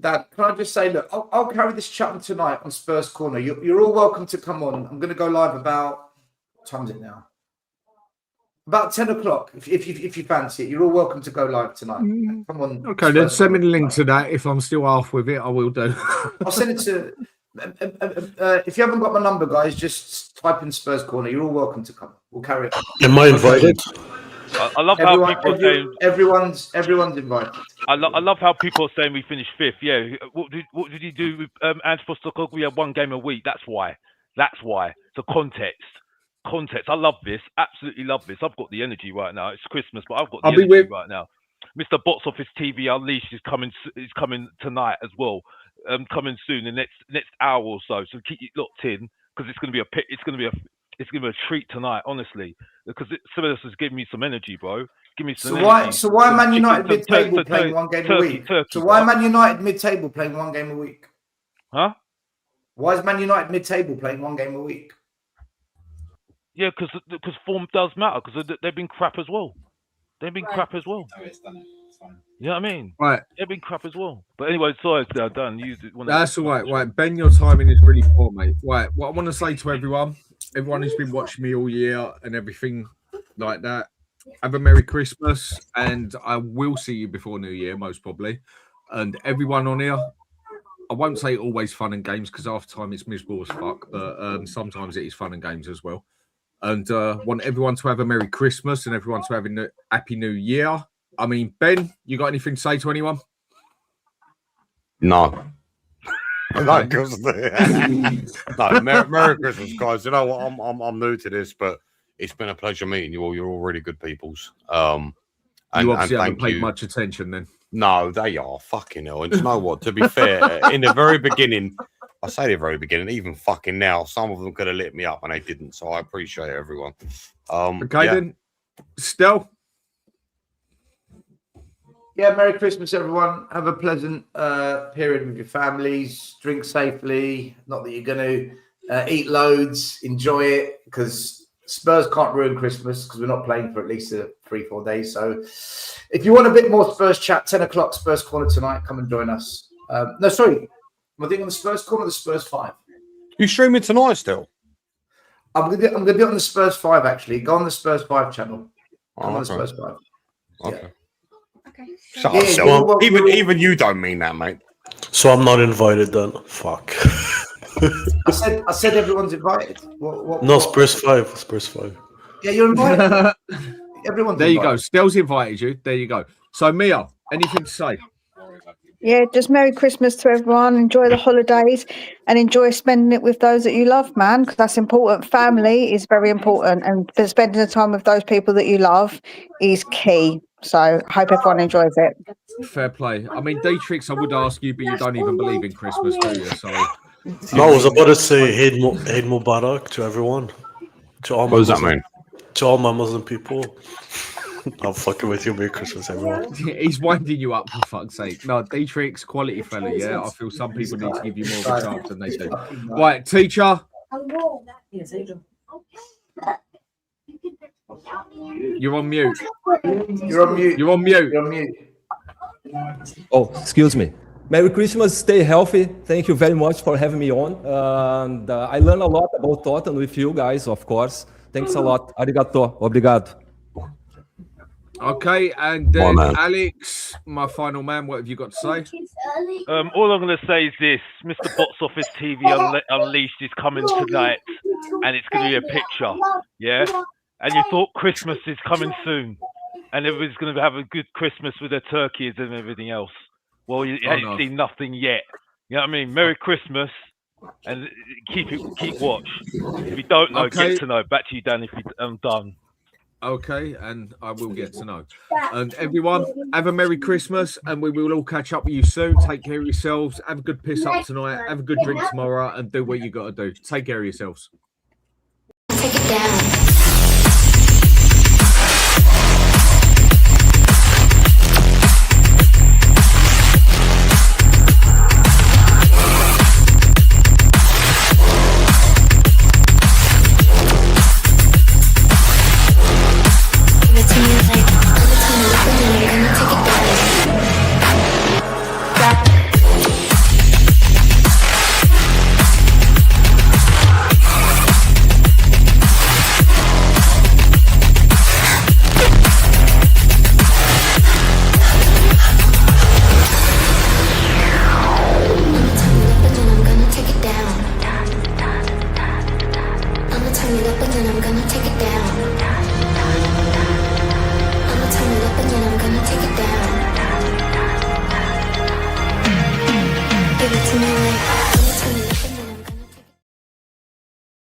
Dan, can I just say, look, I'll carry this chat on tonight on Spurs Corner. You're all welcome to come on. I'm going to go live about, what time is it now? About 10 o'clock. If you fancy it, you're all welcome to go live tonight. Come on. Okay, then send me the link to that. If I'm still half with it, I will do. I'll send it to... if you haven't got my number, guys, just type in Spurs Corner. You're all welcome to come. We'll carry it. Am I invited? I love how people are saying everyone's invited. I love how people are saying we finished 5th. Yeah, what did you do with Ange Postecoglou? We had 1 game a week. That's why. The context. I love this. Absolutely love this. I've got the energy right now. It's Christmas, but I've got the energy right now. Mr. Box Office TV Unleashed is coming tonight as well. Coming soon, the next hour or so. So keep it locked in because it's going to be it's gonna be a treat tonight, honestly, because Spurs has given me some energy, bro. Give me some So energy. why Man United Some mid-table playing one game a week? So why Man United mid-table playing one game a week? Huh? Why is Man United mid-table playing one game a week? Yeah, because form does matter, because they've been crap as well. They've been crap as well. You know what I mean? Right. They've been crap as well. But anyway, sorry, done. That's all right. Right, Ben, your timing is really poor, mate. Right, what I want to say to everyone who's been watching me all year and everything like that, have a Merry Christmas, and I will see you before New Year, most probably. And everyone on here, I won't say always fun and games, because half the time it's miserable as fuck, but sometimes it is fun and games as well. And want everyone to have a Merry Christmas and everyone to have a Happy New Year. I mean, Ben, you got anything to say to anyone? No. No, Merry Christmas, guys. You know what? I'm new to this, but it's been a pleasure meeting you all. You're all really good peoples. You obviously haven't paid much attention then. No, they are fucking hell. And you know what? To be fair, in the very beginning, I say the very beginning, even fucking now, some of them could have lit me up and they didn't. So I appreciate everyone. Okay, then. Still. Yeah, Merry Christmas, everyone. Have a pleasant period with your families. Drink safely. Not that you're going to eat loads. Enjoy it, because Spurs can't ruin Christmas, because we're not playing for at least 3-4 days. So if you want a bit more Spurs chat, 10 o'clock Spurs Corner tonight, come and join us. No, sorry. Am I doing on the Spurs Corner or the Spurs 5? You streaming tonight still? I'm gonna be on the Spurs 5, actually. Go on the Spurs 5 channel. I'm on the Spurs 5. Okay. Yeah. Shut up, Selma. Even you don't mean that, mate. So I'm not invited then. Fuck. I said everyone's invited. No, Spurs 5. Spurs 5. Yeah, you're invited. Everyone's there invited. you go. Stel's invited you. There you go. So, Mia, anything to say? Yeah, just Merry Christmas to everyone. Enjoy the holidays and enjoy spending it with those that you love, man, because that's important. Family is very important, and spending the time with those people that you love is key. So hope everyone enjoys it. Fair play. I mean, Dietrich, I would ask you, but you don't even believe in Christmas, do you? So, No, I was about to say Eid Mubarak to everyone. What does that mean? To all my Muslim people. I'm fucking with you. Merry Christmas, everyone. He's winding you up, for fuck's sake. No, Dietrich's quality fella, yeah? I feel some people need to give you more of a chance than they do. Right, teacher. You're on mute. You're on mute. You're on mute. You're on mute. Oh, excuse me. Merry Christmas. Stay healthy. Thank you very much for having me on. And I learned a lot about Tottenham with you guys, of course. Thanks a lot. Arigato. Obrigado. Okay, and then Alex, my final man, what have you got to say? All I'm going to say is this: Mr. Box Office TV Unleashed is coming tonight, and it's going to be a picture, yeah? And you thought Christmas is coming soon, and everybody's going to have a good Christmas with their turkeys and everything else. Well, you ain't seen nothing yet. You know what I mean? Merry Christmas, and keep watch. If you don't know, get to know. Back to you, Dan, if I'm done. Okay, and I will get to know. And everyone, have a Merry Christmas, and we will all catch up with you soon. Take care of yourselves. Have a good piss up tonight. Have a good drink tomorrow, and do what you got to do. Take care of yourselves. Take it down. Give it to me like